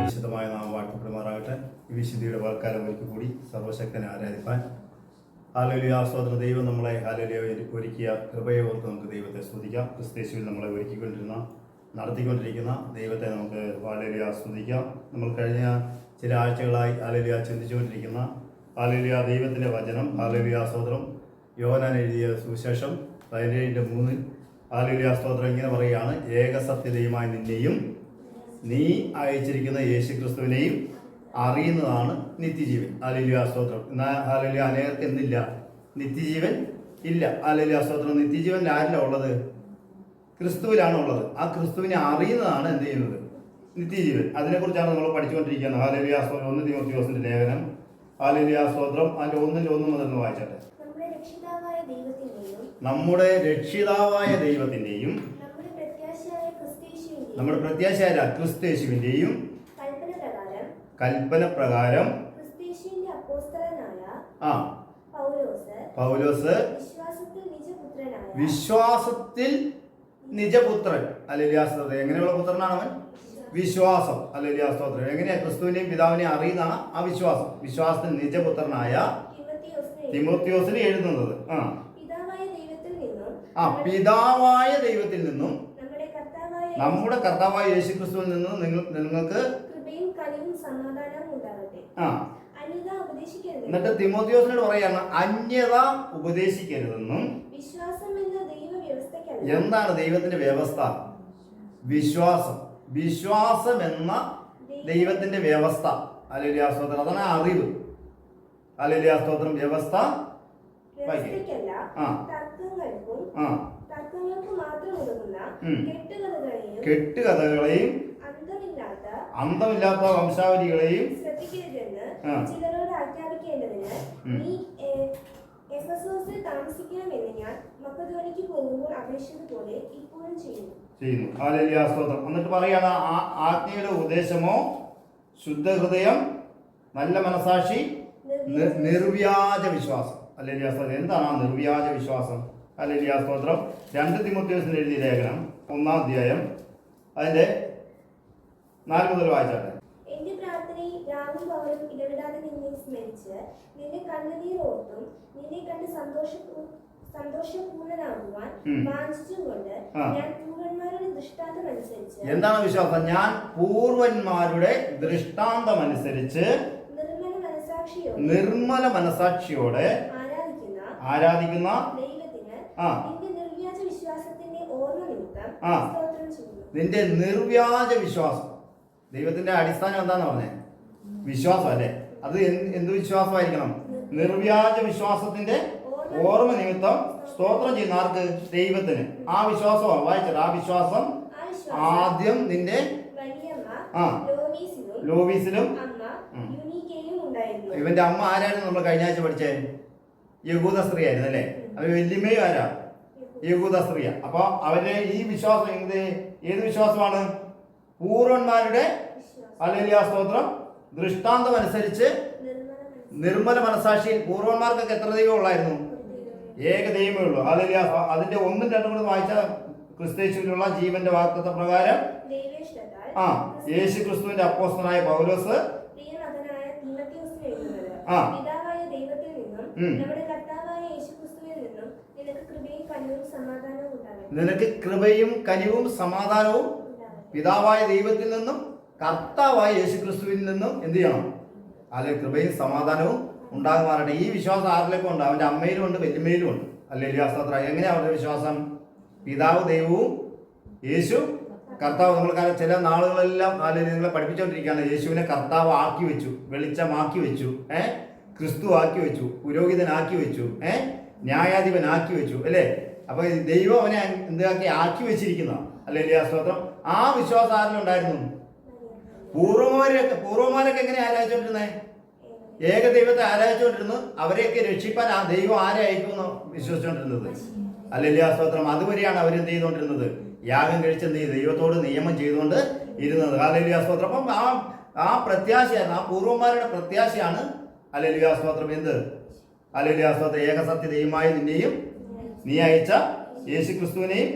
വിശുദ്ധമായ നാം വാഴ്ത്തപ്പെടുമാറാകട്ടെ. ഈ വിശുദ്ധിയുടെ വാൽക്കാലം ഒരിക്കൽ കൂടി സർവശക്തനെ ആരാധിപ്പാൻ ഹല്ലേലൂയ. സ്തോത്രം. ദൈവം നമ്മളെ ഹല്ലേലൂയ ഒരുക്കിയ കൃപയെ ഓർത്ത് നമുക്ക് ദൈവത്തെ സ്തുതിക്കാം. ക്രിസ്തുയേശുവിൽ നമ്മളെ നടത്തിക്കൊണ്ടിരിക്കുന്ന ദൈവത്തെ നമുക്ക് ഹല്ലേലൂയ സ്തുതിക്കാം. നമ്മൾ കഴിഞ്ഞ ചില ആഴ്ചകളായി ഹല്ലേലൂയ ചിന്തിച്ചുകൊണ്ടിരിക്കുന്ന ഹല്ലേലൂയ ദൈവത്തിൻ്റെ വചനം. ഹല്ലേലൂയ സ്തോത്രം. യോഹന്നാൻ എഴുതിയ സുവിശേഷം 17:3 ഹല്ലേലൂയ സ്തോത്രം ഇങ്ങനെ പറയുകയാണ്: ഏകസത്യദൈവമായ നിന്നെയും നീ അയച്ചിരിക്കുന്ന യേശുക്രിസ്തുവിനെയും അറിയുന്നതാണ് നിത്യജീവൻ. ഹല്ലേലൂയ സ്തോത്രം. എന്നാൽ ഹല്ലേലൂയ അനേകർക്ക് എന്തില്ല? നിത്യജീവൻ ഇല്ല. ഹല്ലേലൂയ സ്തോത്രം. നിത്യജീവൻ ആരിലാണ് ഉള്ളത്? ക്രിസ്തുവിലാണ് ഉള്ളത്. ആ ക്രിസ്തുവിനെ അറിയുന്നതാണ് എന്ത് ചെയ്യുന്നത്? നിത്യജീവൻ. അതിനെക്കുറിച്ചാണ് നമ്മൾ പഠിച്ചുകൊണ്ടിരിക്കുന്നത്. ഹല്ലേലൂയ സ്തോത്രം. 1 തീമോഥെയോസിന്റെ ലേഖനം. ഹല്ലേലൂയ സ്തോത്രം. അതിന്റെ 1 മുതൽ വായിച്ചാട്ടെ. നമ്മുടെ രക്ഷിതാവായ ദൈവത്തിന്റെയും നമ്മുടെ പ്രത്യാശയായ ക്രിസ്തുയേശുവിന്റെയും കൽപ്പന പ്രകാരം പൗലോസ് വിശ്വാസത്തിൽ നിജപുത്രൻ. ഹല്ലേലൂയ സ്തോത്രം. എങ്ങനെയുള്ള പുത്രനാണ് അവൻ? വിശ്വാസം. ഹല്ലേലൂയ സ്തോത്രം. എങ്ങനെയാ ക്രിസ്തുവിനെയും പിതാവിനെയും അറിയുന്നതാണ് ആ വിശ്വാസം. വിശ്വാസത്തിൽ നിജപുത്രനായ തിമോത്തിയോസിന് എഴുതുന്നത്. പിതാവായ ദൈവത്തിൽ നിന്നും നമ്മുടെ കർത്താവായ യേശുക്രിസ്തുവിൽ നിന്നും നിങ്ങൾക്ക് എന്നിട്ട് തിമോത്തിയോസിനോട് പറയാണ് അന്യത ഉപദേശിക്കരുതെന്നും. എന്താണ് ദൈവത്തിന്റെ വ്യവസ്ഥ? വിശ്വാസം എന്ന ദൈവത്തിന്റെ വ്യവസ്ഥ. ഹല്ലേലൂയ സ്തോത്രം. അതാണ് അറിവ്. ഹല്ലേലൂയ സ്തോത്രം. വ്യവസ്ഥ കെട്ടുകഥകളെയും അന്തമില്ലാത്ത വംശാവലികളെയും ചെയ്യുന്നു. ഹല്ലേലൂയ സ്തോത്രം. എന്നിട്ട് പറയാണ് ആജ്ഞയുടെ ഉപദേശമോ ശുദ്ധഹൃദയം, നല്ല മനസാക്ഷി, നിർവ്യാജ വിശ്വാസം. ഹല്ലേലൂയ സ്തോത്രം. എന്താണ് ആ നിർവ്യാജ വിശ്വാസം? ഹല്ലേലൂയ സ്തോത്രം. 2 തീമോഥെയോസിന് എഴുതിയ ലേഖനം 1-ാം അധ്യായം അതിന്റെ 4 മുതൽ വായിച്ചാട്ടെ. എന്റെ പ്രാർത്ഥനയിൽ രാവും പകലും ഇടവിടാതെ നിന്നെ സ്മരിച്ച് നിന്നെ കണ്ണുനീർ ഓർത്തും നിന്നെ കണ്ട് സന്തോഷപൂർണനാകുവാൻ വാഞ്ചിച്ചുകൊണ്ട് ഞാൻ പൂർവന്മാരുടെ ദൃഷ്ടാന്തം അനുസരിച്ച്. എന്താണ് വിശ്വാസം? ഞാൻ പൂർവന്മാരുടെ ദൃഷ്ടാന്തം അനുസരിച്ച് നിർമ്മല മനസാക്ഷിയോടെ ആരാധിക്കുന്ന നിന്റെ നിർവ്യാജ വിശ്വാസം. ദൈവത്തിന്റെ അടിസ്ഥാനം എന്താന്ന് പറഞ്ഞേ? വിശ്വാസം അല്ലേ? അത് എന്ത് വിശ്വാസമായിരിക്കണം? നിർവ്യാജ വിശ്വാസത്തിന്റെ ഓർമ്മ നിമിത്തം സ്തോത്രം ചെയ്യുന്ന ആർക്ക്? ദൈവത്തിന്. ആ വിശ്വാസമാണ് വായിച്ചത്. ആ വിശ്വാസം ആദ്യം നിന്റെ ലോവീസിലും. ഇവന്റെ അമ്മ ആരായിരുന്നു? നമ്മൾ കഴിഞ്ഞ ആഴ്ച പഠിച്ചേ യഹൂദ സ്ത്രീ ആയിരുന്നു അല്ലേ? അത് വല്യമ്മയും ആരാ? യഹൂദ സ്ത്രീയ. അപ്പൊ അവരുടെ ഈ വിശ്വാസം ഏത് വിശ്വാസമാണ്? പൂർവന്മാരുടെ ഹല്ലേലൂയ സ്തോത്രം ദൃഷ്ടാന്തം അനുസരിച്ച് നിർമ്മല മനസാക്ഷിയിൽ. പൂർവന്മാർക്കൊക്കെ എത്ര ദൈവം ഉള്ളായിരുന്നു? ഏക ദൈവമേ ഉള്ളൂ. ഹല്ലേലൂയ. അതിന്റെ 1ഉം 2ഉം കൂടെ വായിച്ച ക്രിസ്തുയേശുവിലുള്ള ജീവന്റെ വാഗ്ദത്ത പ്രകാരം യേശു ക്രിസ്തുവിന്റെ അപ്പോസ്തലനായ പൗലോസ് നിനക്ക് കൃപയും കനിവും സമാധാനവും പിതാവായ ദൈവത്തിൽ നിന്നും കർത്താവായ യേശുക്രിസ്തുവിൽ നിന്നും എന്ത് ചെയ്യണം? അല്ലെങ്കിൽ കൃപയും സമാധാനവും ഉണ്ടാകുമാറട്ടെ. ഈ വിശ്വാസം ആരിലൊക്കെ ഉണ്ട്? അവന്റെ അമ്മയിലും ഉണ്ട്, വല്യമ്മയിലും ഉണ്ട്. ഹല്ലേലൂയ സ്തോത്രം. എങ്ങനെയാ അവരുടെ വിശ്വാസം? പിതാവ് ദൈവവും യേശു കർത്താവ്. നമ്മൾ ചില നാളുകളെല്ലാം നിങ്ങളെ പഠിപ്പിച്ചുകൊണ്ടിരിക്കുകയാണ്. യേശുവിനെ കർത്താവ് ആക്കി വെച്ചു, വെളിച്ചമാക്കി വെച്ചു, ക്രിസ്തു ആക്കി വെച്ചു, പുരോഹിതനാക്കി വെച്ചു, ന്യായാധിപനാക്കി വെച്ചു അല്ലേ? അപ്പൊ ദൈവം അവനെ എന്താക്കി ആക്കി വെച്ചിരിക്കുന്ന. ഹല്ലേലൂയ സ്തോത്രം. ആ വിശ്വാസം ആരിലുണ്ടായിരുന്നു? പൂർവ്വമാരൊക്കെ എങ്ങനെ ആരാധിച്ചുകൊണ്ടിരുന്നേ? ഏക ദൈവത്തെ ആരാധിച്ചുകൊണ്ടിരുന്നു. അവരെയൊക്കെ രക്ഷിപ്പാൻ ആ ദൈവം ആരെ അയക്കുമെന്ന് വിശ്വസിച്ചുകൊണ്ടിരുന്നത്. ഹല്ലേലൂയ സ്തോത്രം. അതുവരെയാണ് അവരെന്ത് ചെയ്തുകൊണ്ടിരുന്നത്? യാഗം കഴിച്ച് ദൈവത്തോട് നിയമം ചെയ്തുകൊണ്ട് ഇരുന്നത്. ഹല്ലേലൂയ സ്തോത്രം. അപ്പം ആ പ്രത്യാശയാണ്, ആ പൂർവ്വന്മാരുടെ പ്രത്യാശയാണ് ഹല്ലേലൂയ സ്തോത്രം. എന്ത്? ഹല്ലേലൂയ സ്തോത്രം. ഏകസത്യ ദൈവമായ നിന്നെയും നീ അയച്ച യേശുക്രിസ്തുവിനെയും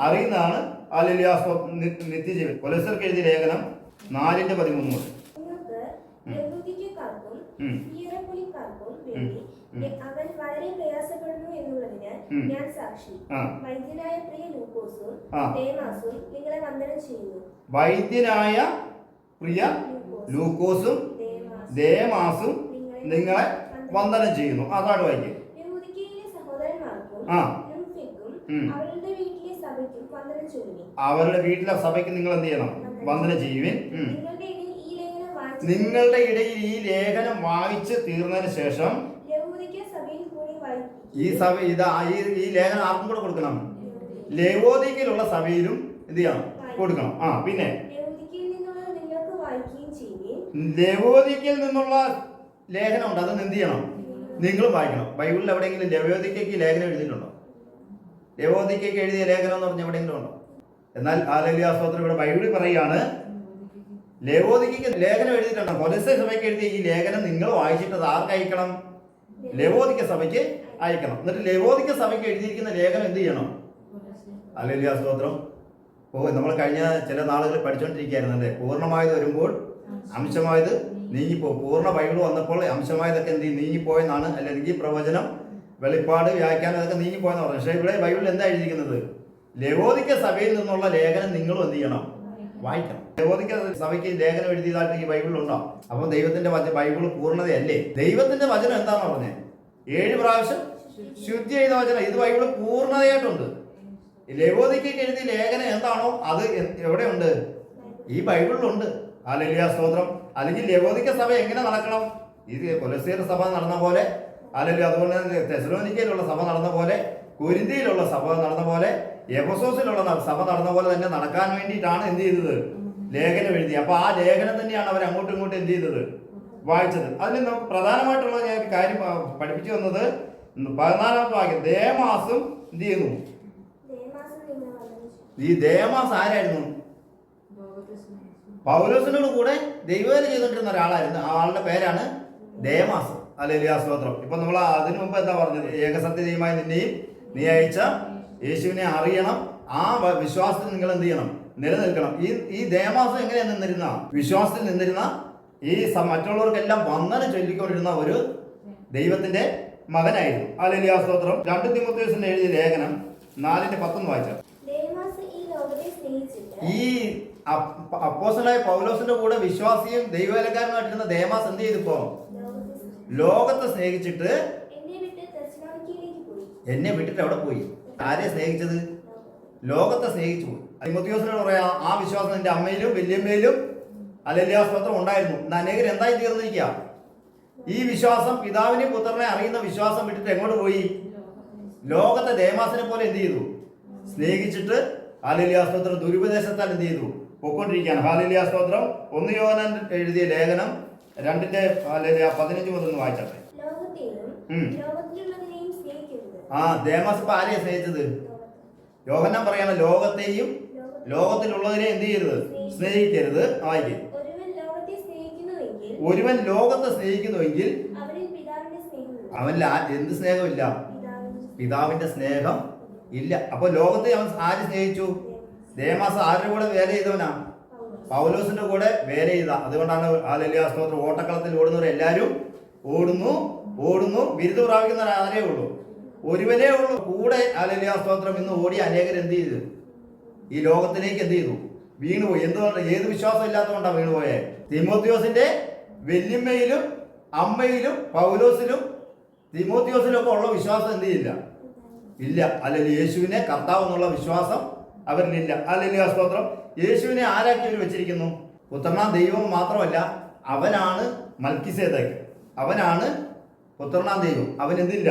അറിയുന്നതാണ് ഹല്ലേലൂയ നിത്യജീവൻ. കൊലോസ്യർക്ക് എഴുതിയ ലേഖനം 4:13 മുതൽ. നിങ്ങൾക്ക് യഹൂദിക്കാർക്കും ഹീറോപൊലിക്കാർക്കും വേണ്ടി അവൻ വളരെ പ്രയാസപ്പെടുന്നു എന്നുള്ളതിന് ഞാൻ സാക്ഷി. വൈദ്യനായ പ്രിയ ലൂക്കോസും ദേമാസും നിങ്ങളെ വന്ദനം ചെയ്യുന്നു. വൈദ്യനായ പ്രിയ ലൂക്കോസും ദേമാസും നിങ്ങളെ വന്ദനം ചെയ്യുന്നു. അതാണ് വായിക്കും. യഹൂദിക്കയിലെ സഹോദരന്മാർക്കും ലുംഫിക്കും അവരുടെ വീട്ടിലെ സഭയ്ക്കും വന്ദനം ചെയ്യുവിൻ. അവരുടെ വീട്ടിലെ സഭയ്ക്ക് നിങ്ങൾ എന്ത് ചെയ്യണം? വന്ദനം ചെയ്യുവിൻ. നിങ്ങളുടെ ഇടയിൽ ഈ ലേഖനം നിങ്ങളുടെ ഇടയിൽ ഈ ലേഖനം വായിച്ച് തീർന്നതിന് ശേഷം ലവോദിക്യ സഭയിൽ കൂടി വായിക്കും. ഈ ലേഖനം ആർക്കും കൂടെ കൊടുക്കണം? ലവോദിക്കയിലുള്ള സഭയിലും എന്ത് ചെയ്യണം? കൊടുക്കണം. പിന്നെ ലവോദിക്കയിൽ നിന്നുള്ള നിങ്ങൾക്ക് വായിക്കുകയും ചെയ്യുവിൻ. ലവോദിക്കയിൽ നിന്നുള്ള ലേഖനം ഉണ്ട്, അത് എന്ത് ചെയ്യണം? നിങ്ങളും വായിക്കണം. ബൈബിളിൽ എവിടെയെങ്കിലും ലവോദിക്കയ്ക്ക് ലേഖനം എഴുതിയിട്ടുണ്ടോ? ലവോദിക്കയ്ക്ക് എഴുതിയ ലേഖനം എന്ന് പറഞ്ഞ എവിടെയെങ്കിലും ഉണ്ടോ? എന്നാൽ ഹല്ലേലൂയ സ്തോത്രം, ഇവിടെ ബൈബിളിൽ പറയുകയാണ് ലവോദിക്കയ്ക്ക് ലേഖനം എഴുതിയിട്ടുണ്ടോ? കൊലോസ്യ സഭയ്ക്ക് എഴുതിയ ഈ ലേഖനം നിങ്ങൾ വായിച്ചിട്ട് അത് ആർക്ക് അയക്കണം? ലവോദിക്ക സഭയ്ക്ക് അയക്കണം. എന്നിട്ട് ലവോദിക്ക സഭയ്ക്ക് എഴുതിയിരിക്കുന്ന ലേഖനം എന്ത് ചെയ്യണം? ഹല്ലേലൂയ സ്തോത്രം. നമ്മൾ കഴിഞ്ഞ ചില നാളുകളിൽ പഠിച്ചുകൊണ്ടിരിക്കുകയായിരുന്നു അല്ലേ? പൂർണ്ണമായത് വരുമ്പോൾ അംശമായത് നീങ്ങിപ്പോ. പൂർണ്ണ ബൈബിൾ വന്നപ്പോൾ അംശമായതൊക്കെ എന്ത് നീങ്ങിപ്പോയെന്നാണ്, അല്ലെങ്കിൽ പ്രവചനം, വെളിപ്പാട്, വ്യാഖ്യാനം ഇതൊക്കെ നീങ്ങിപ്പോയെന്ന് പറഞ്ഞു. പക്ഷേ ഇവിടെ ബൈബിളിൽ എന്താ എഴുതിയിരിക്കുന്നത്? ലവോദിക്ക സഭയിൽ നിന്നുള്ള ലേഖനം നിങ്ങളും എന്ത് ചെയ്യണം? വായിക്കണം. ലവോദിക്ക സഭയ്ക്ക് ലേഖനം എഴുതിയതായിട്ട് ഈ ബൈബിളിലുണ്ടോ? അപ്പം ദൈവത്തിന്റെ ബൈബിൾ പൂർണ്ണതയല്ലേ? ദൈവത്തിന്റെ വചനം എന്താന്ന് പറഞ്ഞേ? 7 പ്രാവശ്യം ശുദ്ധി ചെയ്ത വചനം. ഇത് ബൈബിൾ പൂർണ്ണതയായിട്ടുണ്ട്. ലവോദിക്കയ്ക്ക് എഴുതിയ ലേഖനം എന്താണോ അത് എവിടെയുണ്ട്? ഈ ബൈബിളിലുണ്ട്. ഹല്ലേലൂയ സ്തോത്രം. അല്ലെങ്കിൽ ലവോദിക്ക സഭ എങ്ങനെ നടക്കണം? ഇത് കൊലോസ്യർ സഭ നടന്ന പോലെ, അല്ലെങ്കിൽ അതുപോലെ തന്നെ തെസ്സലോനിക്കയിലുള്ള സഭ നടന്ന പോലെ, കൊരിന്തിയിലുള്ള സഭ നടന്ന പോലെ, എഫെസോസിലുള്ള സഭ നടന്ന പോലെ തന്നെ നടക്കാൻ വേണ്ടിയിട്ടാണ് എന്ത് ചെയ്തത്? ലേഖനം എഴുതി. അപ്പൊ ആ ലേഖനം തന്നെയാണ് അവർ അങ്ങോട്ടും ഇങ്ങോട്ടും എന്ത് ചെയ്തത്? വായിച്ചത്. അതിന് നമുക്ക് പ്രധാനമായിട്ടുള്ള ഞാൻ കാര്യം പഠിപ്പിച്ചു വന്നത് 14-ാമത്തെ വാക്യം. ദേമാസും എന്ത് ചെയ്യുന്നു? ഈ ദേമാസ് ആരായിരുന്നു? പൗലോസിനോട് കൂടെ ദൈവവേല ചെയ്തുകൊണ്ടിരുന്ന ഒരാളായിരുന്നു. ആ ആളുടെ പേരാണ് ദേമാസ്. ഹല്ലേലൂയ സ്തോത്രം. ഇപ്പൊ നമ്മൾ അതിനു മുമ്പ് എന്താ പറഞ്ഞത്? ഏകസത്യദൈവമായ നിന്നെയും നീ അയച്ച യേശുവിനെ അറിയണം. ആ വിശ്വാസത്തിൽ നിങ്ങൾ എന്ത് ചെയ്യണം? നിലനിൽക്കണം. ഈ ദേമാസം എങ്ങനെയാ നിന്നിരുന്ന? വിശ്വാസത്തിൽ നിന്നിരുന്ന, ഈ മറ്റുള്ളവർക്കെല്ലാം വന്ദനം ചൊല്ലിക്കൊണ്ടിരുന്ന ഒരു ദൈവത്തിന്റെ മകനായിരുന്നു. ഹല്ലേലൂയ സ്തോത്രം. 2 തീമോഥെയോസിന് എഴുതിയ ലേഖനം 4:10 വായിച്ചാൽ, ഈ അപ്പോസ്തലനായ പൗലോസിന്റെ കൂടെ വിശ്വാസിയും ദൈവവേലക്കാരനുമായിട്ടിരുന്ന ദേമാസ് എന്ത് ചെയ്തിപ്പോ? ലോകത്തെ സ്നേഹിച്ചിട്ട് എന്നെ വിട്ടിട്ട് അവിടെ പോയി. ആരെ സ്നേഹിച്ചത്? ലോകത്തെ സ്നേഹിച്ചു പോയി. തീമോഥെയോസിനോട് പറയാ, ആ വിശ്വാസം നിന്റെ അമ്മയിലും വല്യമ്മയിലും ഹല്ലേലൂയ സ്തോത്രം ഉണ്ടായിരുന്നു. അനേകർ എന്തായി തീർന്നിരിക്കുക? ഈ വിശ്വാസം, പിതാവിനെ പുത്രനെ അറിയുന്ന വിശ്വാസം വിട്ടിട്ട് എങ്ങോട്ട് പോയി? ലോകത്തെ ദേമാസിനെ പോലെ എന്ത് ചെയ്തു? സ്നേഹിച്ചിട്ട് ഹല്ലേലൂയ സ്തോത്രം ദുരുപദേശത്താൽ എന്ത് ചെയ്തു? പൊക്കൊണ്ടിരിക്കുകയാണ്. ഹല്ലേലൂയ സ്തോത്രം. 1 യോഹന്നാൻ എഴുതിയ ലേഖനം 2:15 മുതൽ വായിച്ചാട്ടെ. ദേമാസ് ഇപ്പൊ ആരെയാ സ്നേഹിച്ചത്? യോഹന്നാൻ പറയാണ് ലോകത്തെയും ലോകത്തിലുള്ളതിനെ എന്ത് ചെയ്യരുത്? സ്നേഹിക്കരുത്. വായിക്കും. ഒരുവൻ ലോകത്തെ സ്നേഹിക്കുന്നുവെങ്കിൽ അവനിൽ എന്ത് സ്നേഹമില്ല? പിതാവിന്റെ സ്നേഹം ഇല്ല. അപ്പൊ ലോകത്തെ അവൻ ആര് സ്നേഹിച്ചു? ദേമാസ് ആരുടെ കൂടെ വേല ചെയ്തവനാ? പൗലോസിന്റെ കൂടെ വേല ചെയ്ത. അതുകൊണ്ടാണ് ഹല്ലേലൂയ സ്തോത്രം, ഓട്ടക്കളത്തിൽ ഓടുന്നവർ എല്ലാവരും ഓടുന്നു, ബിരുദം പ്രാപിക്കുന്നവർ ആരേ ഉള്ളൂ? ഒരുവനേ ഉള്ളൂ. കൂടെ ഹല്ലേലൂയ സ്തോത്രം ഇന്ന് ഓടി അനേകർ എന്ത് ചെയ്തു? ഈ ലോകത്തിലേക്ക് എന്ത് ചെയ്തു? വീണുപോയി. എന്തുകൊണ്ട്? ഏത് വിശ്വാസം ഇല്ലാത്തതുകൊണ്ടാണ് വീണുപോയെ? തീമോഥെയോസിന്റെ വല്യമ്മയിലും അമ്മയിലും പൗലോസിലും തീമോഥെയോസിലും ഒക്കെ ഉള്ള വിശ്വാസം എന്ത് ചെയ്യില്ല? ഇല്ല. അല്ലെങ്കിൽ യേശുവിനെ കർത്താവ് എന്നുള്ള വിശ്വാസം അവരിലില്ല. ഹല്ലേലൂയ സ്തോത്രം. യേശുവിനെ ആരാക്കി അവർ വെച്ചിരിക്കുന്നു? പുത്രനാം ദൈവം മാത്രമല്ല, അവനാണ് മൽക്കിസേദെക്ക്, അവനാണ് പുത്രനാം ദൈവം. അവൻ എന്തില്ല?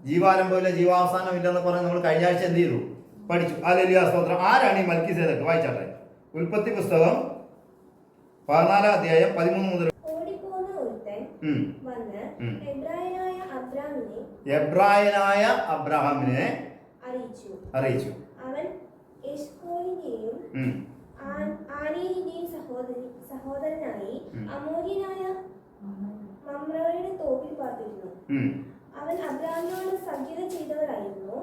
ജീവാരംഭമില്ല, ജീവാവസാനം ഇല്ലെന്ന് പറഞ്ഞ് നമ്മൾ കഴിഞ്ഞ ആഴ്ച എന്ത് ചെയ്തു? പഠിച്ചു. ഹല്ലേലൂയ സ്തോത്രം. ആരാണ് ഈ മൽക്കിസേദെക്ക്? വായിച്ചാട്ടെ. ഉൽപ്പത്തി പുസ്തകം 14-ാം അധ്യായം 13 മുതൽ. എബ്രായനായ അബ്രഹാമിനെ അറിയിച്ചു. അവൻ എഷ്കോലിന്റെയും ആനേരിന്റെയും സഹോദരനായി അമോര്യനായ മമ്രയുടെ തോപ്പിൽ പാർത്തിരുന്നു. അവൻ അബ്രാമിനോട് സഖ്യത ചെയ്തവരായിരുന്നു.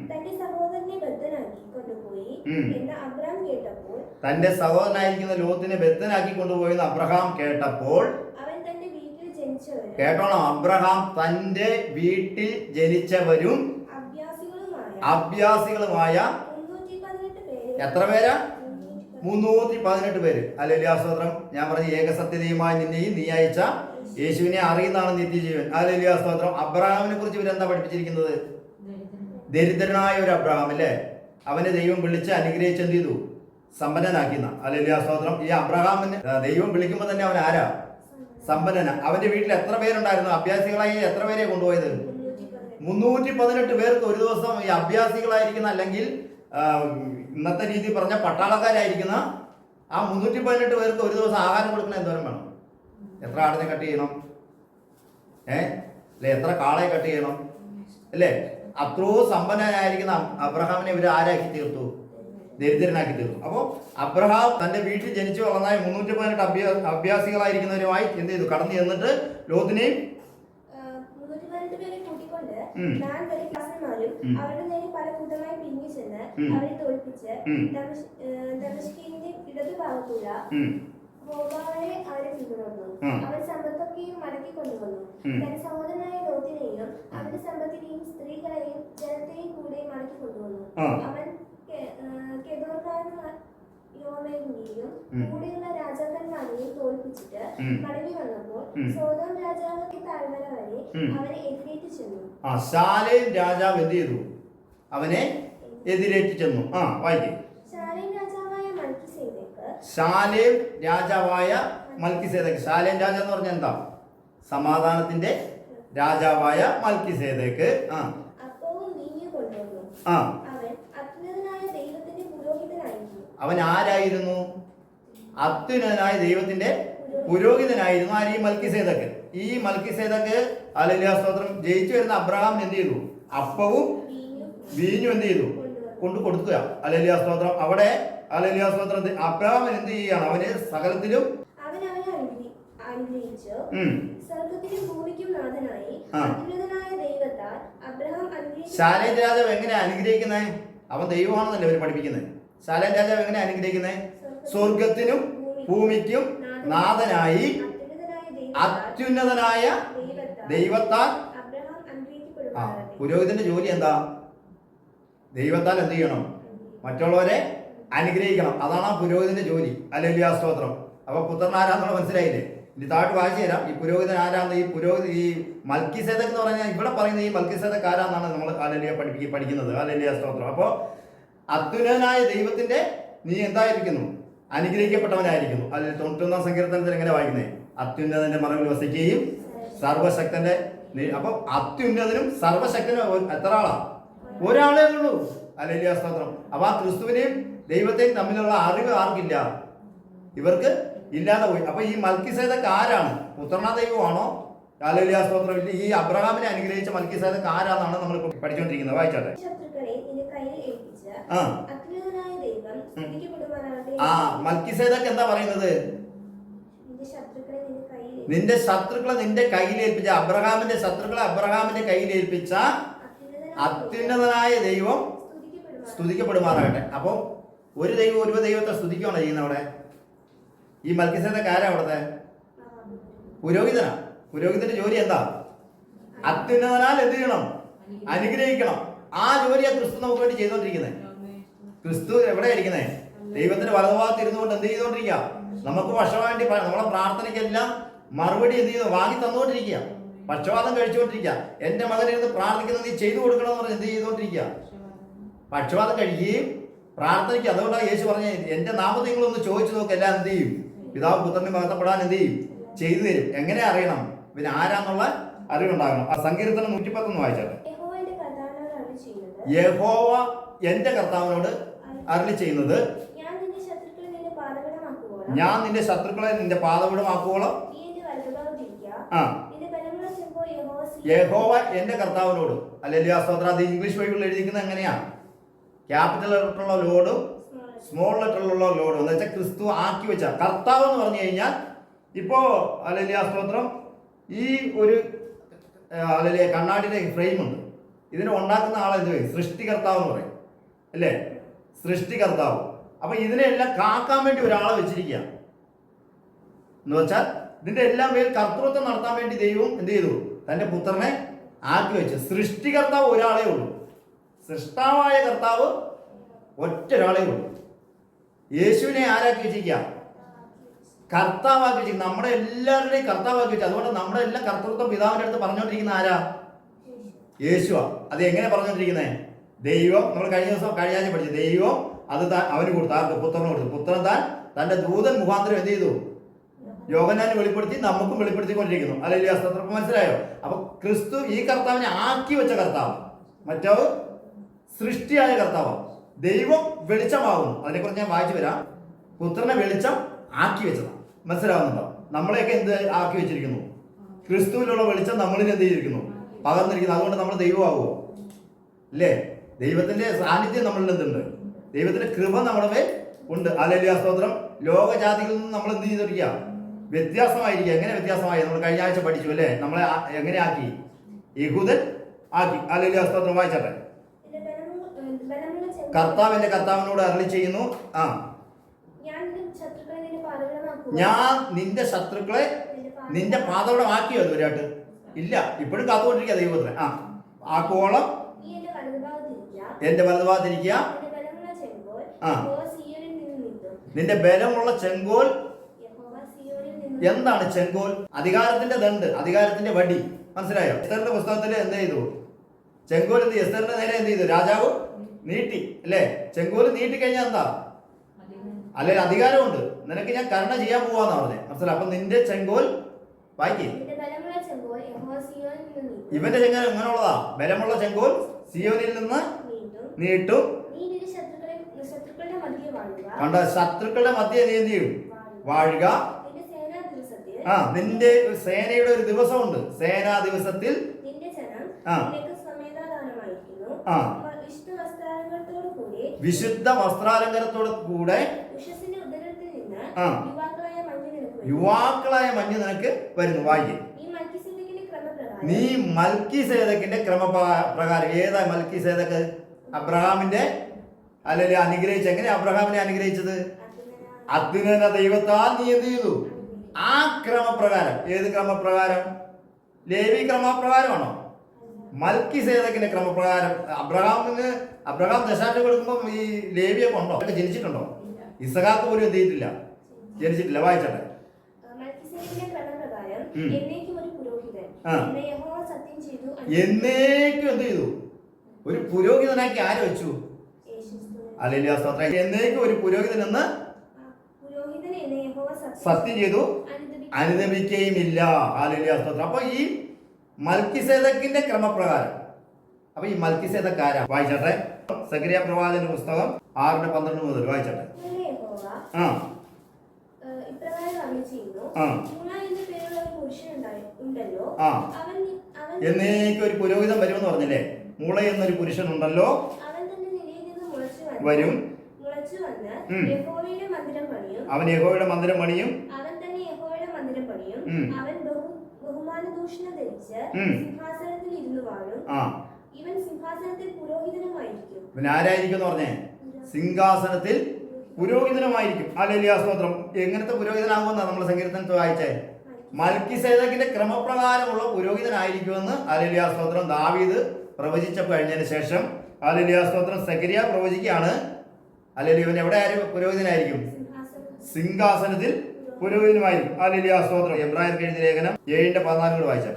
തന്റെ സഹോദരനെ ബദ്ധനാക്കി കൊണ്ടുപോയി എന്ന് അബ്രാം കേട്ടപ്പോൾ, തന്റെ സഹോദരനായിരിക്കുന്ന ലോത്തിനെ ബദ്ധനാക്കി കൊണ്ടുപോയെന്ന് അബ്രഹാം കേട്ടപ്പോൾ, അവൻ തന്റെ വീട്ടിൽ ജനിച്ചവരും കേട്ടോണം, അബ്രഹാം തന്റെ വീട്ടിൽ ജനിച്ചവരും അഭ്യാസികളുമായ 318 പേരെ, എത്ര പേരാ? 318 പേര്. ഹല്ലേലൂയ സ്തോത്രം. ഞാൻ പറഞ്ഞ ഏകസത്യതയുമായി നിന്നെയും നീ അയച്ച യേശുവിനെ അറിയുന്നതാണ് നിത്യജീവൻ. ഹല്ലേലൂയ സ്തോത്രം. അബ്രഹാമിനെ കുറിച്ച് ഇവരെന്താ പഠിപ്പിച്ചിരിക്കുന്നത്? ദരിദ്രനായ ഒരു അബ്രഹാം അല്ലേ, അവനെ ദൈവം വിളിച്ച് അനുഗ്രഹിച്ച് എന്ത് ചെയ്തു? സമ്പന്നനാക്കിന്ന. ഹല്ലേലൂയ സ്തോത്രം. ഈ അബ്രഹാമിന് ദൈവം വിളിക്കുമ്പോൾ തന്നെ അവൻ ആരാ? സമ്പന്നന. അവന്റെ വീട്ടിൽ എത്ര പേരുണ്ടായിരുന്നു? അഭ്യാസികളായി എത്ര പേരെ കൊണ്ടുപോയത്? 318 പേർക്ക് ഒരു ദിവസം ഈ അഭ്യാസികളായിരിക്കുന്ന, അല്ലെങ്കിൽ ഇന്നത്തെ രീതി പറഞ്ഞ പട്ടാളക്കാരായിരിക്കുന്ന ആ 318 പേർക്ക് ഒരു ദിവസം ആഹാരം കൊടുക്കണം. എന്തോരം വേണം? എത്ര ആടിനെ കട്ട് ചെയ്യണം? അല്ലെ, എത്ര കാളയെ കട്ട് ചെയ്യണം? അല്ലേ? അത്രയോ സമ്പന്നനായിരിക്കുന്ന അബ്രഹാമിനെ ഇവർ ആരാക്കി തീർത്തു? ദരിദ്രനാക്കി തീർത്തു. അപ്പോൾ അബ്രഹാം തന്റെ വീട്ടിൽ ജനിച്ചു വളർന്ന 318 അഭ്യാസികളായിരിക്കുന്നവരുമായി എന്ത് ചെയ്തു? കടന്നു ചെന്നിട്ട് ലോത്തിനെയും 318 പേരെ കൂട്ടിക്കൊണ്ട് അവരുടെ നേരെ പല കൂട്ടമായി പിരിഞ്ഞു ചെന്ന് അവരെ തോൽപ്പിച്ച് ദമശ്കിന്റെ ഇടതുഭാഗത്തുള്ള ഹോബാവരെ അവരെ പിന്തുടർന്നു. അവർ സമ്പത്തൊക്കെയും മടക്കി കൊണ്ടുവന്നു. തന്റെ സഹോദരനായ ലോത്തിനെയും അവന്റെ സമ്പത്തിനെയും സ്ത്രീകളെയും ജനത്തെയും കൂടെ മടക്കി കൊണ്ടുവന്നു. അവൻ കെദോർക്കാരനായ യോമേലിനെയും കൂടെയുള്ള രാജാക്കന്മാരെയും തോൽപ്പിച്ചിട്ട് മടങ്ങി വന്നപ്പോൾ സോദോം രാജാവിന്റെ താഴ്വര വരെ അവരെ എതിരേറ്റ് ചെന്നു. ശാലേം രാജാവ് എന്ത് ചെയ്തു? അവനെ എതിരേറ്റ് ചെന്നു. വായിക്കും. ശാലേം രാജാവായ മൽക്കിസേദെക്ക്. ശാലേം രാജാവായ മൽക്കിസേദെക്ക്. ശാലേം രാജ എന്ന് പറഞ്ഞാൽ എന്താ? സമാധാനത്തിന്റെ രാജാവായ മൽക്കിസേദെക്ക്. അപ്പവും വീഞ്ഞു കൊണ്ടുവന്നു. അവൻ അത്യുന്നതനായ ദൈവത്തിന്റെ പുരോഹിതനായിരുന്നു. അവൻ ആരായിരുന്നു? അത്യുന്നതനായ ദൈവത്തിന്റെ പുരോഹിതനായിരുന്നു. ആര്? ഈ മൽക്കിസേദെക്ക്. ഈ മൽക്കിസേദെക്ക് ഹല്ലേലൂയ സ്തോത്രം ജയിച്ചു വരുന്ന അബ്രഹാം എന്ത് ചെയ്തു? അപ്പവും വീഞ്ഞും എന്ത് ചെയ്തു? കൊണ്ടു കൊടുക്കുക. ഹല്ലേലൂയ സ്തോത്രം. അവിടെ ഹല്ലേലൂയ സ്തോത്രം അബ്രഹാം എന്ത് ചെയ്യുകയാണ്? അവന് സകലത്തിലും ശാലേം രാജാവ് എങ്ങനെ അനുഗ്രഹിക്കുന്നത്? അവൻ ദൈവമാണെന്നല്ലേ അവർ പഠിപ്പിക്കുന്നത്. ശാലേം രാജാവ് എങ്ങനെ അനുഗ്രഹിക്കുന്നത്? സ്വർഗത്തിനും ഭൂമിക്കും നാഥനായി അത്യുന്നതനായ ദൈവത്താൽ. പുരോഹിതന്റെ ജോലി എന്താ? ദൈവത്താൽ എന്ത് ചെയ്യണം? മറ്റുള്ളവരെ അനുഗ്രഹിക്കണം. അതാണ് ആ പുരോഹിതന്റെ ജോലി. ഹല്ലേലൂയ സ്തോത്രം. അപ്പൊ പുത്രൻ ആരാന്നുള്ള മനസ്സിലായില്ലേ? ഇനി താഴോട്ട് വായിച്ചു തരാം. ഈ പുരോഹിതൻ ആരാന്ന്? ഈ മൽക്കിസേദെക്ക് എന്ന് പറഞ്ഞാൽ ഇവിടെ പറയുന്ന ഈ മൽക്കിസേദെക്ക് ആരാന്നാണ് നമ്മൾ ഹല്ലേലൂയ പഠിക്കുന്നത്. ഹല്ലേലൂയ സ്തോത്രം. അപ്പോ അത്യുന്നതനായ ദൈവത്തിന്റെ നീ എന്തായിരിക്കുന്നു? അനുഗ്രഹിക്കപ്പെട്ടവനായിരിക്കുന്നു. അതിൽ 91 സങ്കീർത്തനത്തിൽ എങ്ങനെ വായിക്കുന്നേ? അത്യുന്നതന്റെ മറവിൽ വസിക്കുകയും സർവശക്തന്റെ. അപ്പൊ അത്യുന്നതനും സർവശക്തനും എത്ര ആളാ? ഒരാളേ ഉള്ളൂ. ഹല്ലേലൂയ സ്തോത്രം. അപ്പൊ ആ ക്രിസ്തുവിനെയും ദൈവത്തെയും തമ്മിലുള്ള അറിവ് ആർക്കില്ല? ഇവർക്ക് ഇല്ലാതെ പോയി. അപ്പൊ ഈ മൽക്കിസേദെക്ക് ആരാണ്? പുത്രനാ ദൈവമാണോ? ഹല്ലേലൂയ സ്തോത്രം. ഈ അബ്രഹാമിനെ അനുഗ്രഹിച്ച മൽക്കിസേദെക്ക് ആരാന്നാണ് നമ്മൾ പഠിച്ചുകൊണ്ടിരിക്കുന്നത്. വായിച്ചാട്ടെ. മൽക്കിസേദെക്ക് എന്താ പറയുന്നത്? നിന്റെ ശത്രുക്കളെ നിന്റെ കയ്യിൽ ഏൽപ്പിച്ച, അബ്രഹാമിന്റെ ശത്രുക്കളെ അബ്രഹാമിന്റെ കയ്യിൽ ഏൽപ്പിച്ച അത്യുന്നതനായ ദൈവം സ്തുതിക്കപ്പെടുമാറാകട്ടെ. അപ്പൊ ഒരു ദൈവം ഒരു ദൈവത്തെ സ്തുതിക്കുകയാണോ ചെയ്യുന്നത് അവിടെ? ഈ മൽക്കിസേദെക്ക് ആരാ അവിടുത്തെ? പുരോഹിതനാ. പുരോഹിതന്റെ ജോലി എന്താ? അത്യുന്നതനാൽ എന്ത് ചെയ്യണം? അനുഗ്രഹിക്കണം. ആ ജോലിയാ ക്രിസ്തു നമുക്ക് വേണ്ടി ചെയ്തുകൊണ്ടിരിക്കുന്നത്. ക്രിസ്തു എവിടെ ഇരിക്കുന്നത്? ദൈവത്തിന്റെ വലതുഭാഗത്ത് ഇരുന്നുകൊണ്ട് എന്ത് ചെയ്തുകൊണ്ടിരിക്കുക? നമുക്ക് പക്ഷവാണ്ടി നമ്മളെ പ്രാർത്ഥനയ്ക്കെല്ലാം മറുപടി എന്ത് ചെയ്യുന്നു? വാങ്ങി തന്നുകൊണ്ടിരിക്കുക. പക്ഷവാതം കഴിച്ചുകൊണ്ടിരിക്കുക. എന്റെ മകനിരുന്ന് പ്രാർത്ഥിക്കുന്നത് നീ ചെയ്തു കൊടുക്കണമെന്ന് പറഞ്ഞ് എന്ത് ചെയ്തുകൊണ്ടിരിക്കുക? പക്ഷവാതം കഴിക്കുകയും പ്രാർത്ഥനയ്ക്ക്. അതുകൊണ്ടാണ് യേശു പറഞ്ഞ എന്റെ നാമത്തിൽ നിങ്ങളൊന്ന് ചോദിച്ചു നോക്ക്, എല്ലാം എന്ത് ചെയ്യും? പിതാവ് പുത്രനെ മഹത്വപ്പെടാൻ എന്ത് ചെയ്യും? ചെയ്തു തരും. എങ്ങനെ അറിയണം? പിന്നെ ആരാന്നുള്ള അറിവുണ്ടാകണം. ആ സങ്കീർത്തനം 110 വായിച്ചാട്ടെ. യഹോവ എന്റെ കർത്താവിനോട് അരുളി ചെയ്യുന്നത്, ഞാൻ നിന്റെ ശത്രുക്കളെ നിന്റെ പാദപീഠമാക്കുവോളം. യഹോവ എന്റെ കർത്താവിനോട്. ഹല്ലേലൂയ സ്തോത്രം. അത് ഇംഗ്ലീഷ് ബൈബിളിൽ എഴുതിക്കുന്നത് എങ്ങനെയാ? ക്യാപിറ്റൽ ലെറ്ററുള്ള ലോഡും സ്മോൾ ലെറ്ററിലുള്ള ലോഡും എന്ന് വെച്ചാൽ ക്രിസ്തു ആക്കി വെച്ച കർത്താവ് എന്ന് പറഞ്ഞു കഴിഞ്ഞാൽ ഇപ്പോ ഹല്ലേലൂയ സ്തോത്രം ഈ ഒരു അല്ലെങ്കിൽ കണ്ണാടിയുടെ ഫ്രെയിമുണ്ട്. ഇതിനെ ഉണ്ടാക്കുന്ന ആളെന്ത് സൃഷ്ടികർത്താവ് എന്ന് പറയും അല്ലേ? സൃഷ്ടികർത്താവ്. അപ്പൊ ഇതിനെല്ലാം കാക്കാൻ വേണ്ടി ഒരാളെ വെച്ചിരിക്കുക എന്ന് വെച്ചാൽ ഇതിന്റെ എല്ലാം മേൽ കർത്തൃത്വം നടത്താൻ വേണ്ടി ദൈവം എന്ത് ചെയ്തു? തന്റെ പുത്രനെ ആക്കി വെച്ചു. സൃഷ്ടികർത്താവ് ഒരാളേ ഉള്ളൂ. സൃഷ്ടാവായ കർത്താവ് ഒറ്റ ഒരാളേ ഉള്ളൂ. യേശുവിനെ ആരാക്കി വെച്ചിരിക്കുക? കർത്താവാക്കി വെച്ചു. നമ്മുടെ എല്ലാവരുടെയും കർത്താവാക്കി വെച്ചു. അതുകൊണ്ട് നമ്മുടെ എല്ലാ കർത്തൃത്വം പിതാവിന്റെ അടുത്ത് പറഞ്ഞുകൊണ്ടിരിക്കുന്ന ആരാ? യേശുവാ. അത് എങ്ങനെ പറഞ്ഞുകൊണ്ടിരിക്കുന്നത്? ദൈവം, നമ്മൾ കഴിഞ്ഞ ആഴ്ച പഠിച്ചു, ദൈവം അത് അവന് കൊടുത്തു. ആർക്ക്? പുത്രന് കൊടുത്തു. പുത്രൻ താൻ തന്റെ ദൂതൻ മുഖാന്തരം എന്ത് ചെയ്തു? യോഹന്നാനെ വെളിപ്പെടുത്തി നമുക്കും വെളിപ്പെടുത്തിക്കൊണ്ടിരിക്കുന്നു. ഹല്ലേലൂയ. സ്തോത്രം. മനസ്സിലായോ? അപ്പൊ ക്രിസ്തു ഈ കർത്താവിനെ ആക്കി വെച്ച കർത്താവ്, മറ്റോ സൃഷ്ടിയായ കർത്താവ്. ദൈവം വെളിച്ചമാകുന്നു. അതിനെക്കുറിച്ച് ഞാൻ വായിച്ചു വരാം. പുത്രനെ വെളിച്ചം ആക്കി വെച്ചതാണ്. മനസ്സിലാവുന്നുണ്ടോ? നമ്മളെയൊക്കെ എന്ത് ആക്കി വെച്ചിരിക്കുന്നു? ക്രിസ്തുവിലുള്ള വെളിച്ചം നമ്മളിൽ എന്ത് ചെയ്തിരിക്കുന്നു? പകർന്നിരിക്കുന്നു. അതുകൊണ്ട് നമ്മൾ ദൈവമാകുമോ? അല്ലേ? ദൈവത്തിന്റെ സാന്നിധ്യം നമ്മളിൽ എന്തുണ്ട്? ദൈവത്തിന്റെ കൃപ നമ്മുടെ മേൽ ഉണ്ട്. ഹല്ലേലൂയ. സ്തോത്രം. ലോകജാതികളിൽ നിന്ന് നമ്മൾ എന്ത് ചെയ്തിരിക്കുക? വ്യത്യാസമായിരിക്കുക. എങ്ങനെ വ്യത്യാസമായി? നമ്മൾ കഴിഞ്ഞ ആഴ്ച പഠിച്ചു അല്ലേ? നമ്മളെ എങ്ങനെ ആക്കി? യഹൂദൻ ആക്കി. ഹല്ലേലൂയ. സ്തോത്രം. വായിച്ചട്ടെ. കർത്താവിന്റെ കർത്താവിനോട് അരുളി ചെയ്യുന്നു, ഞാൻ നിന്റെ ശത്രുക്കളെ നിന്റെ പാതയോടെ ആക്കിയോ? അതുവരെയായിട്ട് ഇല്ല. ഇപ്പോഴും കാത്തുകൊണ്ടിരിക്കുക ദൈവത്തിന്. ആക്കോളം എന്റെ വലതുഭാഗത്തിരിക്കുക. നിന്റെ ബലമുള്ള ചെങ്കോൽ. എന്താണ് ചെങ്കോൽ? അധികാരത്തിന്റെ ദണ്ട്, അധികാരത്തിന്റെ വടി. മനസ്സിലായോ? എസ്തറിന്റെ പുസ്തകത്തിൽ എന്ത് ചെയ്തു? ചെങ്കോൽ എന്ത് ചെയ്തു? എസ്തറിന്റെ നേരെ എന്ത് ചെയ്തു? രാജാവ് നീട്ടി അല്ലേ? ചെങ്കോൽ നീട്ടി കഴിഞ്ഞാൽ എന്താ? അല്ലെ അധികാരമുണ്ട്. നിനക്ക് ഞാൻ കരുണ ചെയ്യാൻ പോവാന്ന് പറഞ്ഞേ. മനസ്സിലായി? അപ്പൊ നിന്റെ ചെങ്കോൽ വായിക്കേ. ഇവന്റെ ചെങ്കോൽ എങ്ങനെയുള്ളതാ? ബലമുള്ള ചെങ്കോൽ സിയോനിൽ നിന്ന് നീട്ടും. കണ്ട? ശത്രുക്കളുടെ മധ്യ നീ എന്ത് ചെയ്യും? വാഴുക. നിന്റെ സേനയുടെ ഒരു ദിവസമുണ്ട്. സേനാ ദിവസത്തിൽ വിശുദ്ധ വസ്ത്രാലങ്കാരത്തോട് കൂടെ യുവാക്കളായ മഞ്ഞ് നിനക്ക് വരുന്നു. വായിക്കേ. നീ മൽക്കീസേദക്കിന്റെ ക്രമപ്രകാരം. ഏതാ മൽക്കീസേദക്ക്? അബ്രഹാമിന്റെ അല്ലെങ്കിൽ അനുഗ്രഹിച്ചു. എങ്ങനെ അബ്രഹാമിനെ അനുഗ്രഹിച്ചത്? അത്യുന്നത ദൈവത്താൽ നീ എന്ത് ചെയ്തു? ആ ക്രമപ്രകാരം. ഏത് ക്രമപ്രകാരം? ലേവി ക്രമപ്രകാരമാണോ? മൽക്കീസേദക്കിന്റെ ക്രമപ്രകാരം. അബ്രഹാം ദശാംശം കൊടുക്കുമ്പോൾ ഈ ലേവിയെ കൊണ്ടോ? ഒക്കെ ജനിച്ചിട്ടുണ്ടോ? ഇസഹാക്ക് പോലും എന്ത് ചെയ്തിട്ടില്ല? ജനിച്ചിട്ടില്ല. വായിച്ചട്ടെ. എന്നേക്കും എന്ത് ചെയ്തു? ഒരു പുരോഹിതനാക്കി ആരെ വെച്ചു? ഹല്ലേലൂയ. സ്തോത്രം. എന്നേക്കും ഒരു പുരോഹിതൻ എന്ന് സത്യം ചെയ്തു, അനുദപിക്കുകയുമില്ല. ഹല്ലേലൂയ. സ്തോത്രം. അപ്പൊ ഈ മൽക്കീസേദക്കിന്റെ ക്രമപ്രകാരം. അപ്പൊ ഈ മൽക്കീസേദക്ക് ആരാ? വായിച്ചട്ടെ. സഖറിയ പ്രവാചകന്റെ പുസ്തകം 6:12 മുതൽ വായിച്ചട്ടെ. എന്നേക്കും ഒരു പുരോഹിതൻ വരുമെന്ന് പറഞ്ഞില്ലേ? മൂള എന്നൊരു പുരുഷൻ ഉണ്ടല്ലോ, വരും. അവൻ യഹോവയുടെ മന്ദിരം പണിയും. ഇവൻ ആരായിരിക്കും എന്ന് പറഞ്ഞേ? സിംഹാസനത്തിൽ പുരോഹിതനുമായിരിക്കും. ഹല്ലേലൂയ. സ്തോത്രം. എങ്ങനത്തെ പുരോഹിതനാകുമെന്നാണ് നമ്മൾ സങ്കീർത്തനത്തിൽ വായിച്ചേ? മൽക്കീസേദക്കിന്റെ ക്രമപ്രകാരമുള്ള പുരോഹിതനായിരിക്കുമെന്ന് ഹല്ലേലൂയ. സ്തോത്രം ദാവീദ് പ്രവചിച്ചപ്പോൾ കഴിഞ്ഞതിന് ശേഷം ഹല്ലേലൂയ. സ്തോത്രം സഖറിയ പ്രവചിക്കുകയാണ്. ഹല്ലേലൂയ. ഇവൻ എവിടെ പുരോഹിതനായിരിക്കും? സിംഹാസനത്തിൽ പുരോഹിതനുമായിരിക്കും. ഹല്ലേലൂയ. സ്തോത്രം. എബ്രായർക്ക് എഴുതിയ ലേഖനം 7:14 വായിച്ചാൽ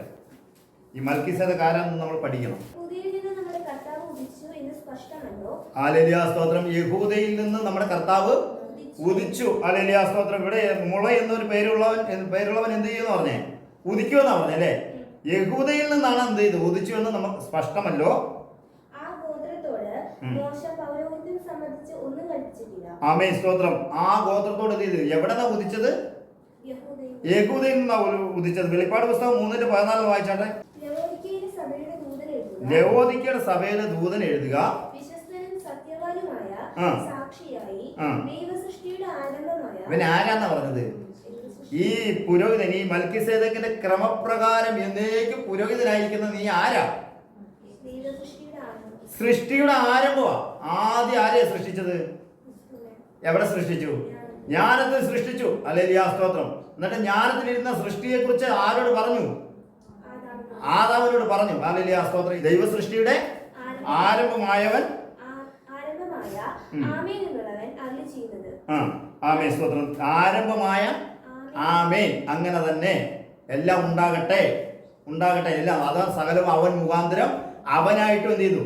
ഈ മൽക്കീസേദക്ക് ആരാണെന്ന് നമ്മൾ പഠിക്കണം. ഹല്ലേലൂയ. സ്തോത്രം. യഹൂദയിൽ നിന്ന് നമ്മുടെ കർത്താവ് ഉദിച്ചു. ഹല്ലേലൂയ. സ്തോത്രം. ഇവിടെ മുള എന്നൊരു പേരുള്ളവൻ എന്ത് ചെയ്യുമെന്ന് പറഞ്ഞേ? ഉദിക്കുമെന്നാ പറഞ്ഞേ അല്ലേ? യഹൂദയിൽ നിന്നാണ് എന്ത് ചെയ്തു? ഉദിച്ചു എന്ന് നമുക്ക് സ്പഷ്ടമല്ലോ. ആമേൻ. സ്തോത്രം. ആ ഗോത്രത്തോട് എന്ത് ചെയ്തു? എവിടെന്നാ ഉദിച്ചത്? യഹൂദയിൽ നിന്നാ ഉദിച്ചത്. വെളിപ്പാട് പുസ്തകം 3:14 വായിച്ചാട്ടെ. ലവോദിക്കയുടെ സഭയിലെ ദൂതൻ എഴുതുക, ഇവൻ ആരാന്നാ പറഞ്ഞത്? ഈ പുരോഹിതൻ, ഈ മൽക്കിസേദക്കിന്റെ ക്രമപ്രകാരം എന്നേക്കും പുരോഹിതനായിരിക്കുന്ന നീ ആരാ? സൃഷ്ടിയുടെ ആരംഭമാ. ആദ്യം ആരെയാ സൃഷ്ടിച്ചത്? എവിടെ സൃഷ്ടിച്ചു? ജ്ഞാനത്തിൽ സൃഷ്ടിച്ചു. ഹല്ലേലൂയ, സ്തോത്രം. എന്നിട്ട് ജ്ഞാനത്തിലിരുന്ന സൃഷ്ടിയെ കുറിച്ച് ആരോട് പറഞ്ഞു? ആദാമിനോട് പറഞ്ഞു. ഹല്ലേലൂയ, സ്തോത്രം. ദൈവ സൃഷ്ടിയുടെ ആരംഭമായവൻ ആമേൻ, സ്തോത്രം. ആരംഭമായ ആമേൻ. അങ്ങനെ തന്നെ എല്ലാം ഉണ്ടാകട്ടെ, ഉണ്ടാകട്ടെ എല്ലാം. അതാ സകലവും അവൻ മുഖാന്തരം അവനായിട്ടും എന്ത് ചെയ്തു?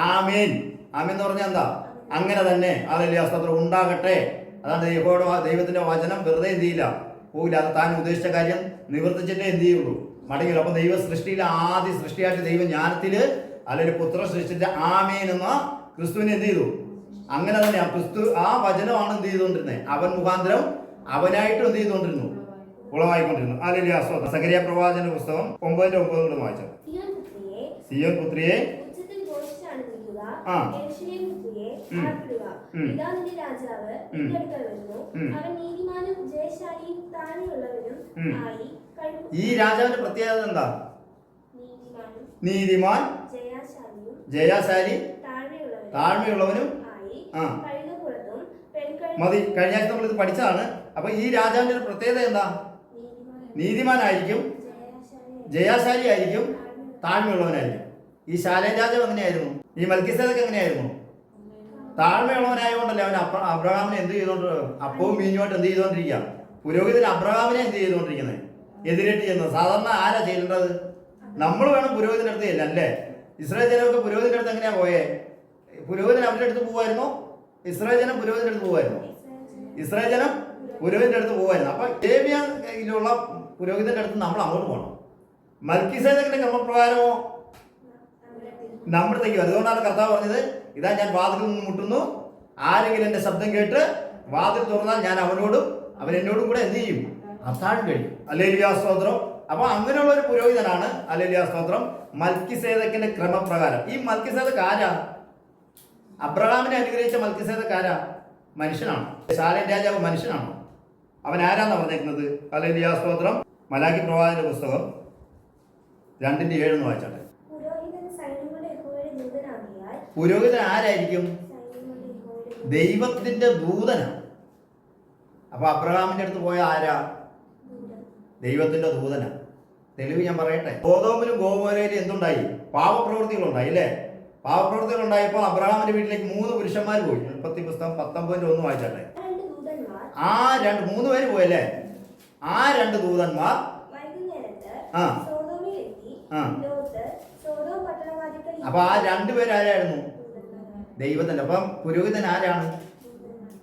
ആമേൻ. ആമേൻ എന്ന് പറഞ്ഞാൽ എന്താ? അങ്ങനെ തന്നെ. ഹല്ലേലൂയ, സ്തോത്രം. ഉണ്ടാകട്ടെ. അതാണ് ദൈവത്തിന്റെ വചനം വെറുതെ എന്ത് ചെയ്യില്ല, പോകില്ല. അത് താൻ ഉദ്ദേശിച്ച കാര്യം നിവർത്തിച്ചിട്ടേ എന്ത് ചെയ്യുള്ളൂ, മടങ്ങില്ല. അപ്പൊ ദൈവ സൃഷ്ടിയിലെ ആദ്യ സൃഷ്ടിയായിട്ട് ദൈവം ജ്ഞാനത്തില് അല്ലെങ്കിൽ പുത്ര സൃഷ്ടിച്ച ആമേൻ എന്ന ക്രിസ്തുവിനെ എന്ത് ചെയ്തു? അങ്ങനെ തന്നെ ആ ക്രിസ്തു, ആ വചനമാണ് എന്ത് ചെയ്തുകൊണ്ടിരുന്നത്? അവൻ മുഖാന്തരം അവനായിട്ടും എന്ത് ചെയ്തുകൊണ്ടിരുന്നു? ഉളവായിക്കൊണ്ടിരുന്നു. ഹല്ലേലൂയ, സ്തോത്രം. സഖരിയ പ്രവാചന പുസ്തകം 9:9 വായിച്ചത്. സിയോൻ പുത്രിയെ ഈ രാജാവിന്റെ പ്രത്യേകത എന്താ? നീതിമാൻ, ജയശാലി, താഴ്മയുള്ളവനും. മതി, കഴിഞ്ഞ ആഴ്ച നമ്മൾ ഇത് പഠിച്ചതാണ്. അപ്പൊ ഈ രാജാവിന്റെ ഒരു പ്രത്യേകത എന്താ? നീതിമാനായിരിക്കും, ജയശാലി ആയിരിക്കും, താഴ്മയുള്ളവനായിരിക്കും. ഈ ശാലേം രാജാവ് എങ്ങനെയായിരുന്നു? ഈ മൽക്കിസേദക്ക് എങ്ങനെയായിരുന്നു? താഴ്മയുള്ളവനായതുകൊണ്ടല്ലേ അവൻ അബ്രഹാമിനെ എന്ത് ചെയ്തോണ്ട്, അപ്പവും മീനുമായിട്ട് എന്ത് ചെയ്തോണ്ടിരിക്കുക? പുരോഹിതൻ അബ്രഹാമിനെ എന്ത് ചെയ്തുകൊണ്ടിരിക്കുന്നത്? എതിരേറ്റ് ചെയ്യുന്നത്. സാധാരണ ആരാ ചെയ്യേണ്ടത്? നമ്മൾ വേണം പുരോഹിതന്റെ അടുത്ത് ചെല്ലാൻ, അല്ലേ? ഇസ്രായേൽ ജനമൊക്കെ പുരോഹിതന്റെ അടുത്ത് എങ്ങനെയാ പോയേ? പുരോഹിതൻ അവരുടെ അടുത്ത് പോവായിരുന്നോ? ഇസ്രായേൽ ജനം പുരോഹിതന്റെ അടുത്ത് പോവായിരുന്നോ? ഇസ്രായേൽ ജനം പുരോഹിതന്റെ അടുത്ത് പോവായിരുന്നു. അപ്പൊ ലേവ്യയിലുള്ള പുരോഹിതന്റെ അടുത്ത് നമ്മൾ അങ്ങോട്ട് പോകണം. മൽക്കിസേദക്കിന്റെ ക്രമപ്രകാരമോ നമ്മുടെ വരും. അതുകൊണ്ടാണ് കർത്താവ് പറഞ്ഞത്, ഇതാ ഞാൻ വാതിലിൽ നിന്ന് മുട്ടുന്നു, ആരെങ്കിലും എന്റെ ശബ്ദം കേട്ട് വാതിൽ തുറന്നാൽ ഞാൻ അവനോടും അവൻ എന്നോടും കൂടെ എന്ത് ചെയ്യും? അത്താഴം കഴിയും. ഹല്ലേലൂയ, സ്തോത്രം. അപ്പൊ അങ്ങനെയുള്ള ഒരു പുരോഹിതനാണ്, ഹല്ലേലൂയ, സ്തോത്രം, മൽക്കിസേദക്കിന്റെ ക്രമപ്രകാരം. ഈ മൽക്കിസേദക്ക് ആരാ? അബ്രഹാമിനെ അനുഗ്രഹിച്ച മൽക്കിസേദക്ക് ആരാ? മനുഷ്യനാണ്. ശാലേം രാജാവ് മനുഷ്യനാണോ? അവൻ ആരാന്നാ പറഞ്ഞേക്കുന്നത്? ഹല്ലേലൂയ, സ്തോത്രം. മലാക്കി പ്രവാചകന്റെ പുസ്തകം 2:7 വായിച്ചാട്ടെ. പുരോഹിതൻ ആരായിരിക്കും? ദൈവത്തിന്റെ ദൂതനാണ്. അപ്പൊ അബ്രഹാമിന്റെ അടുത്ത് പോയ ആരാ? ദൈവത്തിന്റെ ദൂതനാണ്. തെളിവ് ഞാൻ പറയട്ടെ. സോദോമിലും ഗൊമോരയിലും എന്തുണ്ടായി? പാവപ്രവൃത്തികളുണ്ടായി, അല്ലേ? പാവപ്രവൃത്തികൾ ഉണ്ടായപ്പോൾ അബ്രഹാമിന്റെ വീട്ടിലേക്ക് 3 പുരുഷന്മാർ പോയി. ഉൽപ്പത്തി പുസ്തകം 19:1 വായിച്ചാട്ടെ. ആ 3 പേര് പോയല്ലേ? ആ 2 ദൂതന്മാർ അപ്പൊ ആ 2 പേരാരായിരുന്നു? ദൈവത്തിന്റെ. അപ്പം പുരോഹിതൻ ആരാണ്?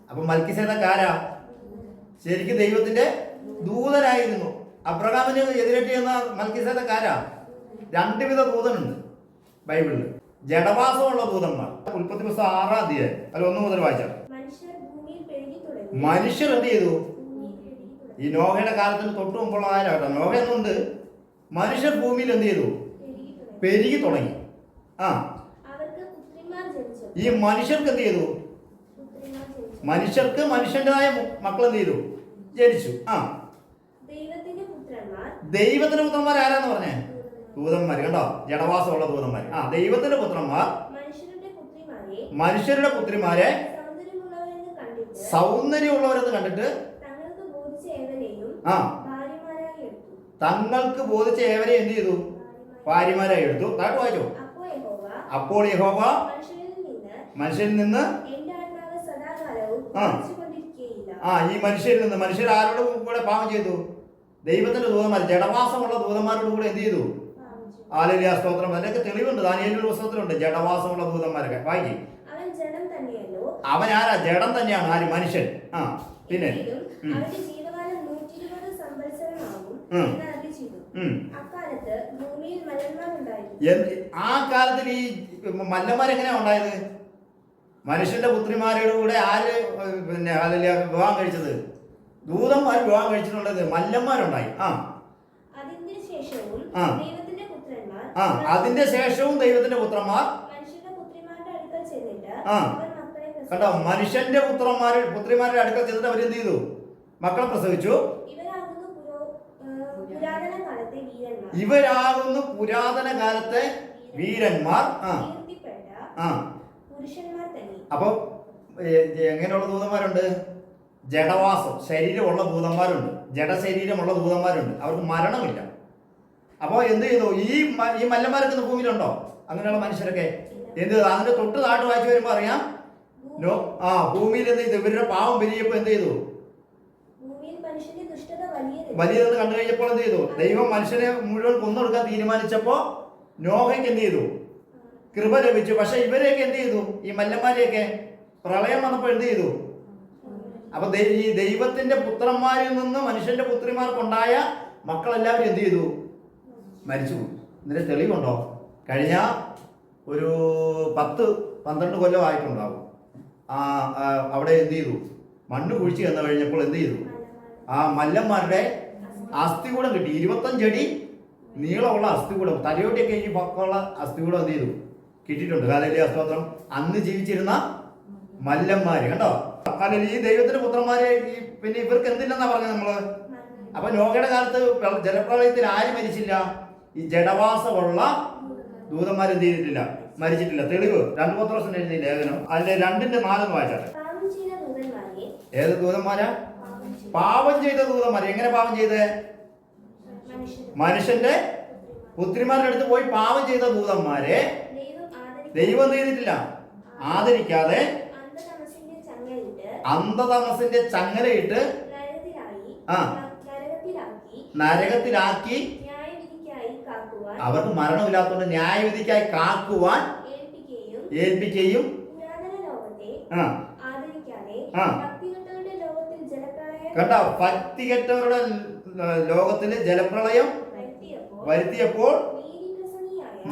അപ്പൊ മൽക്കിസേദക്ക് ആരാ? ശരിക്കും ദൈവത്തിന്റെ ദൂതനായിരുന്നു. അബ്രഹാമിന് എതിരേറ്റ് ചെയ്യുന്ന മൽക്കിസേദക്ക് ആരാ? 2 വിധ ദൂതനുണ്ട് ബൈബിളിൽ. ജഡവാസമുള്ള ദൂതന്മാർ. ഉൽപ്പത്തി പുസ്തകം 6-ാം അധ്യായം 1 മുതൽ വായിച്ചാൽ. മനുഷ്യർ എന്ത് ചെയ്തു? ഈ നോഹയുടെ കാലത്തിന് തൊട്ട് മുമ്പുള്ള കാലം കേട്ടോ, നോഹ എന്നുണ്ട്. മനുഷ്യർ ഭൂമിയിൽ എന്ത് ചെയ്തു? പെരുകി തുടങ്ങി. ഈ മനുഷ്യർക്ക് എന്ത് ചെയ്തു? മനുഷ്യർക്ക് മനുഷ്യന്റേതായ മക്കൾ എന്ത് ചെയ്തു? ജനിച്ചു. ദൈവത്തിന്റെ പുത്രന്മാർ ആരാന്ന് പറഞ്ഞേ? ദൂതന്മാർ. കണ്ടോ? ജഡവാസമുള്ള ദൂതന്മാർ. ദൈവത്തിന്റെ പുത്രന്മാർ മനുഷ്യരുടെ പുത്രിമാരെ സൗന്ദര്യമുള്ളവരെന്ന് കണ്ടിട്ട് തങ്ങൾക്ക് ബോധിച്ച ഏവരെ എന്ത് ചെയ്തു? ഭാര്യമാരായി എടുത്തു. താഴോട്ട് വായിച്ചോ. അപ്പോൾ യഹോവ മനുഷ്യരിൽ നിന്ന് ഈ മനുഷ്യരിൽ നിന്ന്, മനുഷ്യർ ആരോടും കൂടെ പാപം ചെയ്തു? ദൈവത്തിന്റെ ദൂതന്മാർ, ജഡവാസമുള്ള ദൂതന്മാരോട് കൂടെ എന്ത് ചെയ്തു? ഹല്ലേലൂയ, സ്തോത്രം. അതിനൊക്കെ തെളിവുണ്ട്. ദാനിയേലിന്റെ പുസ്തകത്തിലുണ്ട് ജഡവാസമുള്ള ദൂതന്മാരൊക്കെ. വായിക്കേ. അവൻ ആരാ? ജഡം തന്നെയാണ്. ആര്? മനുഷ്യൻ. പിന്നെ ആ കാലത്തിൽ ഈ മല്ലന്മാരെങ്ങനെയാ ഉണ്ടായത്? മനുഷ്യന്റെ പുത്രിമാരുടെ കൂടെ ആര് പിന്നെ ഹല്ലേലൂയ വിവാഹം കഴിച്ചത്? ദൂതന്മാർ വിവാഹം കഴിച്ചിട്ടുള്ളത് മല്ലന്മാരുണ്ടായി. അതിന്റെ ശേഷവും ദൈവത്തിന്റെ പുത്രന്മാർ കണ്ടോ? മനുഷ്യന്റെ പുത്രിമാരുടെ അടുക്കൽ ചെന്നിട്ട് അവരെന്ത് ചെയ്തു? മക്കളെ പ്രസവിച്ചു. പുരാതന കാലത്തെ വീരന്മാർ. ഇവരാകുന്നു പുരാതന കാലത്തെ വീരന്മാർ. പുരുഷന്മാർ തന്നെ. അപ്പൊ എങ്ങനെയുള്ള ദൂതന്മാരുണ്ട്? ജഡവാസം ശരീരമുള്ള ദൂതന്മാരുണ്ട്, ജഡശരീരമുള്ള ദൂതന്മാരുണ്ട്. അവർക്ക് മരണമില്ല. അപ്പോൾ എന്ത് ചെയ്തു? ഈ മല്ലന്മാരൊക്കെ ഭൂമിയിലുണ്ടോ? അങ്ങനെയുള്ള മനുഷ്യരൊക്കെ എന്ത് ചെയ്തു? അതിന്റെ തൊട്ട് താട്ട് വായിച്ചു വരുമ്പോ അറിയാം, ഭൂമിയിൽ എന്ത് ചെയ്തു? ഇവരുടെ പാവം പെരിയപ്പോ എന്ത് ചെയ്തു? വലിയതെന്ന് കണ്ടു കഴിഞ്ഞപ്പോൾ എന്ത് ചെയ്തു? ദൈവം മനുഷ്യനെ മുഴുവൻ കൊന്നൊടുക്കാൻ തീരുമാനിച്ചപ്പോ നോഹയ്ക്ക് എന്ത് ചെയ്തു? കൃപ ലഭിച്ചു. പക്ഷെ ഇവരെയൊക്കെ എന്ത് ചെയ്തു? ഈ മല്ലന്മാരെയൊക്കെ പ്രളയം വന്നപ്പോൾ എന്ത് ചെയ്തു? അപ്പൊ ഈ ദൈവത്തിന്റെ പുത്രന്മാരിൽ നിന്ന് മനുഷ്യന്റെ പുത്രിമാർക്കുണ്ടായ മക്കളെല്ലാവരും എന്ത് ചെയ്തു? മരിച്ചു. ഇതിന്റെ തെളിവുണ്ടോ? കഴിഞ്ഞ ഒരു 10-12 കൊല്ലം ആയിട്ടുണ്ടാവും. അവിടെ എന്ത് ചെയ്തു? മണ്ണ് കുഴിച്ച് ചെന്ന് കഴിഞ്ഞപ്പോൾ എന്ത് ചെയ്തു? ആ മല്ലന്മാരുടെ അസ്ഥികൂടം കിട്ടി. 25 അടി നീളമുള്ള അസ്ഥികൂടം, തലയോട്ടിയൊക്കെ ഈ പക്കമുള്ള അസ്ഥികൂടം എന്ത് ചെയ്തു? കിട്ടിയിട്ടുണ്ട്. ഹല്ലേലൂയ, സ്തോത്രം. അന്ന് ജീവിച്ചിരുന്ന മല്ലന്മാര് കണ്ടോ? അല്ലെങ്കിൽ ഈ ദൈവത്തിന്റെ പുത്രന്മാരെ പിന്നെ ഇവർക്ക് എന്തില്ലെന്നാ പറഞ്ഞത് നമ്മള്? അപ്പൊ നോഹയുടെ കാലത്ത് ജലപ്രളയത്തിൽ ആരും മരിച്ചില്ല. ഈ ജഡവാസമുള്ള ദൂതന്മാർ എന്ത് ചെയ്തിട്ടില്ല? മരിച്ചിട്ടില്ല. തെളിവ് 2 പത്രോസിന് എഴുതിയ ലേഖനം അതിന്റെ 2:4 വായിച്ചാട്ടെ. ഏത് ദൂതന്മാരാ? പാപം ചെയ്ത ദൂതന്മാർ. എങ്ങനെ പാപം ചെയ്തേ? മനുഷ്യന്റെ പുത്രിമാരുടെ അടുത്ത് പോയി പാപം ചെയ്ത ദൂതന്മാരെ ദൈവം ചെയ്തിട്ടില്ല, ആദരിക്കാതെ അന്ധതമസിന്റെ ചങ്ങലയിട്ട് നരകത്തിലാക്കി അവർക്ക് മരണമില്ലാത്തതുകൊണ്ട് ന്യായവിധിക്കായി കാക്കുവാൻ ഏൽപ്പിക്കുകയും കണ്ടോ? ഭക്തികെട്ടവരുടെ ലോകത്തിൽ ജലപ്രളയം വരുത്തിയപ്പോൾ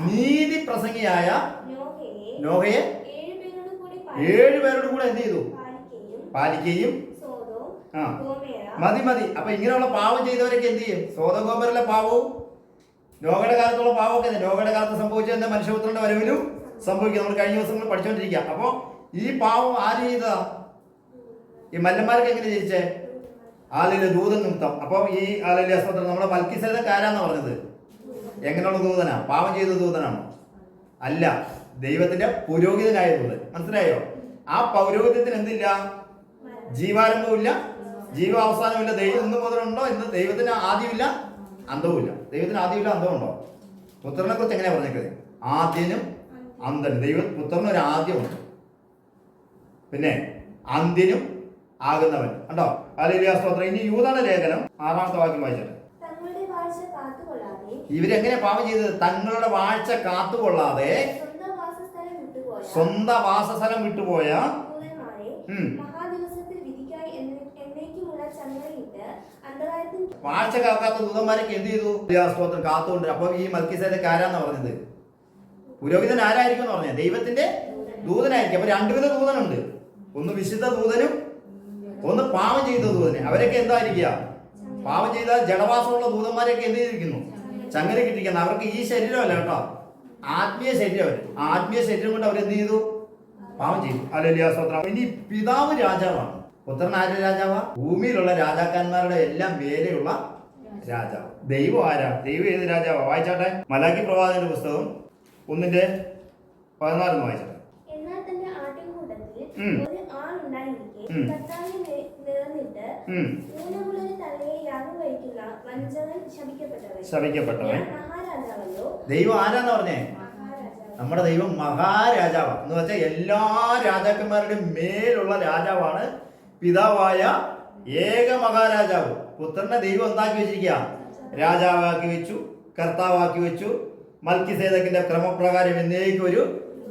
നീതി പ്രസംഗിയായ നോഹയെ 7 പേരോട് കൂടെ എന്ത് ചെയ്തു? പാലിക്കുകയും. മതി. അപ്പൊ ഇങ്ങനെയുള്ള പാവം ചെയ്തവരൊക്കെ എന്ത് ചെയ്യും? സോദോം പാവവും നോഹയുടെ കാലത്തുള്ള പാവമൊക്കെ നോഹയുടെ കാലത്ത് സംഭവിച്ചതിന്റെ മനുഷ്യപുത്രന്റെ വരവിലും സംഭവിക്കുക. നമ്മൾ കഴിഞ്ഞ ദിവസങ്ങൾ പഠിച്ചുകൊണ്ടിരിക്കുക. അപ്പൊ ഈ പാവം ആര് ചെയ്തതാ? ഈ മല്ലന്മാരൊക്കെ എങ്ങനെ ജയിച്ചേ? ആലിലെ ദൂതൻ നിമിത്തം. അപ്പൊ ഈ ആലിലെ സ്തോത്രം നമ്മുടെ മൽക്കീസേദെക്ക് ആരാന്നാ പറഞ്ഞത്? എങ്ങനെയുള്ള ദൂതനാ? പാവം ചെയ്ത ദൂതനാണോ? അല്ല, ദൈവത്തിന്റെ പുരോഹിതനായ ദൂതൻ. മനസ്സിലായോ? ആ പൗരോഹിത്യത്തിന് എന്തില്ല? ജീവാരംഭമില്ല, ജീവാവസാനമില്ല. ദൈവം ഇന്ന് മുതലുണ്ടോ? ഇന്ന് ദൈവത്തിന് ആദ്യമില്ല, അന്തവുമില്ല. ദൈവത്തിന് ആദ്യമില്ല, അന്തമുണ്ടോ? പുത്രനെ കുറിച്ച് എങ്ങനെയാ പറഞ്ഞേക്കുന്നത്? ആദ്യനും അന്തനും. പുത്രന് ഒരു ആദ്യമുണ്ട്, പിന്നെ അന്ത്യനും ആകുന്നവൻ. കണ്ടോ? ഹല്ലേലൂയ, സ്തോത്രം. ഇനി യൂദയുടെ ലേഖനം 6-ാമത്തെ വാക്യം വായിച്ചത്. ഇവരെങ്ങനെ പാപം ചെയ്തത്? തങ്ങളുടെ വാഴ്ച കാത്തുകൊള്ളാതെ സ്വന്തം വാസസ്ഥലം വിട്ടുപോയ വാഴ്ച കാക്കാത്ത ദൂതന്മാരൊക്കെ എന്ത് ചെയ്തു? സ്തോത്രം കാത്തുകൊണ്ട്. അപ്പൊ ഈ മൽക്കീസേദെക്ക് ആരാന്നാ പറഞ്ഞത്? പുരോഹിതൻ ആരായിരിക്കും എന്ന് പറഞ്ഞത്? ദൈവത്തിന്റെ ദൂതനായിരിക്കും. അപ്പൊ 2 വിധ ദൂതനുണ്ട്. ഒന്ന് വിശുദ്ധ ദൂതനും ഒന്ന് പാവം ചെയ്ത ദൂതന്. അവരൊക്കെ എന്തായിരിക്കുക? പാവം ചെയ്ത ജഡവാസമുള്ള ദൂതന്മാരെയൊക്കെ എന്ത് ചെയ്തിരിക്കുന്നു? ചങ്ങല കിട്ടിയിരിക്കുന്നു. അവർക്ക് ഈ ശരീരമല്ല കേട്ടോ, ആത്മീയ ശരീരം. ആത്മീയ ശരീരം കൊണ്ട് അവരെന്ത് ചെയ്തു? പാവം ചെയ്തു. ഹല്ലേലൂയ, സ്തോത്രം. ഇനി പിതാവ് രാജാവാണ്. പുത്രൻ ആരുടെ രാജാവാ? ഭൂമിയിലുള്ള രാജാക്കന്മാരുടെ എല്ലാം മേലെയുള്ള രാജാവ്. ദൈവം ആരാ? ദൈവം ഏത് രാജാവാ? വായിച്ചാട്ടെ. മലാക്കി പ്രവാചകന്റെ പുസ്തകം 1:14 വായിച്ചാട്ടെ. ശപിക്കപ്പെട്ടവൻ. ദൈവം ആരാന്ന് പറഞ്ഞേ? നമ്മുടെ ദൈവം മഹാരാജാവാ. എന്ന് വെച്ചാൽ എല്ലാ രാജാക്കന്മാരുടെയും മേലുള്ള രാജാവാണ് പിതാവായ ഏക മഹാരാജാവ്. പുത്രനെ ദൈവം എന്താക്കി വെച്ചിരിക്കുക? രാജാവാക്കി വെച്ചു, കർത്താവാക്കി വെച്ചു. മൽക്കീസേദെക്കിന്റെ ക്രമപ്രകാരം എന്നേക്കും ഒരു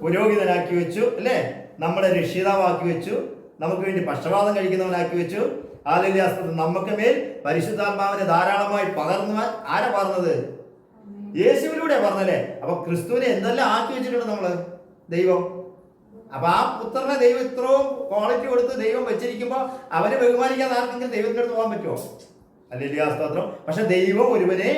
പുരോഹിതനാക്കി വെച്ചു, അല്ലേ? നമ്മളെ രക്ഷിതാവാക്കി വെച്ചു, നമുക്ക് വേണ്ടി പക്ഷപാതം കഴിക്കുന്നവനാക്കി വെച്ചു. ഹല്ലേലൂയ, നമുക്ക് മേൽ പരിശുദ്ധാത്മാവിനെ ധാരാളമായി പകർന്നുവാൻ ആരാ പറഞ്ഞത്? യേശുവിലൂടെ പറഞ്ഞല്ലേ? അപ്പൊ ക്രിസ്തുവിനെ എന്തെല്ലാം ആക്കി വെച്ചിട്ടുണ്ട് നമ്മള്? ദൈവം. അപ്പൊ ആ പുത്രനെ ദൈവം ഇത്രയും ക്വാളിറ്റി കൊടുത്ത് ദൈവം വെച്ചിരിക്കുമ്പോ അവരെ ബഹുമാനിക്കാതെ ആർക്കെങ്കിലും ദൈവത്തിന്റെ അടുത്ത് പോകാൻ പറ്റുമോ? ഹല്ലേലൂയ, സ്തോത്രം. പക്ഷെ ദൈവം ഒരുവനെ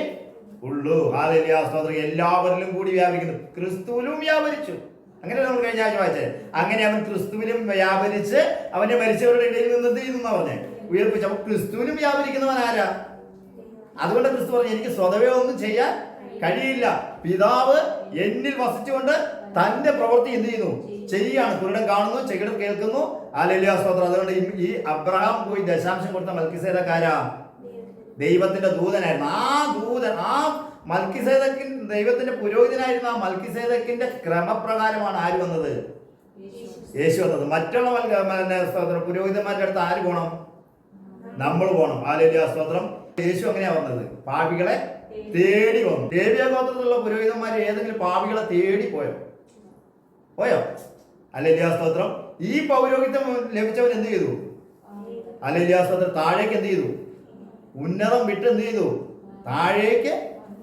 ഉള്ളൂ. ഹല്ലേലൂയ, സ്തോത്രം. എല്ലാവരിലും കൂടി വ്യാപരിക്കുന്നു. ക്രിസ്തുവിലും വ്യാപരിച്ചു. അങ്ങനെ നമ്മൾ കഴിഞ്ഞ ആഴ്ച വായിച്ചേ. അങ്ങനെ അവൻ ക്രിസ്തുവിലും വ്യാപരിച്ച് അവന്റെ മരിച്ചവരുടെ ഇടയിൽ നിന്ന് എന്ത് ചെയ്യുന്ന പറഞ്ഞേ? ഉയർപ്പിച്ചു. അപ്പൊ ക്രിസ്തുവിനും വ്യാപരിക്കുന്നവൻ ആരാ? അതുകൊണ്ട് ക്രിസ്തു പറഞ്ഞു എനിക്ക് സ്വതവേ ഒന്നും ചെയ്യാൻ കഴിയില്ല. പിതാവ് എന്നിൽ വസിച്ചുകൊണ്ട് തന്റെ പ്രവൃത്തി എന്ത് ചെയ്യുന്നു? ചെയ്യാണ്. കുരുടൻ കാണുന്നു, ചെകിടർ കേൾക്കുന്നു. ഹല്ലേലൂയ, സ്തോത്രം. അതുകൊണ്ട് ഈ അബ്രഹാം പോയി ദശാംശം കൊടുത്ത മൽക്കിസേദക്കാരാ? ദൈവത്തിന്റെ ദൂതനായിരുന്നു. ആ മൽക്കിസേദക്കിൻ ദൈവത്തിന്റെ പുരോഹിതനായിരുന്ന ആ മൽക്കിസേദക്കിന്റെ ക്രമപ്രകാരമാണ് ആര് വന്നത്? യേശു വന്നത്. മറ്റുള്ള പുരോഹിതന്മാരുടെ അടുത്ത് ആര് പോകണം? നമ്മൾ പോകണം. ഹല്ലേലൂയ, സ്തോത്രം. യേശു എങ്ങനെയാ വന്നത്? പാപികളെ തേടി വന്നു. ലേവ്യ ഗോത്രത്തിലുള്ള പുരോഹിതന്മാർ ഏതെങ്കിലും പാപികളെ തേടി പോയോ? ഹല്ലേലൂയ, സ്തോത്രം. ഈ പൗരോഹിത്യം ലഭിച്ചവൻ എന്ത് ചെയ്തു? ഹല്ലേലൂയ, സ്തോത്രം. താഴേക്ക് എന്ത് ചെയ്തു? ഉന്നതം വിട്ട് എന്ത് ചെയ്തു? താഴേക്ക്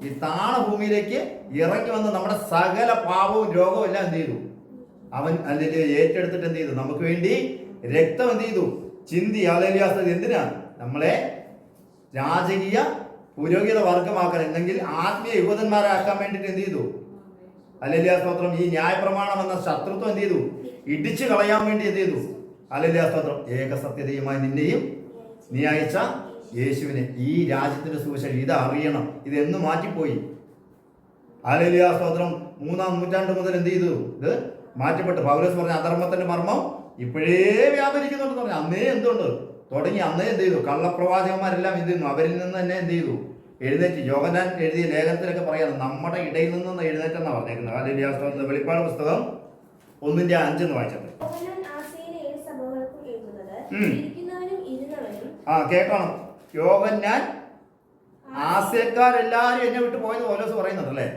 ഈ താണഭൂമിയിലേക്ക് ഇറങ്ങി വന്ന് നമ്മുടെ സകല പാപവും രോഗവും എല്ലാം എന്ത് ചെയ്തു? അവൻ ഹല്ലേലൂയ ഏറ്റെടുത്തിട്ട് എന്ത് ചെയ്തു? നമുക്ക് വേണ്ടി രക്തം എന്ത് ചെയ്തു? ചിന്തി. ഹല്ലേലൂയ, സ്തോത്രം. എന്തിനാ? നമ്മളെ രാജകീയ പുരോഹിത വർഗമാക്കാൻ, അല്ലെങ്കിൽ ആത്മീയ യുവതന്മാരാക്കാൻ വേണ്ടിയിട്ട് എന്ത് ചെയ്തു? ഹല്ലേലൂയ, സ്തോത്രം. ഈ ന്യായപ്രമാണം എന്ന ശത്രുത്വം എന്ത് ചെയ്തു? ഇടിച്ചു കളയാൻ വേണ്ടി എന്ത് ചെയ്തു? ഹല്ലേലൂയ, സ്തോത്രം. ഏകസത്യതയുമായി നിന്നെയും നീ അയച്ച യേശുവിനെ, ഈ രാജ്യത്തിന്റെ സുവിശേഷം ഇത് അറിയണം. ഇത് എന്ന് മാറ്റിപ്പോയി. ഹല്ലേലൂയ, സ്തോത്രം. 3-ാം നൂറ്റാണ്ട് മുതൽ എന്ത് ചെയ്തു? ഇത് മാറ്റപ്പെട്ടു. പൗലോസ് പറഞ്ഞ അധർമ്മത്തിന്റെ മർമ്മം ഇപ്പോഴേ വ്യാപരിക്കുന്നുണ്ടെന്ന് പറഞ്ഞു. അന്നേ എന്തുണ്ട് തുടങ്ങി? അന്നേ എന്ത് ചെയ്തു? കള്ളപ്രവാചകന്മാരെല്ലാം എന്ത് ചെയ്യുന്നു? അവരിൽ നിന്ന് തന്നെ എന്ത് ചെയ്തു? എഴുന്നേറ്റ്. യോഹന്നാൻ എഴുതിയ ലേഖനത്തിലൊക്കെ പറയാം, നമ്മുടെ ഇടയിൽ നിന്ന് എഴുന്നേറ്റെന്നാണ് പറഞ്ഞേക്കുന്നത്. ഹല്ലേലൂയ, സ്തോത്രം. വെളിപ്പാട് പുസ്തകം 1:5 വായിച്ചത്. കേൾക്കണം. യോഹന്നാൻ ആസ്യക്കാരെല്ലാരും എന്നെ വിട്ട് പോയെന്ന് പൗലോസ് പറയുന്നുണ്ട് അല്ലേ?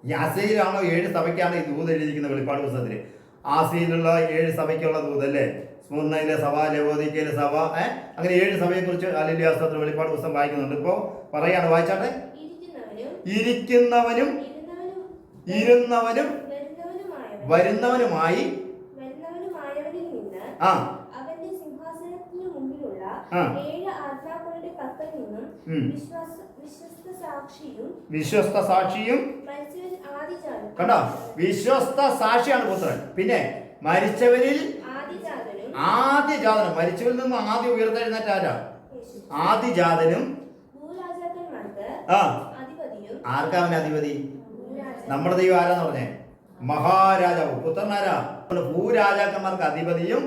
ഈ ആസ്യയിലാണോ 7 സഭയ്ക്കാണ് ഈ ദൂത് എഴുതിയിരിക്കുന്നത് വെളിപ്പാട് പുസ്തകത്തിൽ. ആസ്യയിലുള്ള 7 സഭയ്ക്കുള്ള ദൂത് അല്ലേ? സ്മുർന്നയിലെ സഭ, ലവോദിക്കയിലെ സഭ, അങ്ങനെ 7 സഭയെ കുറിച്ച് ഹല്ലേലൂയ, സ്തോത്രം വെളിപ്പാട് പുസ്തകം വായിക്കുന്നുണ്ട്. ഇപ്പോ പറയാണ്, വായിച്ചാട്ടെ. ഇരിക്കുന്നവനും ഇരുന്നവനും വരുന്നവനുമായി വിശ്വസ്ത സാക്ഷിയും കണ്ടോ? വിശ്വസ്ത സാക്ഷിയാണ് പുത്രൻ. പിന്നെ മരിച്ചവരിൽ ആദ്യജാതനും. മരിച്ചവരിൽ നിന്ന് ആദ്യം ഉയർത്തെഴുന്നേറ്റ ആരാ? ആദിജാതനും. ആർക്കാ അവൻ അധിപതി? നമ്മുടെ ദൈവം ആരാന്ന് പറഞ്ഞേ? മഹാരാജാവ്. പുത്രനാരാ? ഭൂരാജാക്കന്മാർക്ക് അധിപതിയും.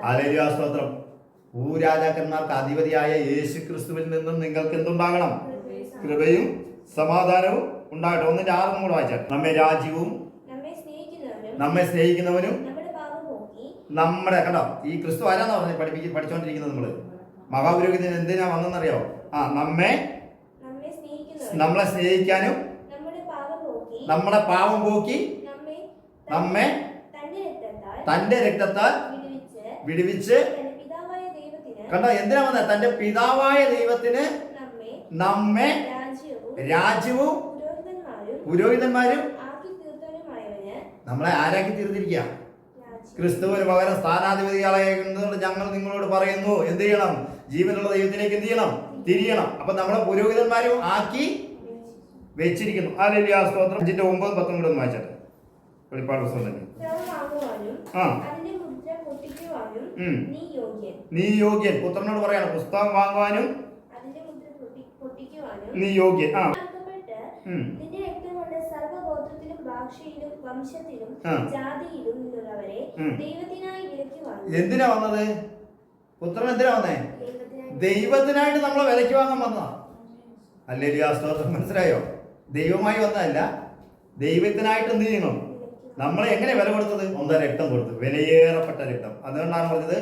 ഹല്ലേലൂയ, സ്തോത്രം. ഭൂരാജാക്കന്മാർക്ക് അധിപതിയായ യേശു ക്രിസ്തുവിൽ നിന്നും നിങ്ങൾക്ക് എന്തുണ്ടാകണം? കൃപയും സമാധാനവും ഉണ്ടാകട്ടെ. 1:6 കൂടെ വായിച്ചാൽ, നമ്മെ രാജ്യവും നമ്മെ സ്നേഹിക്കുന്നവനും നമ്മുടെ കണ്ടോ ഈ ക്രിസ്തു ആരാന്ന് പറഞ്ഞ് പഠിച്ചുകൊണ്ടിരിക്കുന്നത് നമ്മള്. മഹാപുരോഹിതൻ എന്തിനാ വന്നെന്നറിയോ? നമ്മളെ സ്നേഹിക്കാനും നമ്മുടെ പാപം പോക്കി നമ്മെ തന്റെ രക്തത്താൽ വിടുവിച്ച് കണ്ടോ എന്തിനാ വന്ന? തന്റെ പിതാവായ ദൈവത്തിന് നമ്മെ രാജ്യവും പുരോഹിതന്മാരും നമ്മളെ ആരാക്കി തീർന്നിരിക്കുക? ക്രിസ്തുവിന് പകരം സ്ഥാനാധിപതികളെ ഞങ്ങൾ നിങ്ങളോട് പറയുന്നു, എന്ത് ചെയ്യണം? ജീവനുള്ള ദൈവത്തിലേക്ക് എന്ത് ചെയ്യണം? തിരിയണം. അപ്പൊ നമ്മളെ പുരോഹിതന്മാരും ആക്കി വെച്ചിരിക്കുന്നു. ഹല്ലേലൂയ, സ്തോത്രം. 5:9-10 കൂടെ ഒന്ന് വായിച്ചാട്ടെ. വെളിപ്പാട് പുസ്തകം തന്നെ. നീ യോഗ്യൻ. പുത്രനോട് പറയാണ്, പുസ്തകം വാങ്ങുവാനും നീ യോഗ്യൻ. എന്തിനാ വന്നത്? പുത്രൻ എന്തിനാ വന്നേ? ദൈവത്തിനായിട്ട് നമ്മളെ വിലയ്ക്ക് വാങ്ങാൻ വന്നതാ. ഹല്ലേലൂയ, സ്തോത്രം. മനസ്സിലായോ? ദൈവമായി വന്നതല്ല, ദൈവത്തിനായിട്ട് എന്ത് ചെയ്യണം? നമ്മളെ എങ്ങനെ വില കൊടുത്തത്? സ്വന്തം രക്തം കൊടുത്തു, വിലയേറപ്പെട്ട രക്തം. അതുകൊണ്ടാണ് പറഞ്ഞത്,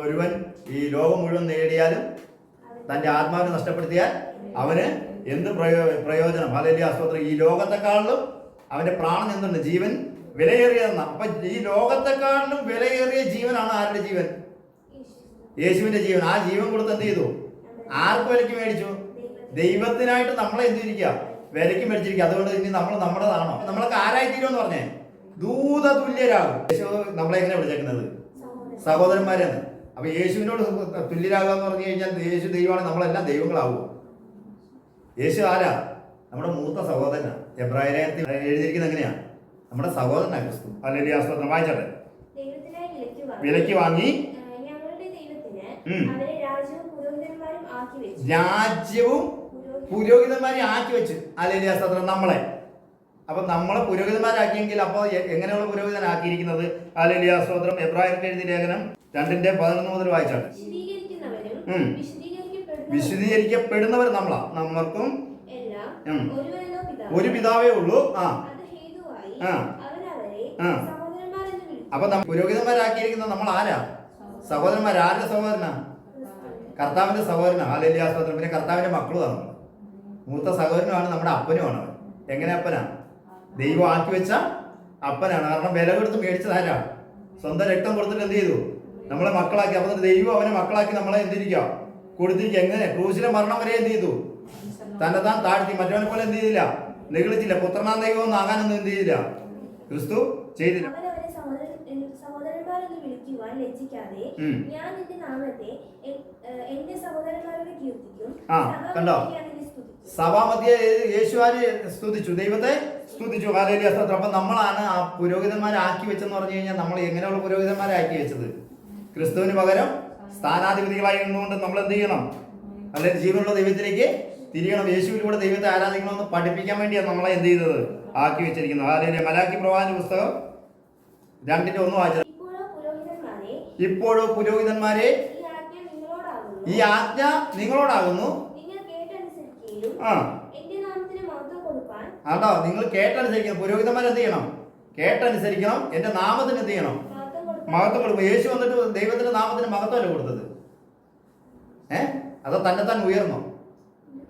ഒരുവൻ ഈ ലോകം മുഴുവൻ നേടിയാലും തന്റെ ആത്മാവിനെ നഷ്ടപ്പെടുത്തിയാൽ അവന് എന്ത് പ്രയോജനം? ഹല്ലേലൂയ, സ്തോത്രം. ഈ ലോകത്തെക്കാളിലും അവന്റെ പ്രാണൻ എന്തുണ്ട്? ജീവൻ വിലയേറിയതെന്ന. അപ്പൊ ഈ ലോകത്തെക്കാളിലും വിലയേറിയ ജീവനാണ് ആരുടെ ജീവൻ? യേശുവിന്റെ ജീവൻ. ആ ജീവൻ കൊടുത്ത് എന്ത് ചെയ്തു? ആർക്ക് വിലയ്ക്ക് മേടിച്ചു? ദൈവത്തിനായിട്ട് നമ്മളെ എന്ത് ചെയ്തിരിക്കുക? വിലയ്ക്ക് മേടിച്ചിരിക്കുക. അതുകൊണ്ട് ഇനി നമ്മൾ നമ്മുടേതാണോ? നമ്മളൊക്കെ ആരായി തീരുമെന്ന് പറഞ്ഞേ? ദൂത തുല്യരാകും. യേശു നമ്മളെ എങ്ങനെ വിളിച്ചേക്കുന്നത്? സഹോദരന്മാരെന്ന്. അപ്പൊ യേശുവിനോട് തുല്യരാകുക എന്ന് പറഞ്ഞു കഴിഞ്ഞാൽ യേശു ദൈവമാണ്, നമ്മളെല്ലാം ദൈവങ്ങളാവും. യേശു ആരാ? നമ്മുടെ മൂത്ത സഹോദരനാണ്. എബ്രായലേഖനത്തിൽ എഴുതിയിരിക്കുന്നത് എങ്ങനെയാ? നമ്മുടെ സഹോദരനാണ് ക്രിസ്തു. ഹല്ലേലൂയ, സ്തോത്രം. വായിച്ചാട്ടെ. വിലയ്ക്ക് വാങ്ങി അവരെ രാജ്യവും പുരോഹിതന്മാരും ആക്കി വെച്ചു. രാജ്യവും പുരോഹിതന്മാരെ ആക്കി വെച്ചു. ഹല്ലേലൂയ സ്തോത്രം. നമ്മളെ അപ്പൊ നമ്മളെ പുരോഹിതന്മാരാക്കിയെങ്കിൽ അപ്പോൾ എങ്ങനെയുള്ള പുരോഹിതനാക്കിയിരിക്കുന്നത്? ഹല്ലേലൂയ സ്തോത്രം. എബ്രായർക്ക് എഴുതിയ ലേഖനം 2:11 മുതൽ വായിച്ചാണ്. വിശുദ്ധീകരിക്കപ്പെടുന്നവർ നമ്മളാ. നമ്മൾക്കും ഒരു പിതാവേ ഉള്ളൂ. അപ്പൊ പുരോഹിതന്മാരാക്കിയിരിക്കുന്നത് നമ്മൾ ആരാ? സഹോദരന്മാർ. ആരുടെ സഹോദരനാ? കർത്താവിന്റെ സഹോദരനാ. ഹല്ലേലൂയ സ്തോത്രം. പിന്നെ കർത്താവിന്റെ മക്കളുമാണ്. മൂത്ത സഹോദരനുമാണ്, നമ്മുടെ അപ്പനുമാണ്. എങ്ങനെ അപ്പനാ? ദൈവം ആക്കി വെച്ച അപ്പനാണ്. കാരണം വില കൊടുത്ത് മേടിച്ചതാരാ? സ്വന്തം രക്തം കൊടുത്തിട്ട് എന്ത് ചെയ്തു? നമ്മളെ മക്കളാക്കി. അപ്പൊ ദൈവം അവനെ മക്കളാക്കി നമ്മളെ എന്തിരിക്കുക? കൊടുത്തിരിക്കുക. എങ്ങനെ? ക്രൂശിലെ മരണം വരെ എന്ത് ചെയ്തു? തന്നെ താൻ താഴ്ത്തി. മറ്റവനെ പോലെ എന്ത് ചെയ്തില്ല? നിഗളിച്ചില്ല. പുത്രനാം ദൈവം ഒന്നും ആകാനൊന്നും എന്ത് ചെയ്തില്ല? ക്രിസ്തു ചെയ്തില്ല. സഹോദരന്മാരെന്ന് വിളിക്കുവാൻ ലജ്ജിക്കാതെ ഞാൻ നിന്റെ നാമത്തെ എന്റെ സഹോദരന്മാരോട് കീർത്തിക്കും. കണ്ടോ? സഭാമധ്യേ യേശുവാരെ സ്തുതിച്ചു, ദൈവത്തെ സ്തുതിച്ചു. ഹല്ലേലൂയ സ്തോത്രം. അപ്പൊ നമ്മളാണ് ആ പുരോഹിതന്മാരെ ആക്കി വെച്ചെന്ന് പറഞ്ഞു കഴിഞ്ഞാൽ നമ്മൾ എങ്ങനെയുള്ള പുരോഹിതന്മാരെ ആക്കി വെച്ചത്? ക്രിസ്തുവിന് പകരം സ്ഥാനാധിപതികളായി നിന്നുകൊണ്ട് നമ്മൾ എന്ത് ചെയ്യണം? അല്ലെങ്കിൽ ജീവനുള്ള ദൈവത്തിലേക്ക് തിരിയണം. യേശുവിലൂടെ ദൈവത്തെ ആരാധിക്കണമെന്ന് പഠിപ്പിക്കാൻ വേണ്ടിയാണ് നമ്മളെ എന്ത് ചെയ്തത്? ആക്കി വെച്ചിരിക്കുന്നത്. ഹല്ലേലൂയ. മലാക്കി പ്രവാചക പുസ്തകം 2:1 വായിച്ചത്. ഇപ്പോഴോ പുരോഹിതന്മാരെ ഈ ആജ്ഞ നിങ്ങളോടാകുന്നു. ആണ്ടോ? നിങ്ങൾ കേട്ടനുസരിക്കണം. പുരോഹിതന്മാർ എന്ത് ചെയ്യണം? കേട്ടനുസരിക്കണം. എന്റെ നാമത്തിന് എന്ത് ചെയ്യണം? മഹത്വം കൊടുക്കും. യേശു വന്നിട്ട് ദൈവത്തിന്റെ നാമത്തിന് മഹത്വമല്ല കൊടുത്തത്. അതോ തന്നെത്താൻ ഉയർന്നോ?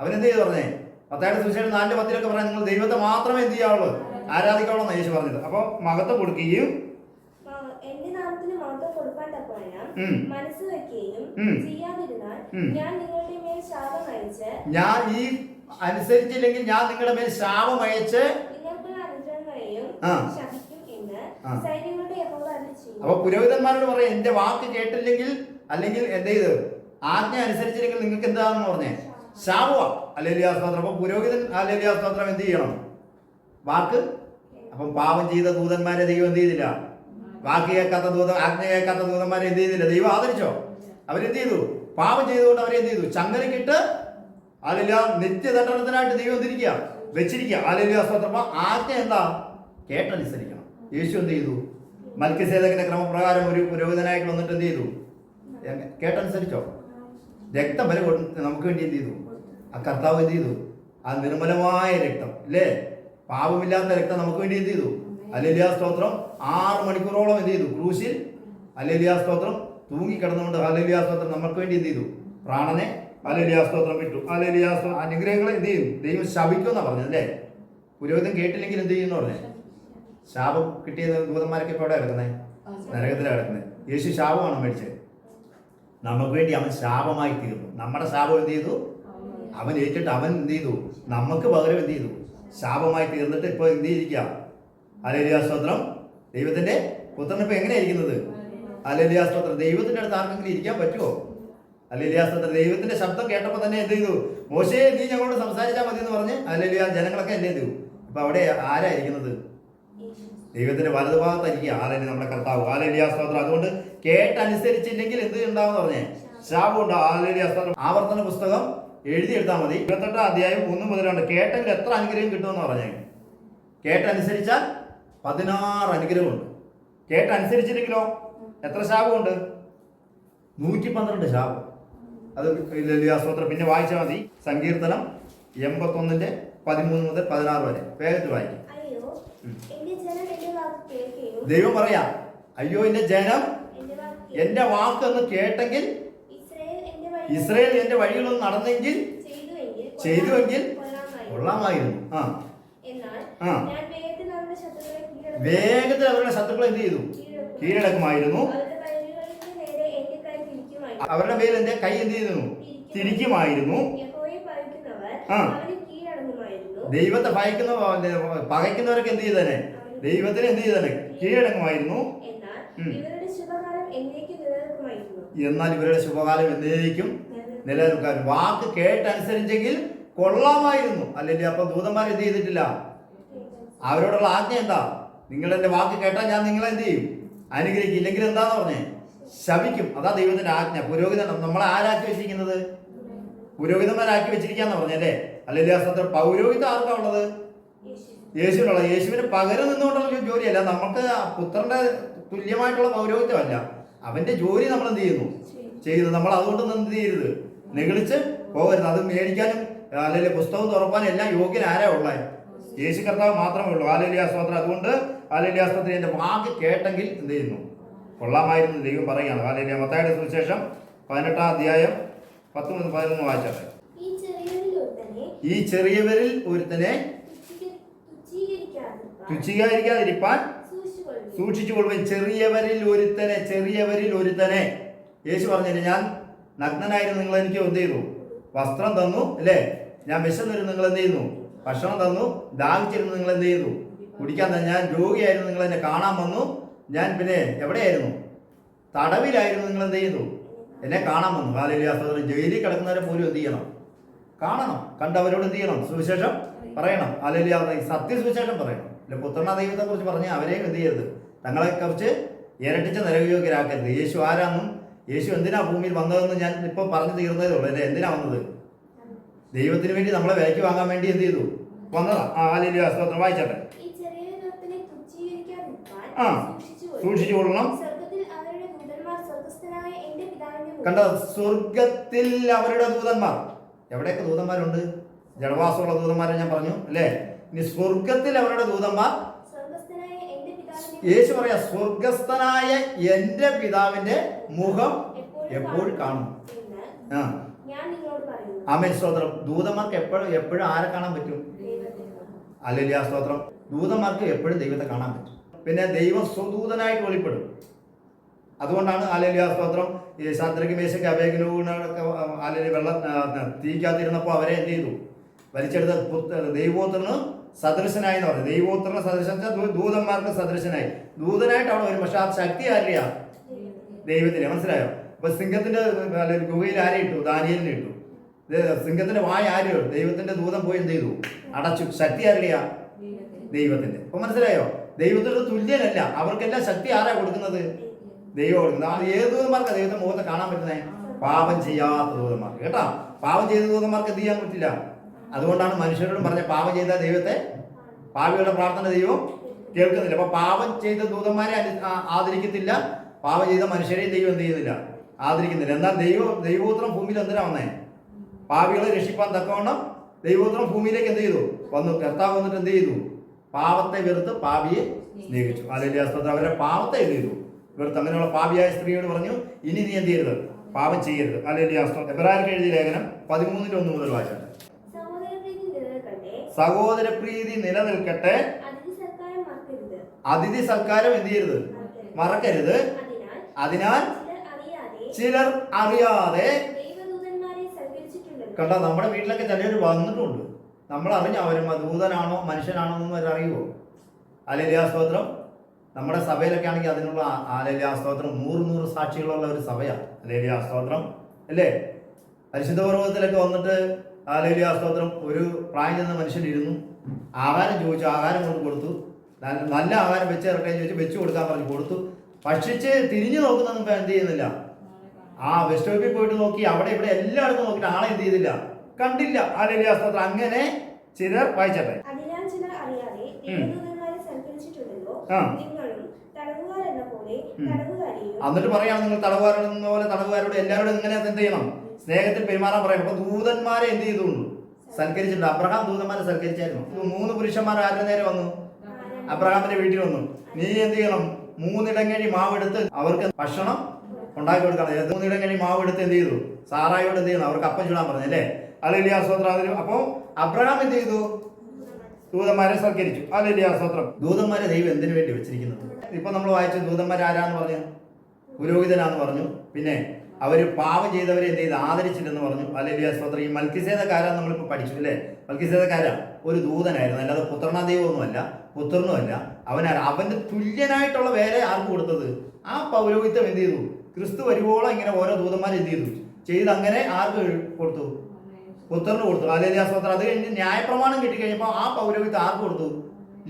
അവനെന്ത് ചെയ്തു പറഞ്ഞേ? മത്തായിയുടെ സുവിശേഷം 4:10 പറയാൻ നിങ്ങൾ ദൈവത്തെ മാത്രമേ എന്ത് ചെയ്യാവുള്ളൂ? ആരാധിക്കാവുള്ളൂ എന്നാണ് യേശു പറഞ്ഞത്. അപ്പൊ മഹത്വം കൊടുക്കുകയും ഞാൻ ഈ അനുസരിച്ചില്ലെങ്കിൽ ഞാൻ നിങ്ങളുടെ മേൽ ശാപം അയച്ച്. അപ്പൊ പുരോഹിതന്മാരോട് പറയാം, എന്റെ വാക്ക് കേട്ടില്ലെങ്കിൽ അല്ലെങ്കിൽ എന്ത് ചെയ്ത് ആജ്ഞ അനുസരിച്ചില്ലെങ്കിൽ നിങ്ങൾക്ക് എന്താണെന്ന് പറഞ്ഞേ? ശാപമാ. ഹല്ലേലൂയ സ്തോത്രം. അപ്പൊ പുരോഹിതൻ ഹല്ലേലൂയ സ്തോത്രം എന്ത് ചെയ്യണം? വാക്ക്. അപ്പം പാപം ചെയ്ത ദൂതന്മാരെ ദൈവം എന്ത് ചെയ്തില്ല? വാക്ക് കേൾക്കാത്ത ആജ്ഞ കേൾക്കാത്ത ദൂതന്മാരെ എന്ത് ചെയ്തില്ല? ദൈവം ആദരിച്ചോ? അവരെന്ത് ചെയ്തു? പാപം ചെയ്തുകൊണ്ട് അവരെ എന്ത് ചെയ്തു? ചങ്ങലക്കിട്ട് ഹല്ലേലൂയ നിത്യദണ്ഡനത്തിനായിട്ട് ദൈവം എന്തിരിക്കുക? വെച്ചിരിക്കുക. ഹല്ലേലൂയ സ്തോത്രം. അപ്പൊ ആജ്ഞ എന്താ? കേട്ടനുസരിക്കണം. യേശു എന്ത് ചെയ്തു? മൽക്കിസേദക്കിന്റെ ക്രമപ്രകാരം ഒരു പുരോഹിതനായിട്ട് വന്നിട്ട് എന്ത് ചെയ്തു? കേട്ടനുസരിച്ചോ? രക്തം വരെ നമുക്ക് വേണ്ടി എന്ത് ചെയ്തു? ആ കർത്താവ് എന്ത് ചെയ്തു? ആ നിർമ്മലമായ രക്തം ഇല്ലേ? പാപമില്ലാത്ത രക്തം നമുക്ക് വേണ്ടി എന്ത് ചെയ്തു? ഹല്ലേലൂയ സ്തോത്രം. 6 മണിക്കൂറോളം എന്ത് ചെയ്തു? ക്രൂശിൽ ഹല്ലേലൂയ സ്തോത്രം തൂങ്ങിക്കിടന്നുകൊണ്ട് ഹല്ലേലൂയ സ്തോത്രം നമുക്ക് വേണ്ടി എന്ത് ചെയ്തു? പ്രാണനെ ഹല്ലേലൂയ സ്തോത്രം വിട്ടു. ഹല്ലേലൂയ സ്തോത്രം. അനുഗ്രഹങ്ങളെ എന്ത് ചെയ്യും? ദൈവം ശപിക്കുമെന്നാ പറഞ്ഞത് അല്ലേ? പുരോഹിതൻ കേട്ടില്ലെങ്കിൽ എന്ത് ചെയ്യുമെന്ന് പറഞ്ഞേ? ശാപം കിട്ടിയ ദൂതന്മാരൊക്കെ ഇപ്പോൾ എവിടെ കിടക്കുന്നത്? നരകത്തിലാണ് കിടക്കുന്നത്. യേശു ശാപമാണ് മേടിച്ചത്. നമുക്ക് വേണ്ടി അവൻ ശാപമായി തീർന്നു. നമ്മുടെ ശാപം എന്ത് ചെയ്തു? അവൻ ഏറ്റിട്ട് അവൻ എന്ത് ചെയ്തു? നമുക്ക് പകരം എന്ത് ചെയ്തു? ശാപമായി തീർന്നിട്ട് ഇപ്പൊ എന്ത് ചെയ്തിരിക്കുക? ഹല്ലേലൂയ സ്തോത്രം. ദൈവത്തിന്റെ പുത്രൻ ഇപ്പൊ എങ്ങനെയാ ഇരിക്കുന്നത്? ഹല്ലേലൂയ സ്തോത്രം. ദൈവത്തിന്റെ അടുത്ത് ആർക്കെങ്കിലും ഇരിക്കാൻ പറ്റുമോ? ഹല്ലേലൂയ സ്തോത്രം. ദൈവത്തിന്റെ ശബ്ദം കേട്ടപ്പോൾ തന്നെ എന്ത് ചെയ്തു? മോശേ നീ ഞങ്ങളോട് സംസാരിച്ചാൽ മതി എന്ന് പറഞ്ഞ് ഹല്ലേലൂയ ജനങ്ങളൊക്കെ എന്ത് ചെയ്തു? അപ്പൊ അവിടെ ആരാ ഇരിക്കുന്നത്? ദൈവത്തിന്റെ വലതുഭാഗത്തായിരിക്കുക. ഹല്ലേലൂയ നമ്മുടെ കർത്താവ്. ഹല്ലേലൂയ സ്തോത്രം. അതുകൊണ്ട് കേട്ടനുസരിച്ചില്ലെങ്കിൽ എന്ത് ഉണ്ടാവും പറഞ്ഞേ? ശാപം ഉണ്ടാവും. ഹല്ലേലൂയ സ്തോത്രം. ആവർത്തന പുസ്തകം എഴുതിയെടുത്താൽ മതി. 28 അധ്യായം 1 മുതൽ 2. കേട്ടെങ്കിൽ എത്ര അനുഗ്രഹം കിട്ടുമെന്ന് പറഞ്ഞേ? കേട്ടനുസരിച്ചാൽ 16 അനുഗ്രഹമുണ്ട്. കേട്ടനുസരിച്ചില്ലെങ്കിലോ എത്ര ശാപമുണ്ട്? 112 ശാപം. അത് ഹല്ലേലൂയ സ്തോത്രം. പിന്നെ വായിച്ചാൽ മതി. സങ്കീർത്തനം 81:13 മുതൽ 16 വരെ വേഗത്തിൽ വായിക്കും. ദൈവം പറയാ, അയ്യോ എന്റെ ജനം എന്റെ വാക്കൊന്ന് കേട്ടെങ്കിൽ, ഇസ്രായേൽ എന്റെ വഴികളൊന്നും നടന്നെങ്കിൽ, ചെയ്തുവെങ്കിൽ കൊള്ളാമായിരുന്നു. വേഗത്തിൽ അവരുടെ ശത്രുക്കളെ എന്ത് ചെയ്തു? കീഴടക്കുമായിരുന്നു. അവരുടെ മേൽ എന്റെ കൈ എന്ത് ചെയ്യുന്നു? തിരിക്കുമായിരുന്നു. ദൈവത്തെ പകയ്ക്കുന്നവരൊക്കെ എന്ത് ചെയ്തേനെ? ദൈവത്തിന് എന്ത് ചെയ്തേനെ? കീഴടങ്ങുമായിരുന്നു. എന്നാൽ ഇവരുടെ ശുഭകാലം എന്നേക്കും നിലനിൽക്കാൻ. വാക്ക് കേട്ടനുസരിച്ചെങ്കിൽ കൊള്ളാമായിരുന്നു. അല്ലെങ്കിൽ അപ്പൊ ദൂതന്മാർ എന്ത് ചെയ്തിട്ടില്ല? അവരോടുള്ള ആജ്ഞ എന്താ? നിങ്ങൾ എന്റെ വാക്ക് കേട്ടാൽ ഞാൻ നിങ്ങളെ എന്ത് ചെയ്യും? അനുഗ്രഹിക്കും. ഇല്ലെങ്കിൽ എന്താന്ന് പറഞ്ഞേ? ശപിക്കും. അതാ ദൈവത്തിന്റെ ആജ്ഞ. പുരോഹിതൻ നമ്മളെ ആരാക്കി വെച്ചിരിക്കുന്നത്? പുരോഹിതന്മാരാക്കി വെച്ചിരിക്കാന്ന് പറഞ്ഞല്ലേ? ഹല്ലേലൂയ സ്തോത്രം. പൗരോഹിത്യം ആർക്കാ ഉള്ളത്? യേശുവിനുള്ള. യേശുവിന് പകരം നിന്നുകൊണ്ടുള്ള ജോലിയല്ല. നമുക്ക് പുത്രന്റെ തുല്യമായിട്ടുള്ള പൗരോഹിത്യമല്ല. അവന്റെ ജോലി നമ്മൾ എന്ത് ചെയ്യുന്നു? ചെയ്യുന്നു. നമ്മൾ അതുകൊണ്ടൊന്നും എന്ത് ചെയ്യരുത്? നെഗളിച്ച് പോകരുത്. അത് മേടിക്കാനും അല്ലെങ്കിൽ പുസ്തകം തുറക്കാനും എല്ലാം യോഗ്യൻ ആരാ ഉള്ളത്? യേശു കർത്താവ് മാത്രമേ ഉള്ളൂ. ഹല്ലേലൂയ സ്തോത്രം. അതുകൊണ്ട് ഹല്ലേലൂയ സ്തോത്രം. എന്റെ വാക്ക് കേട്ടെങ്കിൽ എന്ത് ചെയ്യുന്നു? കൊള്ളാമായിരുന്നു ദൈവം പറയുകയാണ്. ഹല്ലേലൂയ. മത്തായിയുടെ സുവിശേഷം 18-ാം അധ്യായം 10-11 വായിച്ചാട്ടെ. ഈ ചെറിയവരിൽ ഒരുത്തനെ തുച്ഛീകരിക്കാതിരിപ്പാൻ സൂക്ഷിച്ചുകൊള്ളുവൻ. ചെറിയവരിൽ ഒരുത്തനെ യേശു പറഞ്ഞു, ഞാൻ നഗ്നനായിരുന്നു, നിങ്ങൾ എനിക്ക് എന്ത് ചെയ്തു? വസ്ത്രം തന്നു അല്ലേ? ഞാൻ വിശന്നിരുന്നു, നിങ്ങൾ എന്ത് ചെയ്യുന്നു? ഭക്ഷണം തന്നു. ദാഹിച്ചിരുന്നു, നിങ്ങൾ എന്ത് ചെയ്തു? കുടിക്കാൻ തന്നെ. ഞാൻ രോഗിയായിരുന്നു, നിങ്ങൾ എന്നെ കാണാൻ വന്നു. ഞാൻ പിന്നെ എവിടെയായിരുന്നു? തടവിലായിരുന്നു, നിങ്ങൾ എന്ത് ചെയ്തു? എന്നെ കാണാൻ വന്നു. ഹല്ലേലൂയ സ്തോത്രം. ജയിലിൽ കിടക്കുന്നവരെ പോലും എന്ത് ചെയ്യണം? കാണണം. കണ്ടവരോട് എന്ത് ചെയ്യണം? സുവിശേഷം പറയണം. ഹല്ലേലൂയ. സത്യസുവിശേഷം പറയണം. അല്ലെ? പുത്രനാ ദൈവത്തെ കുറിച്ച് പറഞ്ഞ് അവരെയും എന്ത് ചെയ്യരുത്? തങ്ങളെ കുറിച്ച് ഇരട്ടിച്ച നരകയോഗ്യരാക്കരുത്. യേശു ആരാന്നും യേശു എന്തിനാ ഭൂമിയിൽ വന്നതെന്ന് ഞാൻ ഇപ്പൊ പറഞ്ഞു തീർന്നതേ ഉള്ളൂ അല്ലേ? എന്തിനാ വന്നത്? ദൈവത്തിന് വേണ്ടി നമ്മളെ വിലയ്ക്ക് വാങ്ങാൻ വേണ്ടി എന്ത് ചെയ്തു? വന്നതാ. ഹല്ലേലൂയ സ്തോത്രം. വായിച്ചട്ടെ. സൂക്ഷിച്ചുകൊള്ളണം. കണ്ടോ? സ്വർഗത്തിൽ അവരുടെ ദൂതന്മാർ. എവിടെയൊക്കെ ദൂതന്മാരുണ്ട്? ജഡവാസമുള്ള ദൂതന്മാരെ ഞാൻ പറഞ്ഞു അല്ലേ? ഇനി സ്വർഗത്തിൽ അവരുടെ ദൂതന്മാർ. യേശു പറയാ, സ്വർഗസ്ഥനായ എന്റെ പിതാവിന്റെ മുഖം എപ്പോഴും കാണും. ആമേൻ സ്തോത്രം. ദൂതന്മാർക്ക് എപ്പോഴും ആരെ കാണാൻ പറ്റും? ഹല്ലേലൂയ സ്തോത്രം. ദൂതന്മാർക്ക് എപ്പോഴും ദൈവത്തെ കാണാൻ പറ്റും. പിന്നെ ദൈവം സ്വദൂതനായിട്ട് വെളിപ്പെടും. അതുകൊണ്ടാണ് ഹല്ലേലൂയ സ്തോത്രം ഈ ശദ്രക്ക് മേശയ്ക്ക് അബേഗ്നോനൊക്കെ ഹല്ലേലൂയ വെള്ളം തീക്കാതിരുന്നപ്പോൾ അവരെ എന്ത് ചെയ്തു? വലിച്ചെടുത്ത ദൈവോത്രന് സദൃശനായി എന്ന് പറഞ്ഞു. ദൈവോത്രന് സദൃശൻ ദൂതന്മാർക്ക് സദൃശനായി. ദൂതനായിട്ട് അവിടെ വരും. പക്ഷെ ആ ശക്തി ആരെയാ? ദൈവത്തിന്. മനസ്സിലായോ? അപ്പൊ സിംഹത്തിന്റെ ഗുഹയിൽ ആരെ ഇട്ടു? ദാനിയേലിനെ ഇട്ടു. സിംഹത്തിന്റെ വായ ആര്? ദൈവത്തിന്റെ ദൂതൻ പോയി എന്ത് ചെയ്തു? അടച്ചു. ശക്തി ആരുടെയാ? ദൈവത്തിന്റെ. അപ്പൊ മനസ്സിലായോ? ദൈവത്തിന്റെ തുല്യനല്ല. അവർക്കെല്ലാം ശക്തി ആരാ കൊടുക്കുന്നത്? ദൈവം കൊടുക്കുന്നത്. ഏത് ദൂതന്മാർക്കാ ദൈവത്തെ മുഖത്ത് കാണാൻ പറ്റുന്നേ? പാപം ചെയ്യാത്ത ദൂതന്മാർക്ക്. കേട്ടാ? പാപം ചെയ്ത ദൂതന്മാർക്ക് എന്ത് ചെയ്യാൻ പറ്റില്ല. അതുകൊണ്ടാണ് മനുഷ്യരോടും പറഞ്ഞ പാപം ചെയ്ത ദൈവത്തെ, പാപിയുടെ പ്രാർത്ഥന ദൈവം കേൾക്കുന്നില്ല. അപ്പൊ പാപം ചെയ്ത ദൂതന്മാരെ ആദരിക്കത്തില്ല, പാപം ചെയ്ത മനുഷ്യരെയും ദൈവം എന്ത് ചെയ്യുന്നില്ല? ആദരിക്കുന്നില്ല. എന്നാൽ ദൈവോത്രം ഭൂമിയിൽ എന്തിനാ വന്നേ? പാപികളെ രക്ഷിപ്പാൻ തക്കവണ്ണം ദൈവോത്രം ഭൂമിയിലേക്ക് എന്ത് ചെയ്തു? വന്നു. കർത്താവ് വന്നിട്ട് എന്ത് ചെയ്തു? പാപത്തെ വെറുത്ത് പാപിയെ സ്നേഹിച്ചു. ഹല്ലേലൂയ സ്തോത്രം. അവരെ പാപത്തെ എന്ത് ചെയ്തു? വെറുത്ത്. അങ്ങനെയുള്ള പാപിയായ സ്ത്രീയോട് പറഞ്ഞു, ഇനി നീ എന്ത് ചെയ്യരുത്? പാപം ചെയ്യരുത്. ഹല്ലേലൂയ സ്തോത്രം. എബ്രായർക്ക് എഴുതിയ ലേഖനം 13:1 മുതൽ വായിച്ചാട്ടെ. സഹോദരപ്രീതി നിലനിൽക്കട്ടെ. അതിഥി സൽക്കാരം എന്ത് ചെയ്യരുത്? മറക്കരുത്. അതിനാൽ ചിലർ അറിയാതെ. കണ്ടോ? നമ്മുടെ വീട്ടിലൊക്കെ ചിലർ വന്നിട്ടുണ്ട്. നമ്മൾ അറിഞ്ഞ അവരും ദൂതനാണോ മനുഷ്യനാണോ എന്നൊന്നും അവർ അറിയുമോ? ഹല്ലേലൂയ സ്തോത്രം. നമ്മുടെ സഭയിലൊക്കെ ആണെങ്കിൽ അതിനുള്ള ഹല്ലേലൂയ സ്തോത്രം 100 സാക്ഷികളുള്ള ഒരു സഭയാണ്. ഹല്ലേലൂയ സ്തോത്രം അല്ലേ? പരിശുദ്ധ പർവ്വതത്തിലൊക്കെ വന്നിട്ട് ഹല്ലേലൂയ സ്തോത്രം ഒരു പ്രായം ചെന്ന മനുഷ്യനിരുന്നു. ആഹാരം ചോദിച്ചു, ആഹാരം കൊണ്ട് കൊടുത്തു. നല്ല ആഹാരം വെച്ച് ഇറക്കാൻ ചോദിച്ചു, വെച്ച് കൊടുക്കാൻ പറഞ്ഞു, കൊടുത്തു. ഭക്ഷിച്ച് തിരിഞ്ഞു നോക്കുന്നൊന്നും എന്ത് ചെയ്യുന്നില്ല. ആ ബസ് സ്റ്റോപ്പിൽ പോയിട്ട് നോക്കി, അവിടെ ഇവിടെ എല്ലായിടത്തും നോക്കിയിട്ട് ആളെ എന്ത് ചെയ്തില്ല, കണ്ടില്ല. ഹല്ലേലൂയ സ്തോത്രം. അങ്ങനെ ചിലർ വായിച്ചട്ടെ. എന്നിട്ട് പറയാണ്, നിങ്ങൾ തടവുകാരെന്ന പോലെ തടവുകാരോട് എല്ലാവരോടും ഇങ്ങനെ എന്ത് ചെയ്യണം? സ്നേഹത്തിൽ പെരുമാറാൻ പറയണം. അപ്പൊ ദൂതന്മാരെ എന്ത് ചെയ്തുള്ളൂ? സൽക്കരിച്ചിട്ടുണ്ട്. അബ്രഹാം ദൂതന്മാരെ സൽക്കരിച്ചായിരുന്നു. 3 പുരുഷന്മാർ ആരുടെ നേരെ വന്നു? അബ്രഹാമിന്റെ വീട്ടിൽ വന്നു. നീ എന്ത് ചെയ്യണം? 3 ഇടങ്ങഴി മാവെടുത്ത് അവർക്ക് ഭക്ഷണം ഉണ്ടാക്കി കൊടുക്കണം. 3 ഇടങ്ങഴി മാവെടുത്ത് എന്ത് ചെയ്തു? സാറായോട് എന്ത് ചെയ്യണം? അവർക്ക് അപ്പം ചൂടാൻ പറഞ്ഞു അല്ലേ? ഹല്ലേലൂയ സ്തോത്രം. അപ്പൊ അബ്രഹാം എന്ത് ചെയ്തു? ദൂതന്മാരെ സൽക്കരിച്ചു. ഹല്ലേലൂയ സ്തോത്രം. ദൂതന്മാരെ ദൈവം എന്തിനു വേണ്ടി വെച്ചിരിക്കുന്നത്? ഇപ്പൊ നമ്മൾ വായിച്ച ദൂതന്മാർ ആരാന്ന് പറഞ്ഞു? പുരോഹിതനാന്ന് പറഞ്ഞു. പിന്നെ അവര് പാപം ചെയ്തവരെ എന്ത് ചെയ്ത്? ആദരിച്ചില്ലെന്ന് പറഞ്ഞു. ഹല്ലേലൂയ സ്തോത്രം. ഈ മൽക്കിസേദക്കാരാന്ന് നമ്മളിപ്പോ പഠിച്ചു അല്ലേ? മൽക്കിസേദക്കാരാ ഒരു ദൂതനായിരുന്നു, അല്ലാതെ പുത്രനാ ദൈവമൊന്നുമല്ല, പുത്രനുമല്ല. അവന്റെ തുല്യനായിട്ടുള്ള വേല ആർക്ക് കൊടുത്തത്? ആ പൗരോഹിത്യം എന്ത് ചെയ്തു? ക്രിസ്തു വരുവോളം ഇങ്ങനെ ഓരോ ദൂതന്മാർ എന്ത് ചെയ്ത് അങ്ങനെ ആർക്ക് കൊടുത്തു? പുത്രന് കൊടുത്തു. ഹല്ലേലൂയ സ്തോത്രം. അത് കഴിഞ്ഞ് ന്യായപ്രമാണം കിട്ടിക്കഴിഞ്ഞപ്പോൾ ആ പൗരോഹിത്യം ആർക്ക് കൊടുത്തു?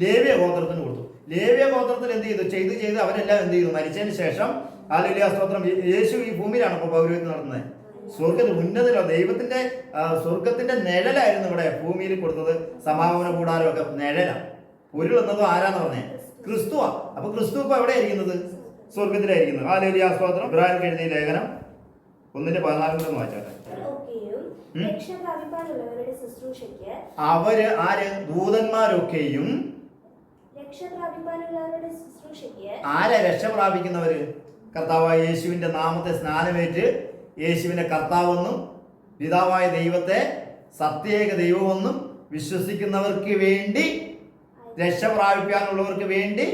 ലേവ്യ ഗോത്രത്തിന് കൊടുത്തു. ലേവ്യ ഗോത്രത്തിൽ എന്ത് ചെയ്തു? ചെയ്ത് അവരെല്ലാം എന്ത് ചെയ്തു? മരിച്ചതിന് ശേഷം ഹല്ലേലൂയ സ്തോത്രം. യേശു ഈ ഭൂമിയിലാണ് ഇപ്പോൾ പൗരോഹിത്യം നടത്തുന്നത്. സ്വർഗത്തിൽ ഉന്നതരോ ദൈവത്തിന്റെ സ്വർഗത്തിന്റെ നിഴലായിരുന്നു ഇവിടെ ഭൂമിയിൽ കൊടുത്തത്. സമാഗമന കൂടാരമൊക്കെ നിഴലാണ്. പൊരുൾ എന്നതും ആരാന്ന് പറഞ്ഞേ? ക്രിസ്തുവാ. അപ്പൊ ക്രിസ്തു ഇപ്പൊ എവിടെ ഇരിക്കുന്നത്? സ്വർഗത്തിലായിരിക്കുന്നത്. ഹല്ലേലൂയ സ്തോത്രം. ഇബ്രാഹിം എഴുതിയ ലേഖനം 1:14 വായിച്ചാട്ടെ. അവര് ആര്? ദൂതന്മാരൊക്കെയും. ആരാ രക്ഷ പ്രാപിക്കുന്നവര്? കർത്താവായ യേശുവിന്റെ നാമത്തെ സ്നാനമേറ്റ് യേശുവിനെ കർത്താവെന്നും പിതാവായ ദൈവത്തെ സത്യേക ദൈവമെന്നും വിശ്വസിക്കുന്നവർക്ക് വേണ്ടി, രക്ഷ പ്രാപിക്കാനുള്ളവർക്ക് വേണ്ടി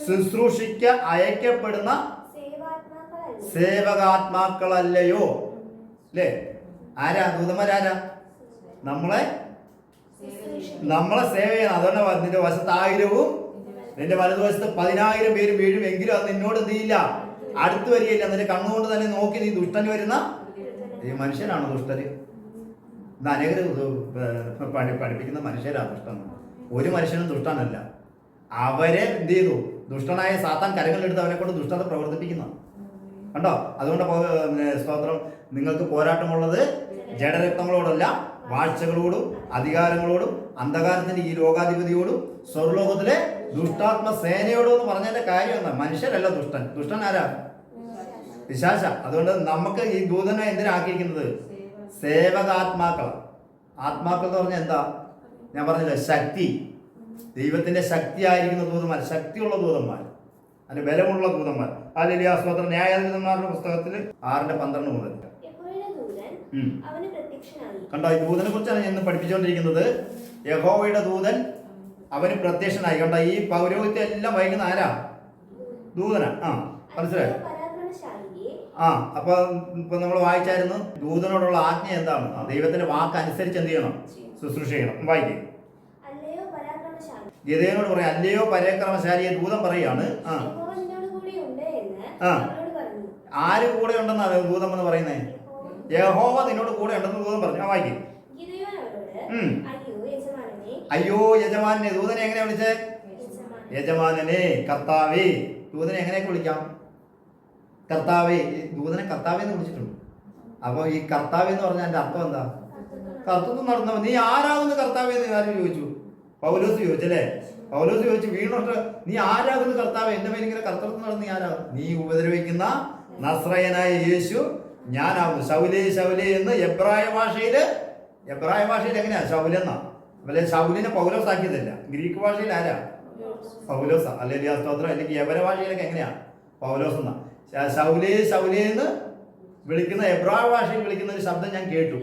ശുശ്രൂഷയ്ക്ക് അയക്കപ്പെടുന്ന സേവകാത്മാക്കളല്ലയോ? അല്ലേ? ആരാ? ദൂതന്മാരാരാ? നമ്മളെ സേവ ചെയ്യണം. അതുകൊണ്ട് നിന്റെ വശത്ത് 1000-ഉം നിന്റെ വലതുവശത്ത് 10,000 പേര് വീഴും, എങ്കിലും അത് നിന്നോട് എന്ത് ചെയ്യില്ല? അടുത്ത് വരികയില്ല. നിന്റെ കണ്ണുകൊണ്ട് തന്നെ നോക്കി നീ ദുഷ്ടന് വരുന്ന ഈ മനുഷ്യനാണ് ദുഷ്ടന്. ഇന്ന് അനേകർ പഠിപ്പിക്കുന്ന മനുഷ്യരാണ് ദുഷ്ടൻ. ഒരു മനുഷ്യനും ദുഷ്ടനല്ല. അവരെ എന്ത് ചെയ്തു? ദുഷ്ടനായ സാത്താൻ കരങ്ങളിലെടുത്ത് അവനെ കൊണ്ട് ദുഷ്ടത പ്രവർത്തിപ്പിക്കുന്ന കണ്ടോ. അതുകൊണ്ട് സ്തോത്രം, നിങ്ങൾക്ക് പോരാട്ടമുള്ളത് ജഡരക്തങ്ങളോടല്ല, വാഴ്ചകളോടും അധികാരങ്ങളോടും അന്ധകാരത്തിന്റെ ഈ ലോകാധിപതിയോടും സ്വർലോകത്തിലെ ദുഷ്ടാത്മ സേനയോടും എന്ന് പറഞ്ഞതിന്റെ കാര്യം എന്താ? മനുഷ്യരല്ല ദുഷ്ടൻ. ദുഷ്ടൻ ആരാ? പിശാച. അതുകൊണ്ട് നമുക്ക് ഈ ദൂതനെ എന്തിനാക്കിയിരിക്കുന്നത്? സേവകാത്മാക്കൾ. ആത്മാക്കൾ എന്ന് പറഞ്ഞാൽ എന്താ? ഞാൻ പറഞ്ഞില്ല, ശക്തി. ദൈവത്തിന്റെ ശക്തിയായിരിക്കുന്ന ദൂതന്മാർ, ശക്തിയുള്ള ദൂതന്മാർ, അതിന് ബലമുള്ള ദൂതന്മാർ. ഹല്ലേലൂയ സ്തോത്രം. ന്യായാധിപന്മാരുടെ പുസ്തകത്തിൽ 6:12 മുതൽ കണ്ടോ. ഈ ദൂതനെ കുറിച്ചാണ് ഞാൻ പഠിപ്പിച്ചുകൊണ്ടിരിക്കുന്നത്. യഹോവയുടെ ദൂതൻ അവന് പ്രത്യക്ഷനായി. കണ്ടോ, ഈ പൗരോഹിത്യം എല്ലാം വഹിക്കുന്ന ആരാ? ദൂതനാ. മനസ്സിലായി? അപ്പൊ ഇപ്പൊ നമ്മൾ വായിച്ചായിരുന്നു ദൂതനോടുള്ള ആജ്ഞ എന്താണ്? ദൈവത്തിന്റെ വാക്ക് അനുസരിച്ച് എന്ത് ചെയ്യണം? ശുശ്രൂഷ ചെയ്യണം. വായിക്കും. ഗിദെയോനോട് പറയാം, അല്ലയോ പരാക്രമശാലിയെ. ദൂതൻ പറയാണ്, ആര് കൂടെ ഉണ്ടെന്നാണ് ദൂതം എന്ന് പറയുന്നേ? യഹോവ നിന്നോട് കൂടെ ഉണ്ടെന്ന് ദൂതൻ പറഞ്ഞു. വായിക്കും. അയ്യോ യജമാനെ. ദൂതനെ എങ്ങനെയാ വിളിച്ചേ? യജമാനനെ, കർത്താവേ. ദൂതനെ എങ്ങനെയൊക്കെ വിളിക്കാം? കർത്താവേ. ദൂതനെ കർത്താവേ എന്ന് വിളിച്ചിട്ടുണ്ട്. അപ്പൊ ഈ കർത്താവേ എന്ന് പറഞ്ഞാൽ എന്റെ അർത്ഥം എന്താ? കർത്തൃത്വം നടന്നവൻ. നീ ആരാകുന്ന കർത്താവേ എന്ന് ആരും ചോദിച്ചു? പൗലോസ് ചോദിച്ചല്ലേ? പൗലോസ് ചോദിച്ചു വീണോട്ട്, നീ ആരാകുന്ന കർത്താവേ? എന്റെ മേൽ ഇങ്ങനെ കർത്തൃത്വം നടന്ന് നീ ആരാകും? നീ ഉപദ്രവിക്കുന്ന നസ്രയനായ യേശു ഞാനാകുന്നു. ശൗലേ ശൗലേ എന്ന് എബ്രായ ഭാഷയിൽ എങ്ങനെയാ? ശൗലെന്നാ. അല്ലെ, ശൗലിനെ പൗലോസ് ആക്കിയതല്ല. ഗ്രീക്ക് ഭാഷയിൽ ആരാ? പൗലോസാ. അല്ലെങ്കിൽ സ്തോത്രം. അല്ലെങ്കിൽ യവന ഭാഷയിലൊക്കെ എങ്ങനെയാ? പൗലോസ് എന്നാ. ശൗലേ ശൗലേ എന്ന് വിളിക്കുന്ന എബ്രായ ഭാഷയിൽ വിളിക്കുന്ന ഒരു ശബ്ദം ഞാൻ കേട്ടു.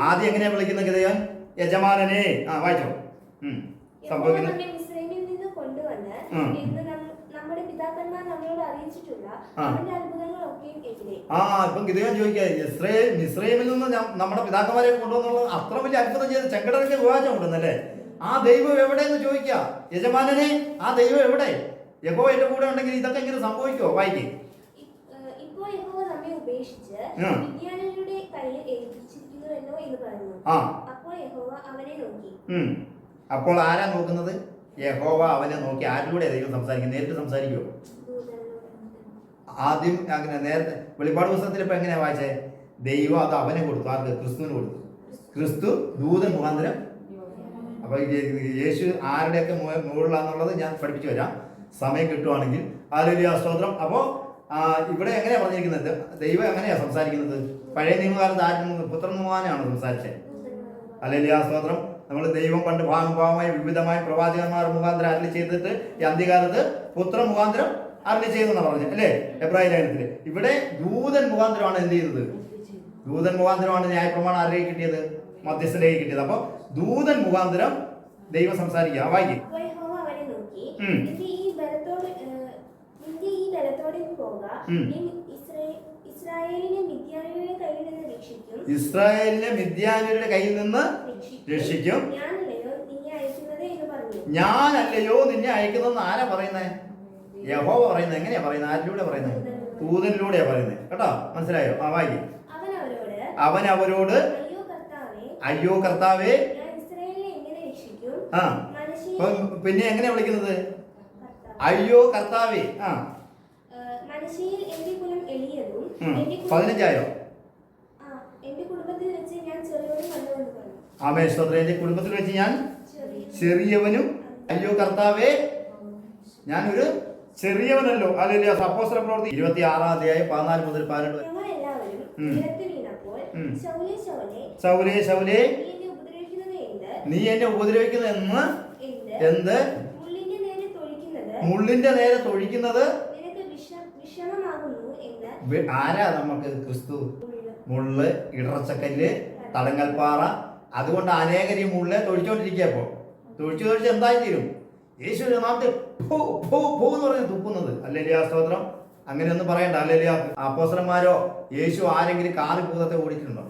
ആദ്യം എങ്ങനെയാ വിളിക്കുന്ന ഗിദെയോൻ? യജമാനനെ. വായിച്ചോ. സംഭവിക്കുന്നത് ഇപ്പം ഗിദെയോൻ ചോദിക്കുക, മിസ്രയീമിൽ നിന്ന് നമ്മുടെ പിതാക്കന്മാരെ കൊണ്ടുവന്നുള്ള അത്ര വലിയ അത്ഭുതം ചെയ്ത് ചെങ്കടലിന്റെ വിവാചം കൊണ്ടുവന്നല്ലേ? ആ ദൈവം എവിടെയെന്ന് ചോദിക്കുക. യജമാനനെ, ആ ദൈവം എവിടെ? യഹോവ എന്റെ കൂടെ ഉണ്ടെങ്കിൽ ഇതൊക്കെ ഇങ്ങനെ സംഭവിക്കുമോ? വായിക്കേ. അപ്പോൾ ആരാ നോക്കുന്നത്? യഹോവ അവനെ നോക്കി. ആരിലൂടെ ദൈവം സംസാരിക്കും? നേരിട്ട് സംസാരിക്കുമോ? ആദ്യം അങ്ങനെ നേരത്തെ വെളിപ്പാട് പുസ്തകത്തിൽ ഇപ്പൊ എങ്ങനെയാ വായിച്ചേ? ദൈവം അത് അവനെ കൊടുത്തു. ആർക്ക്? ക്രിസ്തുവിന് കൊടുത്തു. ക്രിസ്തു ദൂതൻ മുഖാന്തരം. അപ്പൊ യേശു ആരുടെയൊക്കെ മുകളിലാന്നുള്ളത് ഞാൻ പഠിപ്പിച്ചു വരാം സമയം കിട്ടുവാണെങ്കിൽ. ഹല്ലേലൂയ സ്തോത്രം. അപ്പോ ഇവിടെ എങ്ങനെയാ പറഞ്ഞിരിക്കുന്നത്? ദൈവം എങ്ങനെയാ സംസാരിക്കുന്നത്? പഴയ നിയമകാലത്ത് ആരും പുത്രൻ മുഖാനാണ് സംസാരിച്ചത്. ഹല്ലേലൂയ സ്തോത്രം. നമ്മൾ ദൈവം പണ്ട് ഭാഗമായി വിവിധമായ പ്രവാചകന്മാർ മുഖാന്തരം അരുളി ചെയ്തിട്ട് ഈ അന്ത്യകാലത്ത് പുത്ര മുഖാന്തരം അരുളി ചെയ്തെന്നാണ് പറഞ്ഞത് അല്ലേ? എബ്രായ ലേഖനത്തില്. ഇവിടെ ദൂതൻ മുഖാന്തരമാണ് എന്ത് ചെയ്തത്? ദൂതൻ മുഖാന്തരമാണ് ന്യായപ്രമാണം ആരുടെ കിട്ടിയത്? മധ്യസ്ഥലേക്ക് കിട്ടിയത്. അപ്പൊ ദൂതൻ മുഖാന്തരം ദൈവം സംസാരിക്കുക. വായിക്കും. ഇസ്രായേലിനെ മിദ്യാന്യരുടെ കയ്യിൽ നിന്ന് രക്ഷിക്കും. ഞാനല്ലയോ നിന്നെ അയക്കുന്നതെന്ന് ആരാ പറയുന്നേ? യഹോവ പറയുന്നത്. എങ്ങനെയാ പറയുന്നത്? ആരിലൂടെ പറയുന്നത്? ദൂതനിലൂടെയാ പറയുന്നത്. കേട്ടോ, മനസ്സിലായോ? വായിക്കും. അവൻ അവരോട്, അയ്യോ കർത്താവേ, ആ പിന്നെ എങ്ങനെയാ വിളിക്കുന്നത്? അയ്യോ കർത്താവേ. ആ മനുഷ്യയിൽ എന്റെ കുലം എളിയതും 15 എന്റെ കുടുംബത്തിൽ വെച്ച് ഞാൻ ചെറിയവനും നല്ലവനും പറഞ്ഞു. ആമേൻ സ്തോത്രം. എന്റെ കുടുംബത്തിൽ വെച്ച് ഞാൻ ചെറിയവനും. അയ്യോ കർത്താവേ, ഞാനൊരു ചെറിയവനല്ലോ. ഹല്ലേലൂയ. അപ്പോസ്തല പ്രവൃത്തി 26-14 മുതൽ 12. ഞങ്ങളെല്ലാവരും നിലത്ത് വീണപ്പോൾ ശൗലേ ശൗലേ നീ എന്നെ ഉപദ്രവിക്കുന്നത് എന്ത്? മുള്ളിന്റെ നേരെ തൊഴിക്കുന്നത് ആരാ? നമുക്ക് ക്രിസ്തു. മുള്ള്, ഇടർച്ചക്കല്ല്, തടങ്ങൽപ്പാറ. അതുകൊണ്ട് അനേകരും മുള്ളെ തൊഴിച്ചോണ്ടിരിക്കുക. ഇപ്പോ തൊഴിച്ച് എന്തായി തീരും? യേശുവിന്റെ നാമത്തിൽ എന്ന് പറഞ്ഞ് തുപ്പുന്നത്. ഹല്ലേലൂയ സ്തോത്രം. അങ്ങനെയൊന്നും പറയണ്ട. ഹല്ലേലൂയ. അപ്പോസ്തലന്മാരോ യേശു ആരെങ്കിലും കാറി ഭൂതത്തെ ഓടിച്ചിട്ടുണ്ടോ?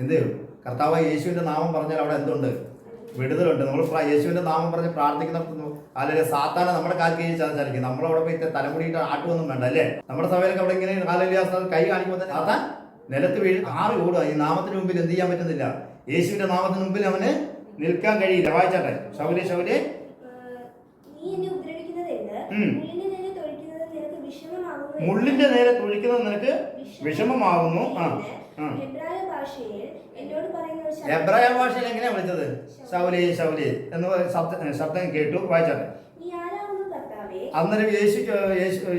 എന്ത്? കർത്താവ് യേശുവിന്റെ നാമം പറഞ്ഞാൽ അവിടെ എന്തുണ്ട്? വിടുതലുണ്ട്. നമ്മൾ യേശുവിന്റെ നാമം പറഞ്ഞ് പ്രാർത്ഥിക്കുന്ന അല്ലെങ്കിൽ സാത്താനെ നമ്മുടെ കാൽ കീഴിൽ ചതച്ചായിരിക്കും. നമ്മളവിടെ പോയി തലമുടിയിട്ട് ആട്ടുമൊന്നും വേണ്ട അല്ലേ? നമ്മുടെ സഭയിലൊക്കെ അവിടെ ഇങ്ങനെ ഹല്ലേലൂയ കൈ കാണിക്കുമ്പോൾ തന്നെ സാത്താൻ നിലത്ത് വീഴ് ആറി ഓടുക. ഈ നാമത്തിന് മുമ്പിൽ എന്ത് ചെയ്യാൻ പറ്റുന്നില്ല? യേശുവിന്റെ നാമത്തിന് മുമ്പിൽ അവന് നിൽക്കാൻ കഴിയില്ല. വായിച്ചാട്ടെ. ശൗലേ ശൗലേ മുള്ളിന്റെ നേരെ തൊഴിക്കുന്നത് നിനക്ക് വിഷമമാകുന്നു. എബ്രായ ഭാഷയിൽ എങ്ങനെയാ വിളിച്ചത്? ശൗലേ ശൗലേ എന്ന് ശബ്ദം കേട്ടു. വായിച്ചാട്ടെ. അന്നേരം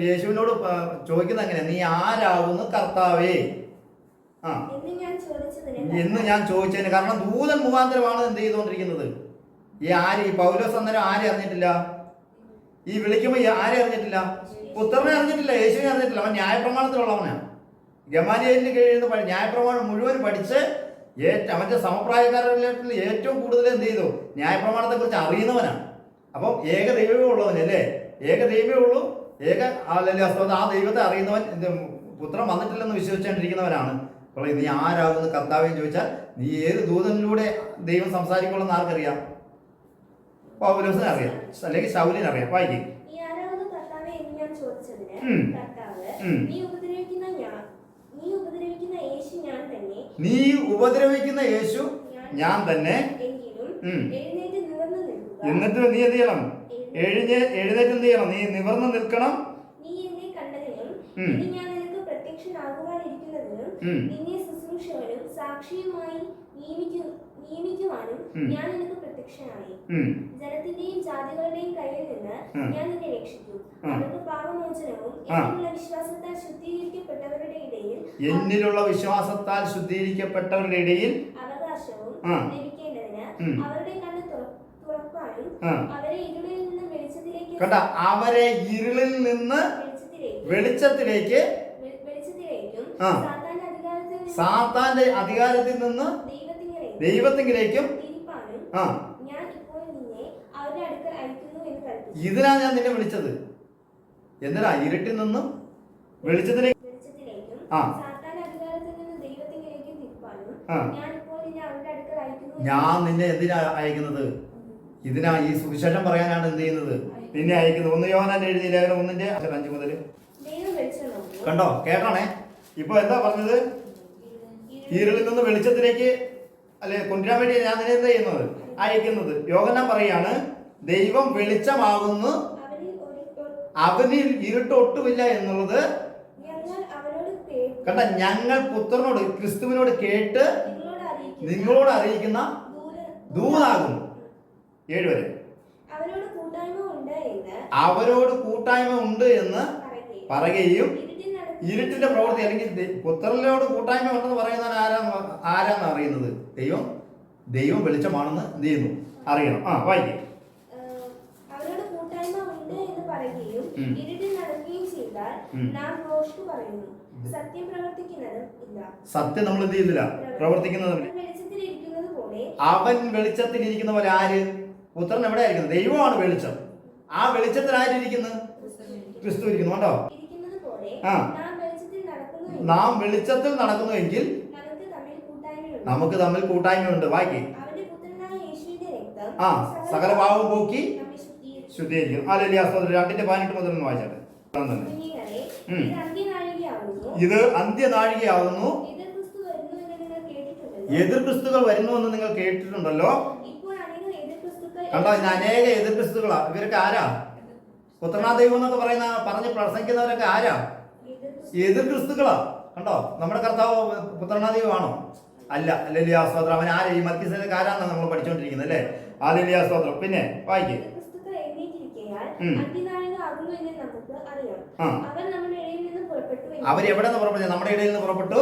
യേശുവിനോട് ചോദിക്കുന്നത് എങ്ങനെയാ? നീ ആരാകുന്നു കർത്താവേ? എന്ന് ഞാൻ ചോദിച്ചതിന് കാരണം ദൂതൻ മുഖാന്തരമാണ് എന്ത് ചെയ്തുകൊണ്ടിരിക്കുന്നത്. ഈ പൗലോസ് അന്നേരം ആരെ അറിഞ്ഞിട്ടില്ല? ഈ വിളിക്കുമ്പോൾ ആരെ അറിഞ്ഞിട്ടില്ല? പുത്രനെ അറിഞ്ഞിട്ടില്ല, യേശുവിനെ അറിഞ്ഞിട്ടില്ല. അവൻ ന്യായപ്രമാണത്തിലുള്ളവനാണ്. ഗമാലിയേലിന് കീഴിൽ നിന്ന് ന്യായപ്രമാണം മുഴുവൻ പഠിച്ച് അവന്റെ സമപ്രായക്കാരിൽ ഏറ്റവും കൂടുതൽ എന്ത് ചെയ്തു? ന്യായപ്രമാണത്തെ കുറിച്ച് അറിയുന്നവനാണ്. അപ്പം ഏക ദൈവമേ ഉള്ളവനല്ലേ? ഏക ദൈവമേ ഉള്ളൂ. ആ ദൈവത്തെ അറിയുന്നവൻ പുത്രൻ വന്നിട്ടില്ലെന്ന് വിശ്വസിച്ചുകൊണ്ടിരിക്കുന്നവനാണ്. അപ്പോൾ നീ ആരാകുന്ന കർത്താവെന്ന് ചോദിച്ചാൽ നീ ഏത് ദൂതനിലൂടെ ദൈവം സംസാരിക്കുള്ളൂ എന്ന് ആർക്കറിയാം? പൗലോസിന് അറിയാം, അല്ലെങ്കിൽ ശൗലിന് അറിയാം. വായിക്കും. നീ ഉപദ്രവിക്കുന്ന യേശു ഞാൻ തന്നെ. എന്നിട്ട് നീ എന്ത് ചെയ്യണം? എഴുന്നേറ്റ് എന്ത് ചെയ്യണം? നീ നിവർന്ന് നിൽക്കണം. സാക്ഷിയുമായി നിയമിക്കുവാനും ഞാൻ നിനക്ക് പ്രത്യക്ഷനായി. ജനത്തിന്റെയും ജാതികളുടെയും കയ്യിൽ നിന്ന് ഞാൻ നിന്നെ രക്ഷിക്കും. അവർക്ക് പാപമോചനവും എന്നിലുള്ള വിശ്വാസത്താൽ ശുദ്ധീകരിക്കപ്പെട്ടവരുടെ ഇടയിൽ അവകാശവും ലഭിക്കേണ്ടതിന് അവരുടെ കണ്ണ് തുറക്കാനും അവരെ ഇരുളിൽ നിന്ന് വെളിച്ചത്തിലേക്ക് വെളിച്ചത്തിലേക്കും സാത്താന്റെ അധികാരത്തിൽ നിന്ന് ദൈവത്തിലേക്കും ഇതിനാ ഞാൻ നിന്നെ വിളിച്ചത്. എന്തിനാ? ഇരുട്ടിൽ നിന്നും വെളിച്ചത്തിലേക്ക്. ഞാൻ നിന്നെ എന്തിനാ അയക്കുന്നത്? ഇതിനാ, ഈ സുവിശേഷം പറയാനാണ് എന്ത് ചെയ്യുന്നത്? നിന്നെ അയക്കുന്നത്. 1 യോഹന്നാൻ എഴുതിയ ലേഖനം 1:5 മുതൽ. കണ്ടോ? കേട്ടോണേ. ഇപ്പൊ എന്താ പറഞ്ഞത്? ഇരുളിൽ നിന്ന് വെളിച്ചത്തിലേക്ക് അല്ലെ കൊണ്ടുവരാൻ വേണ്ടി ഞാൻ നിന്നെ എന്താ ചെയ്യുന്നത്? അയക്കുന്നത്. യോഹന്നാൻ പറയാണ് ദൈവം വെളിച്ചമാകുന്നു, അവനിൽ ഇരുട്ടൊട്ടുമില്ല എന്നുള്ളത് കണ്ട. ഞങ്ങൾ പുത്രനോട് ക്രിസ്തുവിനോട് കേട്ട് നിങ്ങളോട് അറിയിക്കുന്ന ദൂതാകുന്നു. 7 വരെ. അവരോട് കൂട്ടായ്മ ഉണ്ട് എന്ന് പറയുകയും ഇരുട്ടിന്റെ പ്രവൃത്തി അല്ലെങ്കിൽ പുത്രനോട് കൂട്ടായ്മ ഉണ്ടെന്ന് പറയുന്നവൻ ആരാന്ന് അറിയുന്നത്? ദൈവം വെളിച്ചമാണെന്ന് എന്ത് ചെയ്യുന്നു? അറിയണം. വായിക്കും. സത്യം നമ്മൾ എന്ത് ചെയ്യുന്നില്ല, പ്രവർത്തിക്കുന്നത്. അവൻ വെളിച്ചത്തിൽ ഇരിക്കുന്ന പോലെ ആര്? പുത്രൻ എവിടെ ആയിരിക്കുന്നത്? ദൈവമാണ് വെളിച്ചം. ആ വെളിച്ചത്തിൽ ആരിയിരിക്കുന്നത്? ക്രിസ്തു ഇരിക്കുന്നു. കണ്ടോ? നാം വെളിച്ചത്തിൽ നടക്കുന്നുവെങ്കിൽ നമുക്ക് തമ്മിൽ കൂട്ടായ്മയുണ്ട്. വായിക്കേ. സകല പാവവും പോക്കി ശുദ്ധീകരിക്കും. ഹല്ലേലൂയ. 2:18 മുതൽ വായിച്ചാട്ടെ. ഇത് അന്ത്യനാഴികയാകുന്നു. എതിർ ക്രിസ്തുകൾ വരുന്നു എന്ന് നിങ്ങൾ കേട്ടിട്ടുണ്ടല്ലോ. കണ്ടോ, ഇന്ന് അനേക എതിർ ക്രിസ്തുക്കളാ. ഇവരൊക്കെ ആരാ? പുത്രനാ ദൈവം എന്നൊക്കെ പറഞ്ഞ് പ്രസംഗിക്കുന്നവരൊക്കെ ആരാ? എതിർ ക്രിസ്തുക്കളാ. കണ്ടോ, നമ്മുടെ കർത്താവ് പുത്രനാ ദൈവമാണോ? അല്ല. ഹല്ലേലൂയ സ്തോത്രം. അവൻ ആരാ? ഈ മൽക്കീസേദെക്ക് ആരാന്നാണ് നമ്മൾ പഠിച്ചുകൊണ്ടിരിക്കുന്നത് അല്ലേ? ഹല്ലേലൂയ സ്തോത്രം. പിന്നെ വായിക്കേ. അവരെവിടെ നിന്ന് പുറപ്പെട്ടു? നമ്മുടെ ഇടയിൽ നിന്ന് പുറപ്പെട്ടു.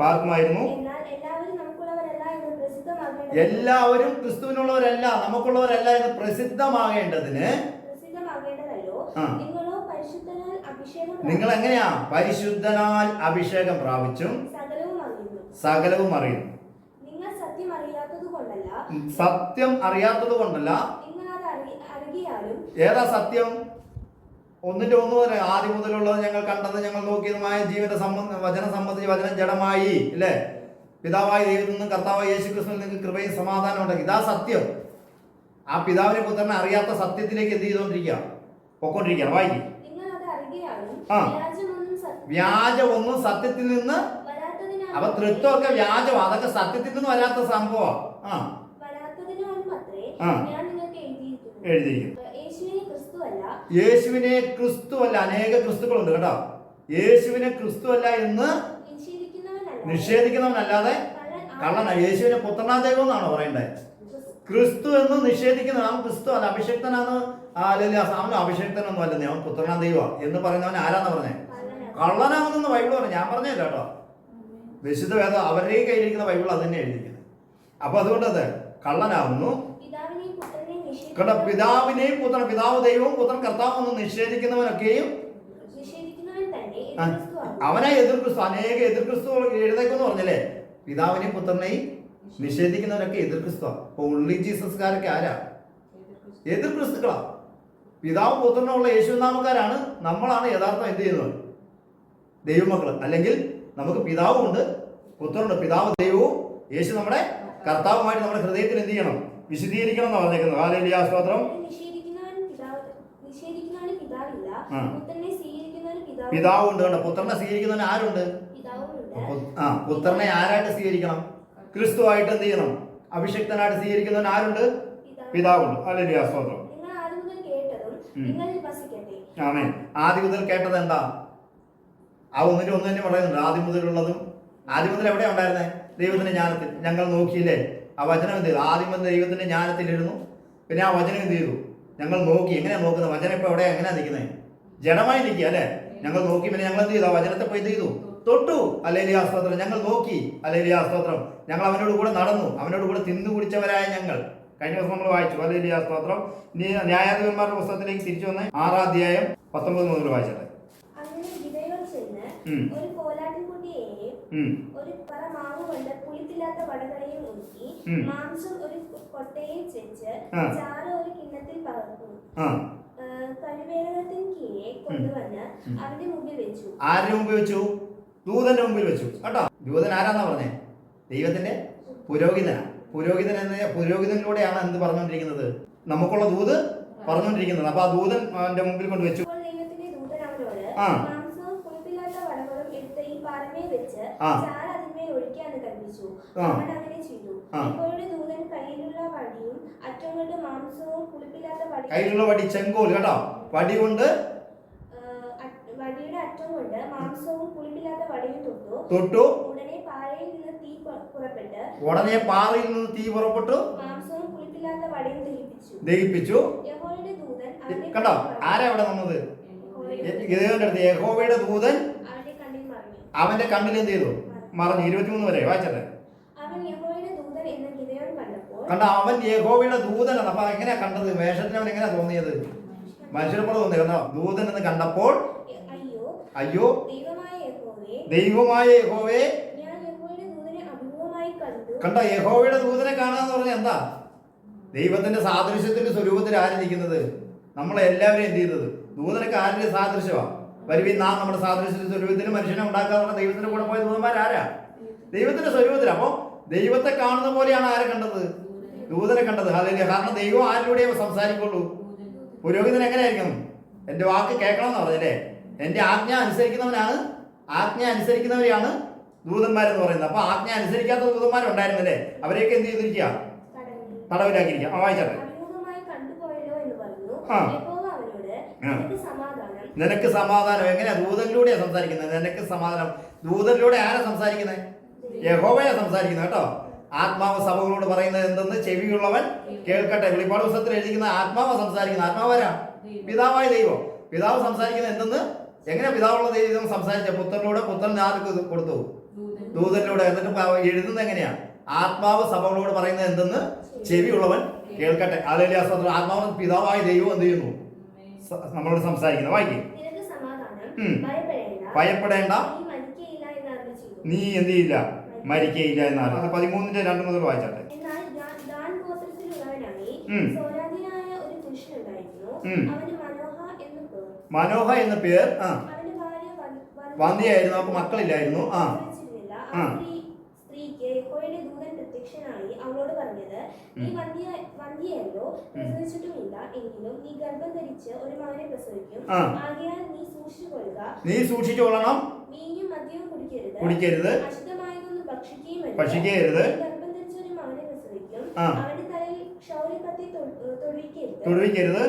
പാർക്കുമായിരുന്നു. എല്ലാവരും ക്രിസ്തുവിനുള്ളവരല്ല, നമുക്കുള്ളവരല്ല എന്ന് പ്രസിദ്ധമാകേണ്ടതിന് നിങ്ങൾ എങ്ങനെയാ? പരിശുദ്ധനാൽ അഭിഷേകം പ്രാപിച്ചും സകലവും അറിയുന്നു. സത്യം അറിയാത്തത് കൊണ്ടല്ല. ഏതാ സത്യം? ഒന്നിന്റെ ഒന്ന് വരെ ആദ്യം മുതലുള്ളത് ഞങ്ങൾ കണ്ടത് ഞങ്ങൾ നോക്കിയതുമായ ജീവന്റെ വചനം സംബന്ധിച്ച് വചനം ജഡമായി അല്ലേ? പിതാവായ ദൈവത്തിൽ നിന്നും കർത്താവായ യേശു ക്രിസ്തുവിൽ നിങ്ങൾക്ക് കൃപയും സമാധാനം ഉണ്ടാക്കി. ഇതാ സത്യം. ആ പിതാവിനെ പുത്രനെ അറിയാത്ത സത്യത്തിലേക്ക് എന്ത് ചെയ്തുകൊണ്ടിരിക്കുക? പൊക്കോണ്ടിരിക്കുകയാണ്. വായിക്കും. വ്യാജം ഒന്നും സത്യത്തിൽ നിന്ന് അപ്പൊ തൃത്വമൊക്കെ വ്യാജമാണ്. അതൊക്കെ സത്യത്തിൽ നിന്ന് വരാത്ത സംഭവം. എഴുതിയിരിക്കുന്നു. യേശുവിനെ ക്രിസ്തുവല്ല. അനേക ക്രിസ്തുക്കളുണ്ട് കേട്ടോ. യേശുവിനെ ക്രിസ്തുവല്ല എന്ന് നിഷേധിക്കുന്നവനല്ലാതെ കള്ളന. യേശുവിനെ പുത്രനാ ദൈവം എന്നാണോ പറയണ്ടേ? ക്രിസ്തു എന്ന് നിഷേധിക്കുന്നവൻ അവൻ ക്രിസ്തു അല്ല, അഭിഷക്തനാണ്. അല്ലെങ്കിൽ അവൻ അഭിഷക്തനൊന്നും അല്ലെന്നേ, അവൻ പുത്രനാ ദൈവം എന്ന് പറയുന്നവൻ ആരാന്ന് പറഞ്ഞേ? കള്ളനാണെന്ന് ബൈബിൾ പറഞ്ഞു. ഞാൻ പറഞ്ഞല്ലോ കേട്ടോ. വിശുദ്ധ വേദം അവരുടെ കയ്യിലിരിക്കുന്ന ബൈബിൾ അത് തന്നെ എഴുതിയിരിക്കുന്നത്. അപ്പൊ അതുകൊണ്ട് അത് കള്ളനാവുന്നു കേട്ടോ. പിതാവിനെയും പുത്രൻ, പിതാവ് ദൈവവും പുത്രൻ കർത്താവും എന്ന് നിഷേധിക്കുന്നവനൊക്കെയും അവനെ എതിർ ക്രിസ്തു. അനേക എതിർ ക്രിസ്തു എഴുതേക്കെന്ന് പറഞ്ഞല്ലേ? പിതാവിനെയും പുത്രനെയും നിഷേധിക്കുന്നവരൊക്കെ എതിർ ക്രിസ്തു. അപ്പൊ ഉള്ളി ജീസസ്കാരൊക്കെ ആരാ? എതിർ ക്രിസ്തുക്കളാ. പിതാവും പുത്രനുള്ള യേശുനാമക്കാരാണ്. നമ്മളാണ് യഥാർത്ഥം എന്ത് ചെയ്യുന്നത്? ദൈവമക്കള്. അല്ലെങ്കിൽ നമുക്ക് പിതാവും ഉണ്ട്, പുത്രനുണ്ട്. പിതാവ് ദൈവവും യേശു നമ്മുടെ കർത്താവുമായിട്ട് നമ്മുടെ ഹൃദയത്തിൽ എന്ത് ചെയ്യണം? വിശദീകരിക്കണം എന്ന് പറഞ്ഞേക്കുന്നത്. ഹല്ലേലൂയ സ്തോത്രം. പിതാവുണ്ട് കണ്ടോ. പുത്രനെ സ്വീകരിക്കുന്നവന് ആരുണ്ട്? പുത്രനെ ആരായിട്ട് സ്വീകരിക്കണം? ക്രിസ്തുവായിട്ട് എന്ത് ചെയ്യണം? അഭിഷക്തനായിട്ട് സ്വീകരിക്കുന്നവൻ ആരുണ്ട്? പിതാവുണ്ട്. ഹല്ലേലൂയ സ്തോത്രം. ആമേൻ. ആദ്യം മുതൽ കേട്ടത് എന്താ? ആ ഒന്നിന്റെ ഒന്ന് തന്നെ പറയുന്നുണ്ട്. ആദ്യം മുതലുള്ളതും. ആദ്യം മുതൽ എവിടെയാ ഉണ്ടായിരുന്നേ? ദൈവത്തിന്റെ ജ്ഞാനത്തിൽ. ഞങ്ങൾ നോക്കിയില്ലേ? ആ വചനം എന്ത് ചെയ്തു? ആദ്യം മുതൽ ദൈവത്തിന്റെ ജ്ഞാനത്തിലിരുന്നു. പിന്നെ ആ വചനം എന്ത് ചെയ്തു? ഞങ്ങൾ നോക്കി. എങ്ങനെയാ നോക്കുന്നത്? വചനം ഇപ്പൊ എവിടെയാ? എങ്ങനെയാ നിൽക്കുന്നത്? ജഡമായി നിൽക്കുക അല്ലെ? ഞങ്ങൾ നോക്കി. പിന്നെ ഞങ്ങൾ എന്ത് ചെയ്തു? ആ വചനത്തെ പോയി എന്ത് ചെയ്തു? തൊട്ടു. ഹല്ലേലൂയ സ്തോത്രം. ഞങ്ങൾ നോക്കി. ഹല്ലേലൂയ സ്തോത്രം. ഞങ്ങൾ അവനോട് കൂടെ നടന്നു. അവനോട് കൂടെ തിന്നു കുടിച്ചവരായ ഞങ്ങൾ. കഴിഞ്ഞ ദിവസം നമ്മൾ വായിച്ചു. ഹല്ലേലൂയ സ്തോത്രം. ഇനി ന്യായാധിപന്മാരുടെ പുസ്തകത്തിലേക്ക് തിരിച്ചു വന്ന് 6-ാം അധ്യായം 19 മുതൽ വായിച്ചത്. ഒരു കോലാട്ടിൻകുട്ടിയെയും ഒരു പറ മാവ് കൊണ്ട് പുളിപ്പില്ലാത്ത വടകളെയും ഒരുക്കി മാംസം ഒരു കൊട്ടയിൽ വെച്ച് ചാറ് ഒരു കിണ്ണത്തിൽ പകർന്നു കരുവേലകത്തിന് കീഴെ കൊണ്ടുവന്ന് അവന്റെ മുമ്പിൽ വെച്ചു. ആരുടെ മുമ്പിൽ വെച്ചു? ദൂതന്റെ മുമ്പിൽ വെച്ചു കേട്ടോ. ദൂതൻ ആരാന്നാ പറഞ്ഞേ? ദൈവത്തിന്റെ പുരോഹിതനാ. പുരോഹിതനിലൂടെയാണ് എന്ത് പറഞ്ഞുകൊണ്ടിരിക്കുന്നത്? നമുക്കുള്ള ദൂത് പറഞ്ഞുകൊണ്ടിരിക്കുന്നത്. അപ്പൊ ആ ദൂതൻ അവന്റെ മുമ്പിൽ കൊണ്ട് വെച്ചു. ദൈവത്തിന്റെ ദൂതൻ അവനോട് വെച്ച് ചാറ് അതിന്മേൽ ഒഴിക്കാന്ന് കൽപ്പിച്ചു. അവൻ അങ്ങനെ ചെയ്തു. യഹോവയുടെ ദൂതൻ കയ്യിലുള്ള വടിയും അറ്റം കൊണ്ട് മാംസവും പുളിപ്പില്ലാത്ത കയ്യിലുള്ള വടി ചെങ്കോൽ കേട്ടോ. വടി കൊണ്ട് വടിയുടെ അറ്റം കൊണ്ട് മാംസവും പുളിപ്പില്ലാത്ത വടിയും തൊട്ടു. ഉടനെ പാറയിൽ നിന്ന് തീ പുറപ്പെട്ടു. മാംസവും പുളിപ്പില്ലാത്ത വടിയും ദഹിപ്പിച്ചു. യഹോവയുടെ ദൂതൻ കണ്ടോ. ആരാ അവിടെ വന്നത്? യഹോവയുടെ ദൂതൻ അവന്റെ കണ്ണിൽ എന്ത് ചെയ്തു? മറഞ്ഞു. 23 വരെ വായിച്ചത്. കണ്ട, അവൻ യഹോവയുടെ ദൂതനാണ്. അപ്പൊ എങ്ങനെയാ കണ്ടത്? വേഷത്തിന് അവൻ എങ്ങനെയാ തോന്നിയത്? മനുഷ്യരെ പോലെ തോന്നി. കണ്ടോ, ദൂതൻ എന്ന് കണ്ടപ്പോൾ അയ്യോ ദൈവമായ യഹോവേ. കണ്ടോ, യഹോവയുടെ ദൂതനെ കാണാന്ന് പറഞ്ഞ എന്താ? ദൈവത്തിന്റെ സാദൃശ്യത്തിന്റെ സ്വരൂപത്തിൽ ആര് നിൽക്കുന്നത്? നമ്മളെ എല്ലാവരും എന്ത് ചെയ്തത്? ദൂതനൊക്കെ ആരുടെ സാദൃശ്യമാണ്? വരുവിൻ നാം നമ്മുടെ സാദൃശ്യത്തിന്റെ സ്വരൂപത്തിന് മനുഷ്യനെ ഉണ്ടാക്കാതെ ദൈവത്തിന്റെ കൂടെ പോയ ദൂതന്മാരാരാ? ദൈവത്തിന്റെ സ്വരൂപത്തിൽ. അപ്പൊ ദൈവത്തെ കാണുന്ന പോലെയാണ് ആരെ കണ്ടത്? ദൂതനെ കണ്ടത്. ഹല്ലേലൂയ. കാരണം ദൈവം ആരിലൂടെയേ സംസാരിക്കുള്ളൂ. പുരോഹിതൻ എങ്ങനെയായിരിക്കണം? എന്റെ വാക്ക് കേൾക്കണം എന്ന് പറഞ്ഞല്ലേ? എന്റെ ആജ്ഞ അനുസരിക്കുന്നവരെയാണ് ദൂതന്മാരെന്ന് പറയുന്നത്. അപ്പൊ ആജ്ഞ അനുസരിക്കാത്ത ദൂതന്മാരുണ്ടായിരുന്നല്ലേ, അവരെയൊക്കെ എന്ത് ചെയ്തിരിക്കുക? തടവിലാക്കിയിരിക്കുക. വായിച്ചാട്ടെ. നിനക്ക് സമാധാനം. എങ്ങനെയാ ദൂതനിലൂടെയാ സംസാരിക്കുന്നത്? നിനക്ക് സമാധാനം. ദൂതനിലൂടെ ആരാ സംസാരിക്കുന്നത്? യഹോവയാ സംസാരിക്കുന്നത് കേട്ടോ. ആത്മാവ് സഭകളോട് പറയുന്നത് എന്തെന്ന് ചെവിയുള്ളവൻ കേൾക്കട്ടെ. വെളിപ്പാട് പുസ്തകത്തിൽ എഴുതിക്കുന്ന ആത്മാവ് സംസാരിക്കുന്നത്. ആത്മാവരാ? പിതാവായ ദൈവം. പിതാവ് സംസാരിക്കുന്നത് എന്തെന്ന്? എങ്ങനെ പിതാവുള്ള ദൈവം സംസാരിച്ച? പുത്രനിലൂടെ. പുത്രൻ ആർക്ക് കൊടുത്തു? ദൂതനിലൂടെ. എന്നിട്ട് എഴുതുന്നത് എങ്ങനെയാ? ആത്മാവ് സഭകളോട് പറയുന്നത് എന്തെന്ന്? ചെവിയുള്ളവൻ കേൾക്കട്ടെ. ഹല്ലേലൂയ. സ്തോത്രം. ആത്മാവ് പിതാവായ ദൈവം എന്ത് ചെയ്യുന്നു? നമ്മളോട് സംസാരിക്കുന്നത്. വായിക്കും. ഭയപ്പെടേണ്ട, നീ എന്ത് ചെയ്യില്ല? മരിക്കയില്ല എന്നാണ്. 13:2 മുതൽ വായിച്ചാട്ടെ. മനോഹ എന്ന പേർ. വന്ധ്യയായിരുന്നു, അവർക്ക് മക്കളില്ലായിരുന്നു. അവളോട് പറഞ്ഞത്, നീ വന്ധ്യയല്ലോ, പ്രസവിച്ചിട്ടുമില്ല, എങ്കിലും നീ ഗർഭം ധരിച്ച് ഒരു മകനെ പ്രസവിക്കും. ആകയാൽ നീ സൂക്ഷിച്ചോളണം. വീഞ്ഞും മദ്യവും കുടിക്കരുത്, അശുദ്ധമായതൊന്നും ഭക്ഷിക്കരുത്. ഗർഭം ധരിച്ച ഒരു മകനെ പ്രസവിക്കും. അവന്റെ തലയിൽ ക്ഷൗരക്കത്തി തൊടുവിക്കരുത്.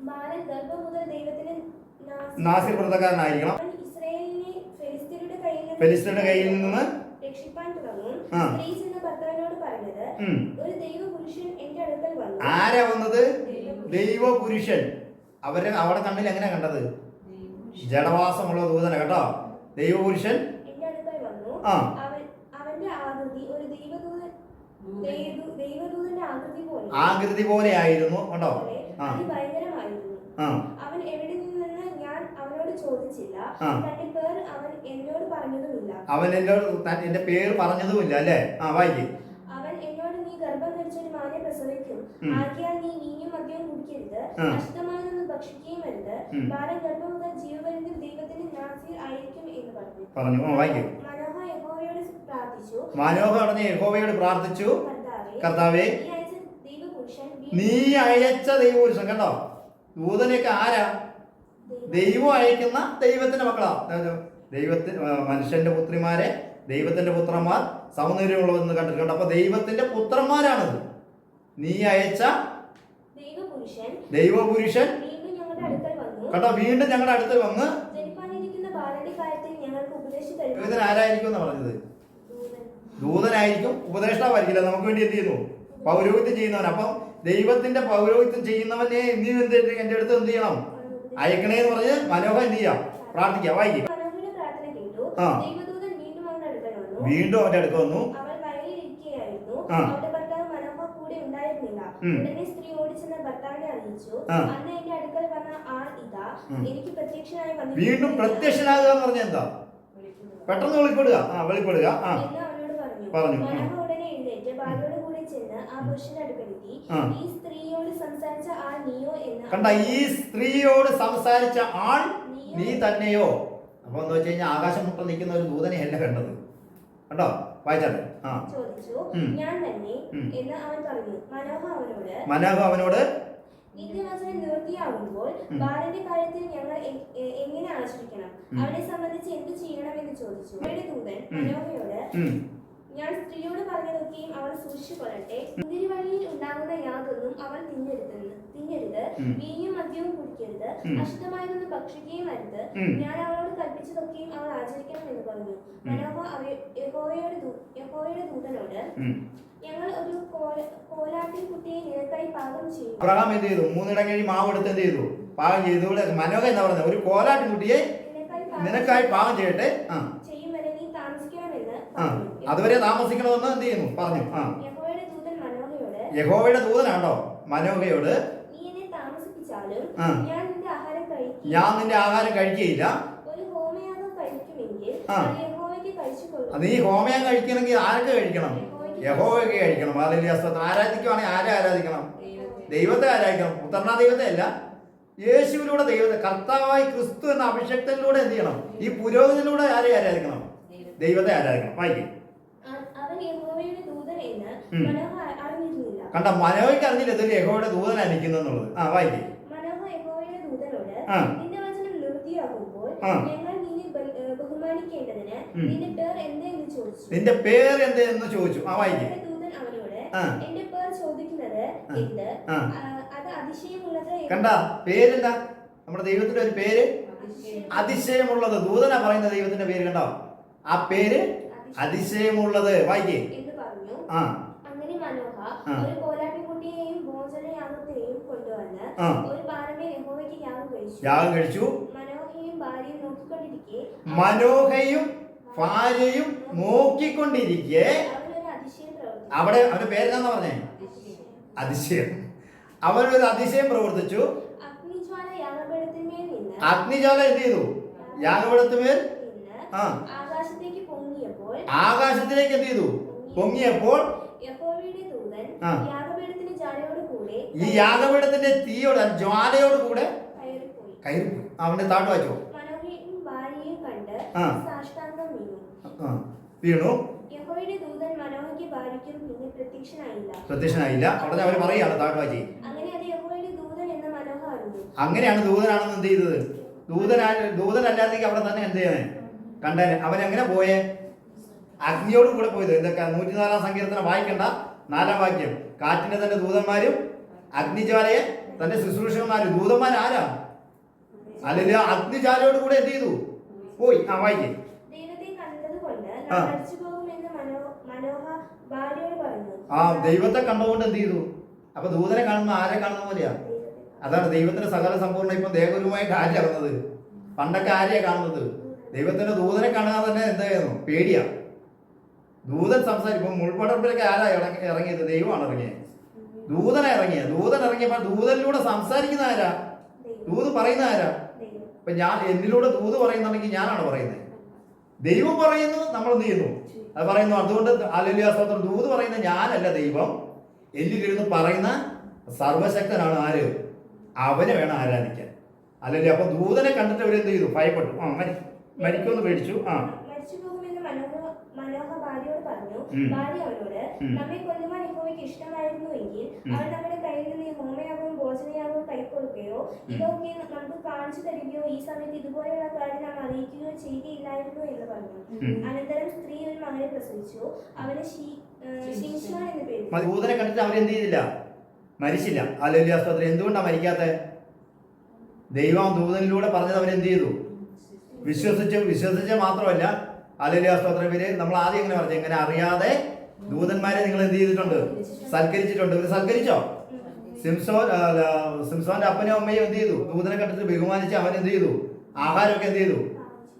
ബാലൻ ഗർഭം മുതൽ ദൈവത്തിന് നാസിർ വ്രതക്കാരനായിരിക്കണം. ഇസ്രായേലിനെ ഫെലിസ്ത്യരുടെ കയ്യിൽ നിന്ന് രക്ഷിപ്പാൻ തുടങ്ങും. സ്ത്രീ ചെന്ന് ഭർത്താവിനോട് പറഞ്ഞത്, ഒരു ദൈവപുരുഷൻ എന്റെ അടുക്കൽ വന്നു. ആരാ വന്നത്? ദൈവപുരുഷൻ. അവിടെ കണ്ണിൽ എങ്ങനെ കണ്ടത്? ജഡവാസമുള്ള ദൂതന കേട്ടോ. ദൈവപുരുഷൻ എന്റെ അടുക്കൽ വന്നു. അവന്റെ ആകൃതി ഒരു ദൈവദൂതന്റെ ആകൃതി പോലെ ആയിരുന്നു കേട്ടോ. ഭയങ്കരമായിരുന്നു. അവൻ എവിടെ നിന്നെന്ന് ഞാൻ അവനോട് ചോദിച്ചില്ല. തന്റെ പേർ അവൻ എന്നോട് പറഞ്ഞതുമില്ല. അവൻ എന്റെ പേര് പറഞ്ഞതുമില്ല അല്ലേ? വായിക്കും. അവൻ എന്നോട്, നീ ഗർഭം ധരിച്ചൊരു മകനെ പ്രസവിക്കും. ആകയാൽ നീ വീഞ്ഞും മദ്യവും കുടിക്കരുത്, അശുദ്ധമായതൊന്നും ഭക്ഷിക്കുകയും അരുത്. ബാലൻ ഗർഭം മുതൽ ജീവപര്യന്തം ദൈവത്തിന്റെ നാസിർ ആയിരിക്കും എന്ന് പറഞ്ഞു. വായിക്കും. മനോഹ യഹോവയോട് പ്രാർത്ഥിച്ചു, കർത്താവേ, നീ അയച്ച ദൈവപുരുഷൻ. കണ്ടോ, ദൂതനെയൊക്കെ ആരാ? ദൈവം അയക്കുന്ന ദൈവത്തിന്റെ മക്കളാ. മനുഷ്യന്റെ പുത്രിമാരെ ദൈവത്തിന്റെ പുത്രന്മാർ സൗന്ദര്യമുള്ളതെന്ന് കണ്ടിട്ടുണ്ട്. അപ്പൊ ദൈവത്തിന്റെ പുത്രന്മാരാണത്. നീ അയച്ച ദൈവപുരുഷൻ കേട്ടോ വീണ്ടും ഞങ്ങളുടെ അടുത്ത് വന്ന് ആരായിരിക്കും എന്നാ പറഞ്ഞത്? ദൂതനായിരിക്കും, ഉപദേഷ്ടാവായിരിക്കില്ല. നമുക്ക് വേണ്ടി എന്ത് ചെയ്യുന്നു? പൗരോഹിത്യം ചെയ്യുന്നവൻ. അപ്പം ദൈവത്തിന്റെ പൗരോഹിത്യം ചെയ്യുന്നവനെ നീ എന്റെ അടുത്ത് എന്ത് ചെയ്യണം? അയക്കണേന്ന് പറഞ്ഞ് മനോഹ എന്ത് ചെയ്യാം? പ്രാർത്ഥിക്കാം. വായിക്കും. വീണ്ടും അവന്റെ അടുത്ത് വന്നു. വീണ്ടും പ്രത്യക്ഷനാകുക എന്ന് പറഞ്ഞ എന്താ? പെട്ടെന്ന് വെളിപ്പെടുക. വെളിപ്പെടുക. പറഞ്ഞു. കണ്ട, ഈ സ്ത്രീയോട് സംസാരിച്ച ആൾ നീ തന്നെയോ? അപ്പൊ എന്ന് വെച്ച് കഴിഞ്ഞാൽ ആകാശം മുട്ട നിൽക്കുന്ന ഒരു ദൂതനെ അല്ല കണ്ടത്. കണ്ടോ, വായിച്ചാട്ടെ. മനോഹ അവനോട് നിത്യവചനം നിവൃത്തിയാകുമ്പോൾ ബാലന്റെ കാര്യത്തിൽ ഞങ്ങൾ എങ്ങനെ ആചരിക്കണം, അവനെ സംബന്ധിച്ച് എന്ത് ചെയ്യണമെന്ന് ചോദിച്ചു. അവരുടെ ദൂതൻ മനോഹയോട്, ഞാൻ സ്ത്രീയോട് പറഞ്ഞതൊക്കെയും അവൾ സൂക്ഷിച്ചു കൊള്ളട്ടെ. മുന്തിരിവള്ളിയിൽ ഉണ്ടാകുന്ന യാതൊന്നും അവൾ തിന്നരുത്, വീഞ്ഞും മദ്യവും കുടിക്കരുത്, അശുദ്ധമായതൊന്നും ഭക്ഷിക്കുകയും അരുത്. ഞാൻ അവളോട് കൽപ്പിച്ചതൊക്കെയും അവൾ ആചരിക്കണം എന്ന് പറഞ്ഞു. മനോഹ യഹോവയുടെ ദൂതനോട്, ഞങ്ങൾ ഒരു കോലാട്ടിൻ കുട്ടിയെ നിനക്കായി പാകം ചെയ്യും. അബ്രഹാം എന്ത് ചെയ്തു? 3 ഇടങ്ങഴി മാവ് എടുത്ത് എന്ത് ചെയ്തു? പാകം ചെയ്തു. മനോഹ എന്താ പറഞ്ഞത്? ഒരു കോലാട്ടിൻ കുട്ടിയെ നിനക്കായി പാകം ചെയ്യട്ടെ. അതുവരെ താമസിക്കണമെന്ന് എന്ത് ചെയ്യുന്നു? പറഞ്ഞു. യഹോവയുടെ ദൂതനാണോ മനോഹയോട്, ഞാൻ നിന്റെ ആഹാരം കഴിക്കുകയില്ല. നീ ഹോമയം കഴിക്കണമെങ്കിൽ ആരൊക്കെ കഴിക്കണം? യഹോവയൊക്കെ കഴിക്കണം. ഹല്ലേലൂയ. ആരാധിക്കുവാണെങ്കിൽ ആരെ ആരാധിക്കണം? ദൈവത്തെ ആരാധിക്കണം. പുത്രനാ ദൈവത്തെ അല്ല, യേശുവിലൂടെ ദൈവത്തെ, കർത്താവായി ക്രിസ്തു എന്ന അഭിഷേകത്തിലൂടെ എന്ത് ചെയ്യണം? ഈ പുരോഹിതനിലൂടെ ആരെ ആരാധിക്കണം? ദൈവത്തെ ആരാധിക്കണം. വായിക്കും. കണ്ട, മനോഹയ്ക്ക് അറിഞ്ഞില്ല ഇതൊരു യഹോവയുടെ ദൂതനായിരിക്കുന്നുള്ളത്. വായിക്കും. നിന്റെ പേര് എന്തെന്ന് ചോദിച്ചു. ആ വായിക്കേ. അവന്റെ ദൂതൻ അവനോട്, ആ. എന്റെ പേർ ചോദിക്കുന്നത് എന്ത്? ആ. അത് അതിശയമുള്ളത് എന്ന് കണ്ട പേരെന്താ? നമ്മുടെ ദൈവത്തിന്റെ ഒരു പേര് അതിശയമുള്ളത്. ദൂതനാ പറയുന്ന ദൈവത്തിന്റെ പേര്. കണ്ടോ? ആ പേര് അതിശയമുള്ളത്. വായിക്കേ. എന്ന് പറഞ്ഞു. ആ. അങ്ങനെ മനോഹ ആ. ഒരു കോലാട്ടിൻകുട്ടിയെയും ഭോജനയാഗത്തെയും കൊണ്ടുവന്ന് ആ. ഒരു ബാലനെ യഹോവയ്ക്ക് യാഗം കഴിച്ചു. മനോഹയും ഭാര്യയും നോക്കിക്കൊണ്ടിരിക്കെ മനോഹയും ഭാര്യയും നോക്കിക്കൊണ്ടിരിക്കെ അവനൊരു അതിശയം പ്രവർത്തിച്ചു. അവിടെ അവന്റെ പേരെന്താന്ന് പറഞ്ഞേ? അതിശയം. അവനൊരു അതിശയം പ്രവർത്തിച്ചു. അഗ്നിജ്വാല യാഗപീഠത്തിന്മേൽ നിന്ന് അഗ്നിജ്വാല എന്ത് ചെയ്തു? യാഗപീഠത്തിന്മേൽ ആ ആകാശത്തേക്ക് പൊങ്ങിയപ്പോൾ ആകാശത്തിലേക്ക് എന്ത് ചെയ്തു? പൊങ്ങിയപ്പോൾ യഹോവയുടെ ദൂതൻ ആ. യാഗപീഠത്തിന്റെ ജ്വാലയോട് കൂടെ ഈ യാഗപീഠത്തിന്റെ തീയോട് ജ്വാലയോട് കൂടെ കയറിപ്പോയി. കയറിപ്പോയി. അവന്റെ താട്ട് വായിച്ചോ. മനോഹയും ഭാര്യയും കണ്ട് ആ. സാഷ്ടാംഗം വീണു. വീണു. യഹോവയുടെ ദൂതൻ മനോഹയ്ക്ക് ഭാര്യയ്ക്കും പിന്നെ പ്രത്യക്ഷനായില്ല. ഉടനെ അവര് പറയാണ് താട്ട് വായിച്ചേ. അങ്ങനെ അത് യഹോവയുടെ ദൂതൻ എന്ന് മനോഹ അറിഞ്ഞു. അങ്ങനെയാണ് ദൂതനാണെന്ന് എന്ത് ചെയ്തത്? ദൂതനല്ലാതെങ്കിൽ അവിടെ തന്നെ എന്ത് ചെയ്യാൻ കണ്ടേനെ. അവൻ എങ്ങനെ പോയേ? അഗ്നിയോട് കൂടെ പോയത്. എന്തൊക്കെ 104 സങ്കീർത്തനം വായിക്കണ്ട. 4 വാക്യം. കാറ്റിന്റെ തന്നെ ദൂതന്മാരും അഗ്നിജ്വാലയെ തന്റെ ശുശ്രൂഷകന്മാരും. ദൂതന്മാർ ആരാ? അല്ലെങ്കിൽ അഗ്നിജ്വാലയോട് കൂടെ എന്ത് ചെയ്തു? പോയി. ആ വായിക്കേ. ദൈവത്തെ കണ്ടതുകൊണ്ട് ആ. മരിച്ചു പോകുമെന്ന് മനോഹ ഭാര്യയോട് പറഞ്ഞു. ആ ദൈവത്തെ കണ്ടുകൊണ്ട് എന്ത് ചെയ്തു? അപ്പൊ ദൂതനെ കാണുന്ന ആരെ കാണുന്ന പോലെയാ. അതാണ് ദൈവത്തിന്റെ സകല സമ്പൂർണ്ണ ഇപ്പം ദേഹപരമായിട്ട് ആര്യ കാണുന്നത്. പണ്ടൊക്കെ ആര്യ കാണുന്നത്. ദൈവത്തിന്റെ ദൂതനെ കാണാൻ തന്നെ എന്തായിരുന്നു? പേടിയാ. ദൂതൻ സംസാരിക്കും. മുൾപടർപ്പിലൊക്കെ ആരാ ഇറങ്ങിയത്? ദൈവമാണ് ഇറങ്ങിയത്. ദൂതൻ ഇറങ്ങിയപ്പോൾ ദൂതനിലൂടെ സംസാരിക്കുന്ന ആരാ? ദൂത് പറയുന്ന ആരാ? ഇപ്പൊ ഞാൻ എന്നിലൂടെ ദൂത് പറയുന്നുണ്ടെങ്കിൽ ഞാനാണ് പറയുന്നത്. ദൈവം പറയുന്നു, നമ്മൾ എന്ത് ചെയ്യുന്നു? അത് പറയുന്നു. അതുകൊണ്ട് ഹല്ലേലൂയ സ്തോത്രം. ദൂത് പറയുന്ന ഞാനല്ല, ദൈവം എന്നിലിരുന്ന് പറയുന്ന സർവശക്തനാണ്. ആര്? അവനെ വേണം ആരാധിക്കാൻ. അല്ലെങ്കിൽ അപ്പൊ ദൂതനെ കണ്ടിട്ട് അവരെന്ത് ചെയ്തു? ഭയപ്പെട്ടു. ആ മരിക്കുമെന്ന് പേടിച്ചു. ആ മരിച്ചു പോകുമെന്ന് മനോഹ ഭാര്യയോട് പറഞ്ഞു. ഭാര്യ അവനോട്, നമ്മെ കൊല്ലുവാൻ യഹോവയ്ക്ക് ഇഷ്ടമായിരുന്നു എങ്കിൽ അവൻ നമ്മുടെ കയ്യിൽ നിന്ന് ഹോമയാഗവും ഭോജനയാഗവും കൈക്കൊടുക്കുകയോ ഇതൊക്കെ നമുക്ക് കാണിച്ചു തരികയോ ഈ സമയത്ത് ഇതുപോലെയുള്ള കാര്യം നാം അറിയിക്കുകയോ ചെയ്യുകയില്ലായിരുന്നു എന്ന് പറഞ്ഞു. അനന്തരം സ്ത്രീ ഒരു മകനെ പ്രസവിച്ചു. അവന് ശിംശോൻ എന്ന് പേര്. ദൂതനെ കണ്ടിട്ട് അവരെന്ത് ചെയ്തില്ല? മരിച്ചില്ല. ഹല്ലേലൂയ സ്തോത്രം. എന്തുകൊണ്ടാ മരിക്കാത്ത? ദൈവം ദൂതനിലൂടെ പറഞ്ഞത് അവരെന്ത് ചെയ്തു? വിശ്വസിച്ച് മാത്രമല്ല, ഹല്ലേലൂയ സ്തോത്രം. ഇവര് നമ്മൾ ആദ്യം എങ്ങനെ പറഞ്ഞു? എങ്ങനെ അറിയാതെ ദൂതന്മാരെ നിങ്ങൾ എന്ത് ചെയ്തിട്ടുണ്ട്? സൽക്കരിച്ചിട്ടുണ്ട്. ഇവര് സൽക്കരിച്ചോ? സിംസോന്റെ അപ്പനും അമ്മയും എന്ത് ചെയ്തു? ദൂതനെ കണ്ടിട്ട് ബഹുമാനിച്ച് അവൻ എന്ത് ചെയ്തു? ആഹാരമൊക്കെ എന്ത് ചെയ്തു?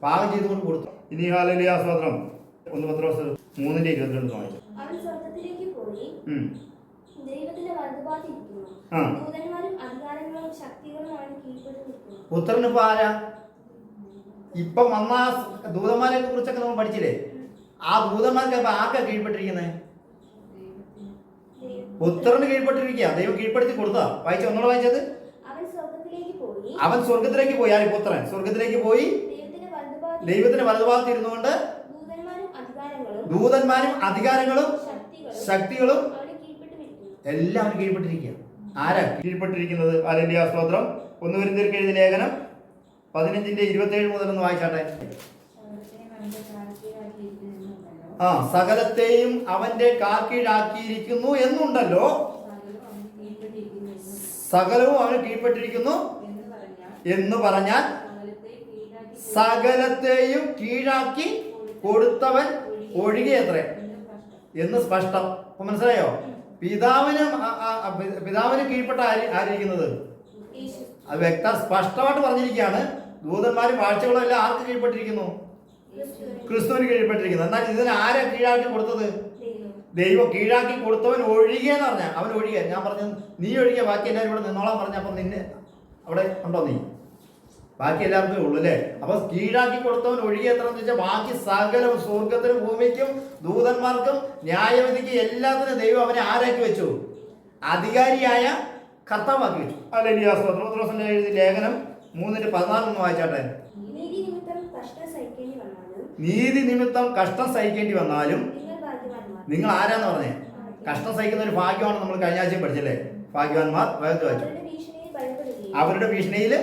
പാകം ചെയ്തുകൊണ്ട് കൊടുത്തു. ഇനി ഹല്ലേലൂയ സ്തോത്രം 1 പത്രോസ് 3:22 വായിച്ചു. അവൻ സ്വർഗ്ഗത്തിലേക്ക് പോയി ദൈവത്തിന്റെ വലതുഭാഗത്തിരിക്കുന്നു. ദൂതന്മാരും അധികാരങ്ങളും ശക്തികളും അവന് കീഴ്പ്പെട്ടിരിക്കുന്നു. പുത്രനിപ്പോ ആരാ? ഇപ്പം വന്ന ദൂതന്മാരെ കുറിച്ചൊക്കെ നമ്മൾ പഠിച്ചില്ലേ? ആ ദൂതന്മാർക്ക് അപ്പൊ ആർക്കാ കീഴ്പ്പെട്ടിരിക്കുന്നത്? പുത്രന് കീഴ്പ്പെട്ടിരിക്കുക. ദൈവം കീഴ്പ്പെടുത്തി കൊടുത്താ. വായിച്ച ഒന്നുകൂടെ വായിച്ചത്. അവൻ സ്വർഗത്തിലേക്ക് പോയി. ആര്? പുത്രൻ സ്വർഗത്തിലേക്ക് പോയി ദൈവത്തിന്റെ വലതുഭാഗത്ത് ഇരുന്നുകൊണ്ട് ദൂതന്മാരും അധികാരങ്ങളും ശക്തികളും എല്ലാം അവന് കീഴ്പ്പെട്ടിരിക്കുക. ആരാ കീഴ്പ്പെട്ടിരിക്കുന്നത്? ഹല്ലേലൂയ സ്തോത്രം. 1 കൊരിന്ത്യർക്ക് എഴുതിയ ലേഖനം 15:27 മുതൽ ഒന്ന് വായിച്ചാട്ടെ. സകലത്തെയും അവന്റെ കാൽ കീഴാക്കിയിരിക്കുന്നു എന്നുണ്ടല്ലോ. സകലവും അവന് കീഴ്പ്പെട്ടിരിക്കുന്നു എന്ന് പറഞ്ഞാൽ സകലത്തെയും കീഴാക്കി കൊടുത്തവൻ ഒഴികെ എത്രേ എന്ന് സ്പഷ്ടം. അപ്പൊ മനസ്സിലായോ? പിതാവിന് കീഴ്പ്പെട്ട ആയിരിക്കുന്നത് അത് സ്പഷ്ടമായിട്ട് പറഞ്ഞിരിക്കുകയാണ്. ദൂതന്മാരും വാഴ്ചകളും എല്ലാം ആർക്ക് കീഴ്പ്പെട്ടിരിക്കുന്നു? ക്രിസ്തുവിന് കീഴ്പ്പെട്ടിരിക്കുന്നു. എന്നാൽ ഇതിന് ആരെ കീഴാക്കി കൊടുത്തത്? ദൈവം കീഴാക്കി കൊടുത്തവൻ ഒഴികെ എന്ന് പറഞ്ഞാൽ അവൻ ഒഴികെ. ഞാൻ പറഞ്ഞു നീ ഒഴികെ ബാക്കി എല്ലാവരും ഇവിടെ നിന്നോളാൻ പറഞ്ഞ. അപ്പം നിന്നെ അവിടെ ഉണ്ടോ? നീ ബാക്കി എല്ലാവർക്കും ഉള്ളൂ അല്ലേ? അപ്പൊ കീഴാക്കി കൊടുത്തവൻ ഒഴികെ എത്രയെന്ന് വെച്ചാൽ ബാക്കി സകലവും സ്വർഗത്തിനും ഭൂമിക്കും ദൂതന്മാർക്കും ന്യായവിധിക്ക് എല്ലാത്തിനും ദൈവം അവനെ ആരാക്കി വെച്ചു? അധികാരിയായ കർത്താവാക്കി വെച്ചു. ഹല്ലേലൂയ സ്തോത്രം. പത്രോസിന്റെ എഴുതിയ ലേഖനം 3:14 വായിച്ചാട്ടെ. നീതി നിമിത്തം കഷ്ടം സഹിക്കേണ്ടി വന്നാലും നിങ്ങൾ ആരാന്ന് പറഞ്ഞേ? കഷ്ടം സഹിക്കുന്ന ഒരു ഭാഗ്യമാണ്. നമ്മൾ കഴിഞ്ഞ ആഴ്ച പഠിച്ചല്ലേ? ഭാഗ്യവാന്മാർ. വേഗത്ത് വായിച്ചു. അവരുടെ ഭീഷണിയിൽ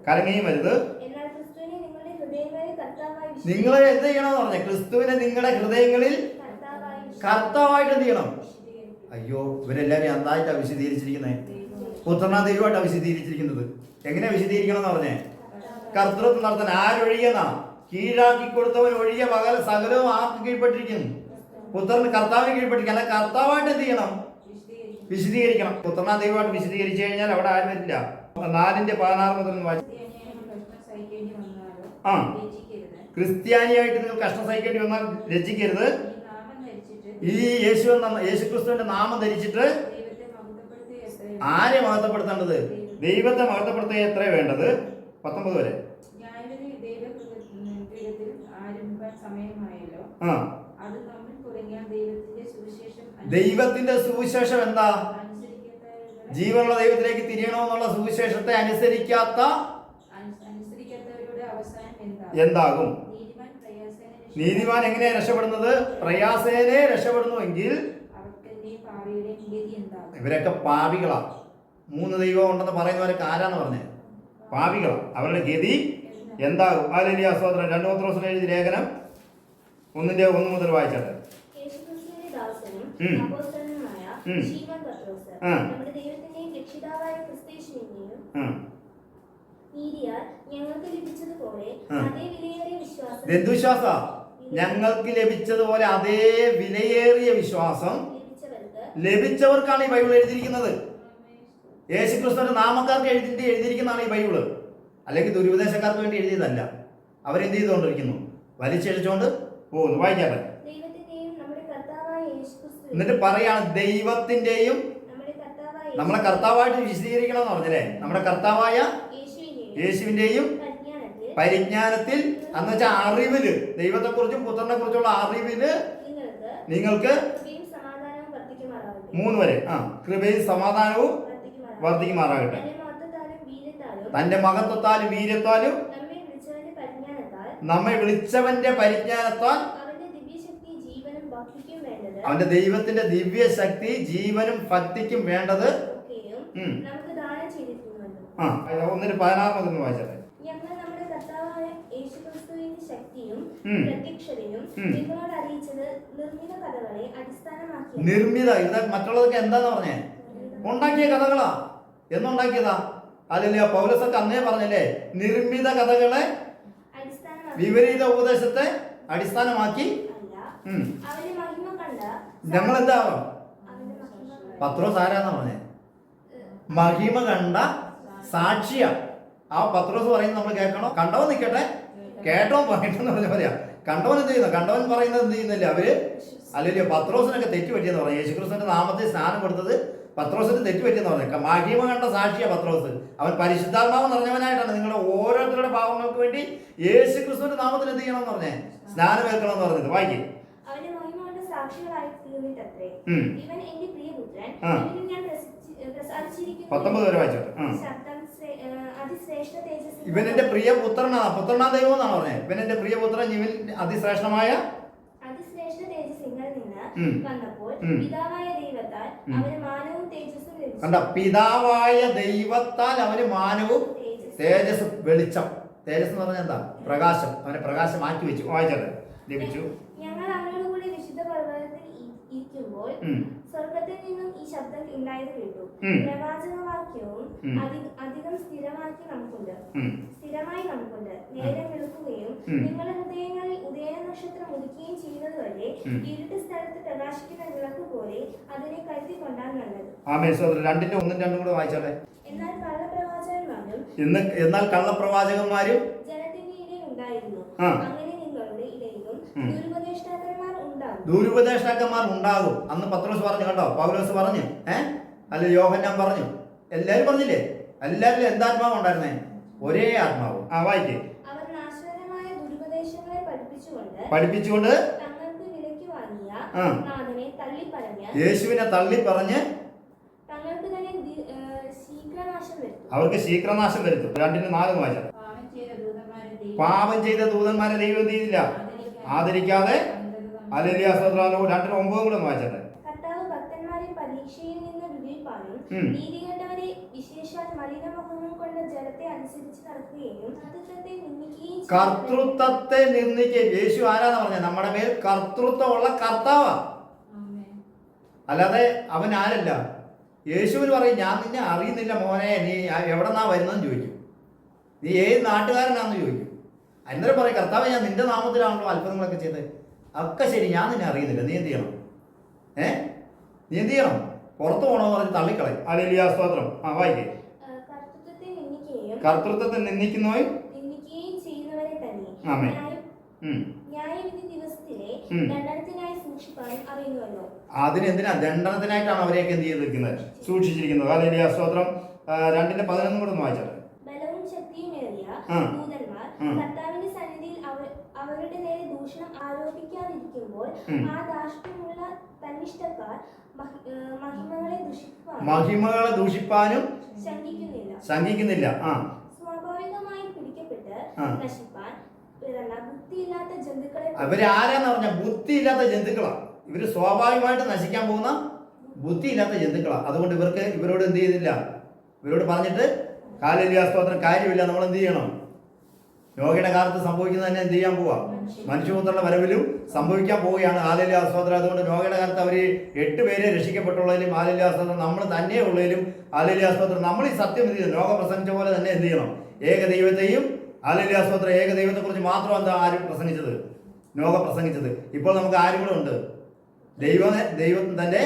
കലങ്ങുകയും വരുത്. നിങ്ങളെ എന്ത് ചെയ്യണമെന്ന് പറഞ്ഞേ? ക്രിസ്തുവിനെ നിങ്ങളുടെ ഹൃദയങ്ങളിൽ കർത്താവായിട്ട് എന്ത് ചെയ്യണം? അയ്യോ, ഇവരെല്ലാവരും എന്തായിട്ടാണ് വിശദീകരിച്ചിരിക്കുന്നത്? പുത്രനാ ദൈവമായിട്ടാണ് വിശദീകരിച്ചിരിക്കുന്നത്. എങ്ങനെയാ വിശദീകരിക്കണം എന്ന് പറഞ്ഞേ? കർത്തൃത്വം നടത്താൻ ആരൊഴിയെന്നാ? കീഴാക്കി കൊടുത്തവൻ ഒഴിയ പകൽ സകലവും ആർക്ക് കീഴ്പ്പെട്ടിരിക്കുന്നു? പുത്രന് കർത്താവിന് കീഴ്പ്പെട്ടിരിക്കും. അല്ല, കർത്താവായിട്ട് എന്ത് ചെയ്യണം? വിശദീകരിക്കണം. പുത്രനാ ദൈവമായിട്ട് വിശദീകരിച്ചു കഴിഞ്ഞാൽ അവിടെ ആരും വരില്ല. 4:16 മുതൽ ആ, ക്രിസ്ത്യാനിയായിട്ട് നിങ്ങൾ കഷ്ടം സഹിക്കേണ്ടി വന്നാൽ ലജ്ജിക്കരുത്. ഈ യേശുക്രിസ്തുവിന്റെ നാമം ധരിച്ചിട്ട് ആരെ മഹത്വപ്പെടുത്തേണ്ടത്? ദൈവത്തെ മഹത്വപ്പെടുത്തുക എത്ര വേണ്ടത്? 19 വരെ. ആ, ദൈവത്തിന്റെ സുവിശേഷം എന്താ? ജീവനുള്ള ദൈവത്തിലേക്ക് തിരിയണമെന്നുള്ള സുവിശേഷത്തെ അനുസരിക്കാത്ത എന്താകും? നീതിമാൻ എങ്ങനെയാ രക്ഷപ്പെടുന്നത്? പ്രയാസേനെ രക്ഷപ്പെടുന്നുവെങ്കിൽ ഇവരൊക്കെ പാപികളാ. 3 ദൈവം ഉണ്ടെന്ന് പറയുന്നവരൊക്കെ ആരാന്ന് പറഞ്ഞേ? പാപികളാ. അവരുടെ ഗതി എന്താകും? ഹല്ലേലൂയ, സ്തോത്രം. 2 പത്രോസിന് എഴുതിയ ലേഖനം 1:1 മുതൽ വായിച്ചാട്ടെ. ഞങ്ങൾക്ക് ലഭിച്ചതുപോലെ അതേ വിലയേറിയ വിശ്വാസം ലഭിച്ചവർക്കാണ് ഈ ബൈബിൾ എഴുതിയിരിക്കുന്നത്. യേശുക്രിസ്തുവിന്റെ നാമക്കാർക്ക് എഴുതിയിരിക്കുന്നതാണ് ഈ ബൈബിള്. അല്ലെങ്കിൽ ദുരുപദേശക്കാർക്ക് വേണ്ടി എഴുതിയതല്ല. അവരെന്ത് ചെയ്തുകൊണ്ടിരിക്കുന്നു? വലിച്ചെഴിച്ചുകൊണ്ട് പോകുന്നു. വായിക്കാട്ടെ. എന്നിട്ട് പറയാണ്, ദൈവത്തിന്റെയും നമ്മളെ കർത്താവായിട്ട് വിശദീകരിക്കണം എന്ന് പറഞ്ഞല്ലേ? നമ്മുടെ കർത്താവായ യേശുവിന്റെയും പരിജ്ഞാനത്തിൽ, എന്ന് വെച്ചാൽ അറിവില്, ദൈവത്തെക്കുറിച്ചും പുത്രനെ കുറിച്ചുള്ള അറിവില് നിങ്ങൾക്ക് 3 വരെ കൃപയും സമാധാനവും വർദ്ധിക്കുമാറാകട്ടെ. തന്റെ മഹത്വത്താലും വീര്യത്താലും നമ്മെ വിളിച്ചവന്റെ പരിജ്ഞാനത്താൽ അവന്റെ ദൈവത്തിന്റെ ദിവ്യ ശക്തി ജീവനും ഭക്തിക്കും വേണ്ടത് 1:16 മുതൽ വായിച്ചാട്ടെ. നിർമ്മിത, ഇത് മറ്റുള്ളതൊക്കെ എന്താന്ന് പറഞ്ഞേ? ഉണ്ടാക്കിയ കഥകളാ. എന്നുണ്ടാക്കിയതാ? അല്ലെങ്കിൽ പൗലോസൊക്കെ അന്നേ പറഞ്ഞല്ലേ, നിർമ്മിത കഥകളെ വിപരീത ഉപദേശത്തെ അടിസ്ഥാനമാക്കി ഞങ്ങൾ എന്താ? പത്രോസ് ആരാന്ന് പറഞ്ഞേ? മഹിമ കണ്ട സാക്ഷിയ. ആ പത്രോസ് പറയുന്നത് നമ്മൾ കേൾക്കണോ? കണ്ടവൻ നിൽക്കട്ടെ, കേട്ടോ പറയട്ടെന്ന് പറഞ്ഞ പറയാ. കണ്ടവൻ എന്ത് ചെയ്യുന്നു? കണ്ടവൻ പറയുന്നത് എന്ത് ചെയ്യുന്നില്ല അവര്? അല്ലെങ്കിൽ പത്രോസിനൊക്കെ തെറ്റുപറ്റിയെന്ന് പറഞ്ഞു. യേശുക്രിസ്തുവിന്റെ നാമത്തിൽ സ്നാനം കൊടുത്തത് പത്രോസിന് തെറ്റുപറ്റിയെന്ന് പറഞ്ഞു. മഹിമ കണ്ട സാക്ഷിയാ പത്രോസ്. അവൻ പരിശുദ്ധാത്മാവ് നിറഞ്ഞവനായിട്ടാണ് നിങ്ങളുടെ ഓരോരുത്തരുടെ പാവങ്ങൾക്ക് വേണ്ടി യേശുക്രിസ്തുവിന്റെ നാമത്തിൽ എന്ത് ചെയ്യണമെന്ന് പറഞ്ഞേ? സ്നാനം ഏൽക്കണം എന്ന് പറഞ്ഞത്. വായിക്കും. ഇവൻ എന്റെ പ്രിയപുത്രൻ, ഞാൻ 19 വരെ വായിച്ചോട്ടെ. ഇവനെന്റെ പ്രിയപുത്രനാ. പുത്രനാ ദൈവം എന്നാണ് പറഞ്ഞത്. ഇവനെന്റെ പ്രിയപുത്രൻ, ഇവൻ അതിശ്രേഷ്ഠമായ കണ്ട, പിതാവായ ദൈവത്താൽ അവന് മാനവും തേജസ്സും. വെളിച്ചം, തേജസ് എന്ന് പറഞ്ഞാൽ എന്താ? പ്രകാശം. അവനെ പ്രകാശം മാറ്റി വെച്ചു. വായിച്ചോട്ടെ. ലഭിച്ചു. ഞങ്ങൾ അവനോടുകൂടി വിശുദ്ധ പർവ്വതത്തിൽ ഇരിക്കുമ്പോൾ സ്വർഗത്തിൽ നിന്നും ഈ ശബ്ദം ഉണ്ടായത് കേട്ടു. പ്രവാചകവാക്യവും അധികം സ്ഥിരമായി നമുക്കുണ്ട്. നേരം വെളുക്കുകയും നിങ്ങളുടെ ഹൃദയങ്ങളിൽ ഉദയ നക്ഷത്രം ഉദിക്കുകയും ചെയ്യുന്നത് വരെ ഇരുട്ട് സ്ഥലത്ത് പ്രകാശിക്കുന്ന വിളക്ക് പോലെ അതിനെ കരുതിക്കൊണ്ടാൽ നല്ലത്. ആമേൻ. 2:1-2 കൂടെ വായിച്ചാലേ. എന്നാൽ കള്ളപ്രവാചകന്മാരും ജനത്തിന്റെ ഇടയിൽ ഉണ്ടായിരുന്നു. അങ്ങനെ നിങ്ങളുടെ ഇടയിലും ദുരുപദേഷ്ടാക്കന്മാർ ഉണ്ടാകും. അന്ന് പത്രോസ് പറഞ്ഞു, കേട്ടോ, പൗലോസ് പറഞ്ഞു, അല്ല യോഹന്നാൻ പറഞ്ഞു, എല്ലാരും പറഞ്ഞില്ലേ? എല്ലാവരിലും എന്താത്മാവ് ഉണ്ടായിരുന്നേ? ഒരേ ആത്മാവ്. വായിക്കേ. അവർ നാശകരമായ ദുരുപദേശങ്ങളെ പഠിപ്പിച്ചുകൊണ്ട് തങ്ങൾക്ക് വിലയ്ക്ക് വാങ്ങിയ നാഥനെ തള്ളിപ്പറഞ്ഞ് യേശുവിനെ തള്ളിപ്പറഞ്ഞ് തങ്ങൾക്ക് തന്നെ ശീഘ്രനാശം വരുത്തും. അവർക്ക് ശീഘ്രനാശം വരുത്തും. 2:4 വായിച്ചാൽ. പാപം ചെയ്ത ദൂതന്മാരെ ദൈവം ചെയ്തില്ല, ആദരിക്കാതെ. ഹല്ലേലൂയ, സ്തോത്രം. 2:9 കൂടെ വായിച്ചട്ടെ. കർത്താവ് ഭക്തന്മാരെ നീതിമാന്മാരെ പരീക്ഷയിൽ നിന്ന് വിടുവിപ്പാനും നീതികെട്ടവരെ വിശേഷാൽ മലിനമുഖങ്ങൾ കൊണ്ട് ജലത്തെ അനുസരിച്ച് നടക്കുകയും കർത്തൃത്വത്തെ നിന്ദിക്കുകയും. യേശു ആരാന്ന് പറഞ്ഞത്? നമ്മുടെ മേൽ കർത്തൃത്വമുള്ള കർത്താവാ, അല്ലാതെ അവൻ ആരല്ല. യേശുവിന് പറയും, ഞാൻ നിന്നെ അറിയുന്നില്ല മോനെ, നീ എവിടെന്നാ വരുന്നതെന്ന് ചോദിക്കും. നീ ഏത് നാട്ടുകാരനാന്ന് ചോദിക്കും. അന്നേരം പറയും, കർത്താവ് ഞാൻ നിന്റെ നാമത്തിലാണല്ലോ അത്ഭുതങ്ങളൊക്കെ ചെയ്ത്. ഒക്കെ ശരി, ഞാൻ നിന്നെ അറിയുന്നില്ല, നീ എന്ത് ചെയ്യണം? നീ എന്ത് ചെയ്യണം? പുറത്തു പോകണമെന്ന് പറഞ്ഞ് തള്ളിക്കളയും. ഹല്ലേലൂയ, സ്തോത്രം. വായിക്കേ. കർത്തൃത്വത്തെ നിന്ദിക്കുന്നവൻ ചെയ്യുന്നവരെ തന്നെ ന്യായവിധി ദിവസത്തിലെ ദണ്ഡനത്തിനായി സൂക്ഷിപ്പാനും അറിയുന്നുവല്ലോ. അതിനെന്തിനാ? ദണ്ഡനത്തിനായിട്ടാണ് അവരെയൊക്കെ എന്ത് ചെയ്തിരിക്കുന്നത്? സൂക്ഷിച്ചിരിക്കുന്നത്. ഹല്ലേലൂയ, സ്തോത്രം. 2:11 കൂടെ ഒന്ന് വായിച്ചാൽ. ബലവും ശക്തിയുമേറിയ ദൂതന്മാർ കർത്താവിന്റെ സന്നിധിയിൽ അവരുടെ നേരെ ദൂഷണം ആരോപിക്കാതിരിക്കുമ്പോൾ ആ ധാർഷ്ട്യമുള്ള തന്നിഷ്ടക്കാർ മഹിമകളെ ദൂഷിപ്പാനും ശങ്കിക്കുന്നില്ല. സ്വാഭാവികമായി പിടിക്കപ്പെട്ട് നശിപ്പാൻ ബുദ്ധിയില്ലാത്ത ജന്തുക്കളെ. അവരാരാന്ന് പറഞ്ഞ ബുദ്ധിയില്ലാത്ത ജന്തുക്കളാണ്. ഇവര് സ്വാഭാവികമായിട്ട് നശിക്കാൻ പോകുന്ന ബുദ്ധിയില്ലാത്ത ജന്തുക്കളാണ്. അതുകൊണ്ട് ഇവരോട് എന്ത് ചെയ്യുന്നില്ല? ഇവരോട് പറഞ്ഞിട്ട് ഹല്ലേലൂയ, സ്തോത്രം, കാര്യമില്ല. നമ്മൾ എന്ത് ചെയ്യണം? നോഹയുടെ കാലത്ത് സംഭവിക്കുന്നത് തന്നെ എന്ത് ചെയ്യാൻ പോവാ? മനുഷ്യപുത്രന്റെ വരവിലും സംഭവിക്കാൻ പോവുകയാണ്. ഹല്ലേലൂയ, സ്തോത്രം. അതുകൊണ്ട് നോഹയുടെ കാലത്ത് അവർ 8 പേരെ രക്ഷിക്കപ്പെട്ടുള്ളതിലും ഹല്ലേലൂയ, സ്തോത്രം, നമ്മൾ തന്നെ ഉള്ളതിലും ഹല്ലേലൂയ, സ്തോത്രം, നമ്മൾ ഈ സത്യം എന്ത് ചെയ്യണം? നോഹ പ്രസംഗിച്ച പോലെ തന്നെ എന്ത് ചെയ്യണം? ഏക ദൈവത്തെയും ഹല്ലേലൂയ, സ്തോത്രം, ഏക ദൈവത്തെ കുറിച്ച് മാത്രം എന്താ ആരും പ്രസംഗിച്ചത്? നോഹ പ്രസംഗിച്ചത്. ഇപ്പോൾ നമുക്ക് ആരും കൂടെ ഉണ്ട്. ദൈവം തന്റെ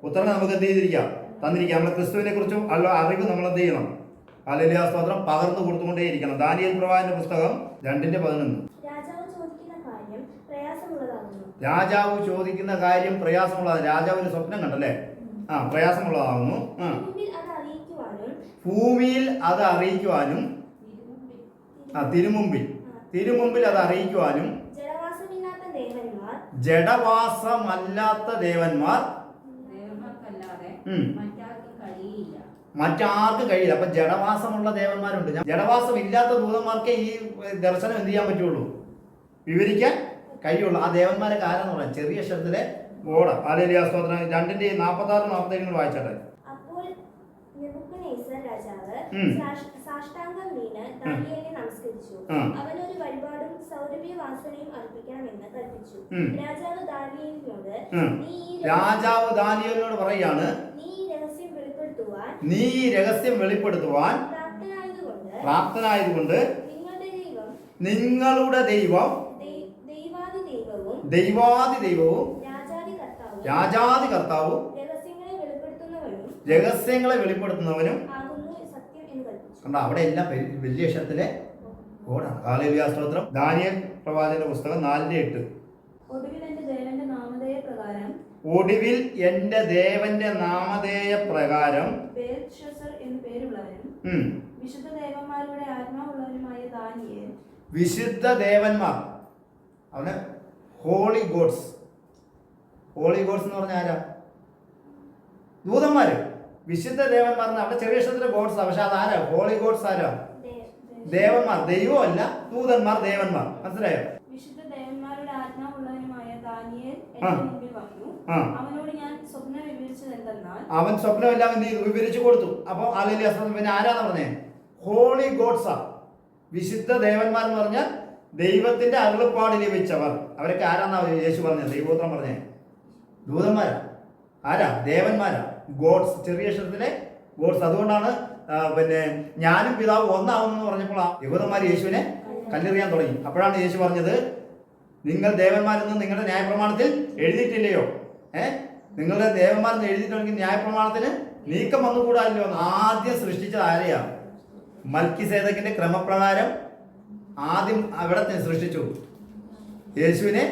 പുത്രനെ നമുക്ക് എന്ത് ചെയ്തിരിക്കാം? തന്നിരിക്കാം. നമ്മൾ ക്രിസ്തുവിനെ കുറിച്ചും അറിവ് നമ്മൾ എന്ത് ചെയ്യണം? ഹല്ലേലൂയ, സ്തോത്രം, പകർന്നു കൊടുത്തുകൊണ്ടേയിരിക്കണം. ദാനിയേൽ പ്രവാചകന്റെ പുസ്തകം 2:11. രാജാവ് ചോദിക്കുന്ന കാര്യം പ്രയാസമുള്ളതാണ്. രാജാവിന് സ്വപ്നം കണ്ടല്ലേ? പ്രയാസമുള്ളതാകുന്നു. ഭൂമിയിൽ അത് അറിയിക്കുവാനും തിരുമുമ്പിൽ അത് അറിയിക്കുവാനും ജഡവാസമല്ലാത്ത ദേവന്മാർ മറ്റാർക്കും കഴിയില്ല. അപ്പൊ ജഡവാസമുള്ള ദേവന്മാരുണ്ട്. ജഡവാസം ഇല്ലാത്ത ദൂതന്മാർക്ക് ഈ ദർശനം എന്ത് ചെയ്യാൻ പറ്റുള്ളൂ? വിവരിക്കാൻ കഴിയുള്ളൂ. ആ ദേവന്മാരെ ആരാന്ന് പറയാം? ചെറിയ അക്ഷരത്തിലെ ഓട. ഹല്ലേലൂയ, സ്തോത്രം. 2:46 വായിച്ചാട്ടെ. അപ്പോൾ നെബൂഖദ്നേസർ രാജാവ് സാഷ്ടാംഗം വീണ് ദാനിയേലിനെ നമസ്കരിച്ചു. അവനൊരു വഴിപാടും സൗരഭ്യവാസനയും അർപ്പിക്കണമെന്ന് കൽപ്പിച്ചു. രാജാവ് ദാനിയേലിനോട് പറയാണ്, നീ ഈ രഹസ്യം വെളിപ്പെടുത്തുവാൻ പ്രാപ്തനായതുകൊണ്ട് നിങ്ങളുടെ ദൈവം ദൈവാദി ദൈവവും രാജാദി കർത്താവും രഹസ്യങ്ങളെ വെളിപ്പെടുത്തുന്നവനും. കണ്ടോ, അവിടെ എല്ലാം വലിയ അക്ഷരത്തിലെ ഓടാണ്. ഹല്ലേലൂയ, സ്തോത്രം. ദാനിയേൽ പ്രവാചകന്റെ പുസ്തകം 4:8. ഒടുവിൽ എന്റെ ദേവന്റെ നാമധേയ പ്രകാരം വിശുദ്ധ ദേവന്മാർ, അവന് ഹോളി ഗോഡ്സ് എന്ന് പറഞ്ഞ ആരാ? ദൂതന്മാര്. വിശുദ്ധ ദേവന്മാർ അവിടെ ചെറിയ അക്ഷരത്തിലെ ഗോഡ്സ്. പക്ഷെ അതാരാ? ഹോളി ഗോഡ്സ് ആരാ? ദേവന്മാർ. ദൈവമല്ല, ദൂതന്മാർ, ദേവന്മാർ. മനസ്സിലായോ? വിശുദ്ധ ദേവന്മാരുടെ ആത്മാവുള്ളവനുമായ ദാനിയേൽ അവനോട് ഞാൻ സ്വപ്നം വിവരിച്ചത് എന്തെന്നാൽ, അവൻ സ്വപ്നമെല്ലാം എന്ത് ചെയ്തു? വിവരിച്ചു കൊടുത്തു. അപ്പൊ ഹല്ലേലൂയ, പിന്നെ ആരാന്ന് പറഞ്ഞേ? ഹോളി ഗോഡ്സാ. വിശുദ്ധ ദേവന്മാർ എന്ന് പറഞ്ഞാൽ ദൈവത്തിന്റെ അരുളപ്പാട് ലഭിച്ചവർ. അവരൊക്കെ ആരാന്നാ യേശു പറഞ്ഞത്? ദൈവോത്രം പറഞ്ഞേ? ദൂതന്മാരാ. ആരാ? ദേവന്മാരാ. ഗോഡ്സ്, ചെറിയ അക്ഷരത്തിലെ ഗോഡ്സ്. അതുകൊണ്ടാണ് പിന്നെ ഞാനും പിതാവ് ഒന്നാവുമെന്ന് പറഞ്ഞപ്പോൾ യഹൂദന്മാർ യേശുവിനെ കല്ലെറിയാൻ തുടങ്ങി. അപ്പോഴാണ് യേശു പറഞ്ഞത്, നിങ്ങൾ ദേവന്മാരെന്ന് നിങ്ങളുടെ ന്യായപ്രമാണത്തിൽ എഴുതിയിട്ടില്ലയോ? നിങ്ങളുടെ ദേവന്മാരെന്ന് എഴുതിയിട്ടുണ്ടെങ്കിൽ ന്യായപ്രമാണത്തിന് നീക്കം വന്നുകൂടാല്ലോ. ആദ്യം സൃഷ്ടിച്ചത് ആരെയാ? മൽക്കിസേദക്കിന്റെ ക്രമപ്രകാരം ആദ്യം അവിടെ സൃഷ്ടിച്ചു. യേശുവിനെ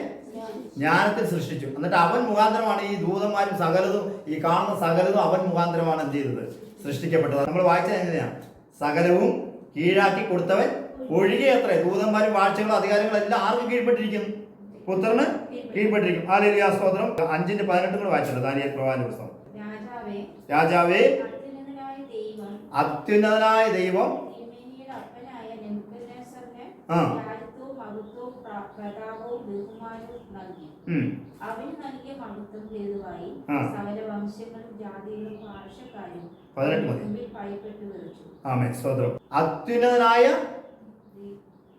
ജ്ഞാനത്തിൽ സൃഷ്ടിച്ചു. എന്നിട്ട് അവൻ മുഖാന്തരമാണ് ഈ ദൂതന്മാരും സകലതും, ഈ കാണുന്ന സകലതും അവൻ മുഖാന്തരമാണ് എന്ത് ചെയ്തത്? സൃഷ്ടിക്കപ്പെട്ടത്. നമ്മൾ വായിച്ചത് എങ്ങനെയാണ്? സകലവും കീഴാക്കി കൊടുത്തവൻ ഒഴികെ അത്രേ. ദൂതന്മാരും വാഴ്ചകളും അധികാരങ്ങളും എല്ലാം ആർക്ക് കീഴ്പ്പെട്ടിരിക്കും? പുത്രന് കീഴ്പ്പെട്ടിരിക്കും. ഹല്ലേലൂയ, സ്തോത്രം. 5:18 കൂടെ വായിച്ചത് ദാനിയേൽ പ്രവാചകന്റെ പുസ്തകം. രാജാവേ, അത്യുന്നതനായ ദൈവം അവന് നൽകിയ മഹത്വം ഹേതുവായി ആ. സകല വംശങ്ങളും ജാതികളും ഭാഷക്കാരും 18 മതി. മുമ്പിൽ ഭയപ്പെട്ടു വിറച്ചു. ആമേൻ. സ്തോത്രം. അത്യുന്നതനായ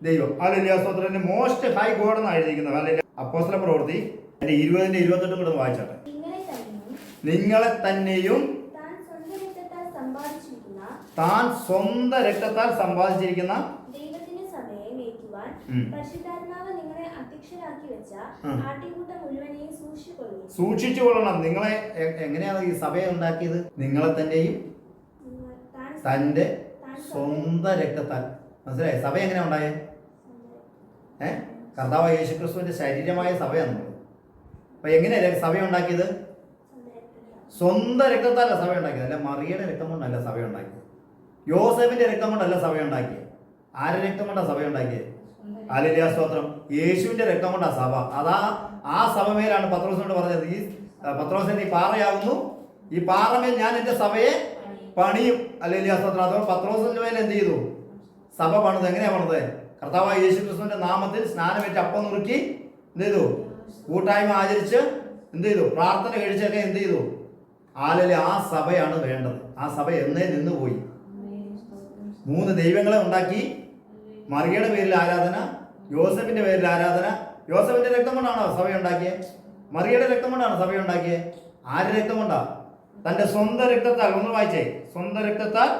ദൈവം. ഹല്ലേലൂയ. സ്തോത്രം. മോസ്റ്റ് ഹൈ ഗോഡ് എന്നാണ് എഴുതിയിരിക്കുന്നത്. ഹല്ലേലൂയ. അപ്പോസ്തല പ്രവൃത്തി 20:28 കൂടെ വായിച്ചാട്ടെ. നിങ്ങളെ തന്നെയും താൻ സ്വന്തം രക്തത്താൽ സമ്പാദിച്ചിരിക്കുന്ന ദൈവത്തിന്റെ സഭയെ മേയ്ക്കുവാൻ പരിശുദ്ധാത്മാവ് നിങ്ങളെ അധ്യക്ഷരാക്കി വെച്ച ആട്ടിൻകൂട്ടം മുഴുവനെയും സൂക്ഷിച്ചു കൊള്ളണം. നിങ്ങളെ എങ്ങനെയാണ് ഈ സഭയെ ഉണ്ടാക്കിയത്? നിങ്ങളെ തന്നെയും തന്റെ സ്വന്തം രക്തത്താൽ. മനസ്സിലായി? സഭ എങ്ങനെയാ ഉണ്ടായേ? കർത്താവ് യേശുക്രിസ്തുവിന്റെ ശരീരമായ സഭയാണ് നമ്മൾ. അപ്പൊ എങ്ങനെയല്ലേ സഭ ഉണ്ടാക്കിയത്? സ്വന്തം രക്തത്താലല്ല സഭ ഉണ്ടാക്കിയത്. അല്ല, മറിയയുടെ രക്തം കൊണ്ടല്ല സഭ ഉണ്ടാക്കിയത്. യോസേഫിന്റെ രക്തം കൊണ്ടല്ല സഭ ഉണ്ടാക്കിയത്. ആരുടെ രക്തം കൊണ്ടാണ് സഭ ഉണ്ടാക്കിയത്? ഹല്ലേലൂയ. സ്തോത്രം. യേശുവിന്റെ രക്തം കൊണ്ടാണ് സഭ. അതാ ആ സഭ മേലാണ് പത്രോസിനോട് പറഞ്ഞത്, ഈ പത്രോസിന്റെ ഈ പാറയാകുന്നു, ഈ പാറമേൽ ഞാൻ എന്റെ സഭയെ പണിയും. ഹല്ലേലൂയ. സ്തോത്രം. അതോ പത്രോസിന്റെ മേൽ എന്ത് ചെയ്തു? സഭ പണിത്. എങ്ങനെയാ പണിത്? കർത്താവായ യേശുക്രിസ്തുവിന്റെ നാമത്തിൽ സ്നാനമേറ്റ് അപ്പം നുറുക്കി എന്ത് ചെയ്തു? കൂട്ടായ്മ ആചരിച്ച് എന്ത് ചെയ്തു? പ്രാർത്ഥന കഴിച്ചൊക്കെ എന്ത് ചെയ്തു? ഹല്ലേലൂയ. ആ സഭയാണ് വേണ്ടത്. ആ സഭ എന്നേ നിന്നുപോയി. 3 ദൈവങ്ങളെ ഉണ്ടാക്കി. മറിയയുടെ പേരിൽ ആരാധന, യോസഫിന്റെ പേരിൽ ആരാധന. യോസഫിന്റെ രക്തം കൊണ്ടാണോ സഭ ഉണ്ടാക്കിയത്? മറിയയുടെ രക്തം കൊണ്ടാണ് സഭ ഉണ്ടാക്കിയത്. ആരുടെ രക്തം കൊണ്ടാ? തന്റെ സ്വന്തം രക്തത്താൽ. ഒന്ന് വായിച്ചേ. സ്വന്തം രക്തത്താൽ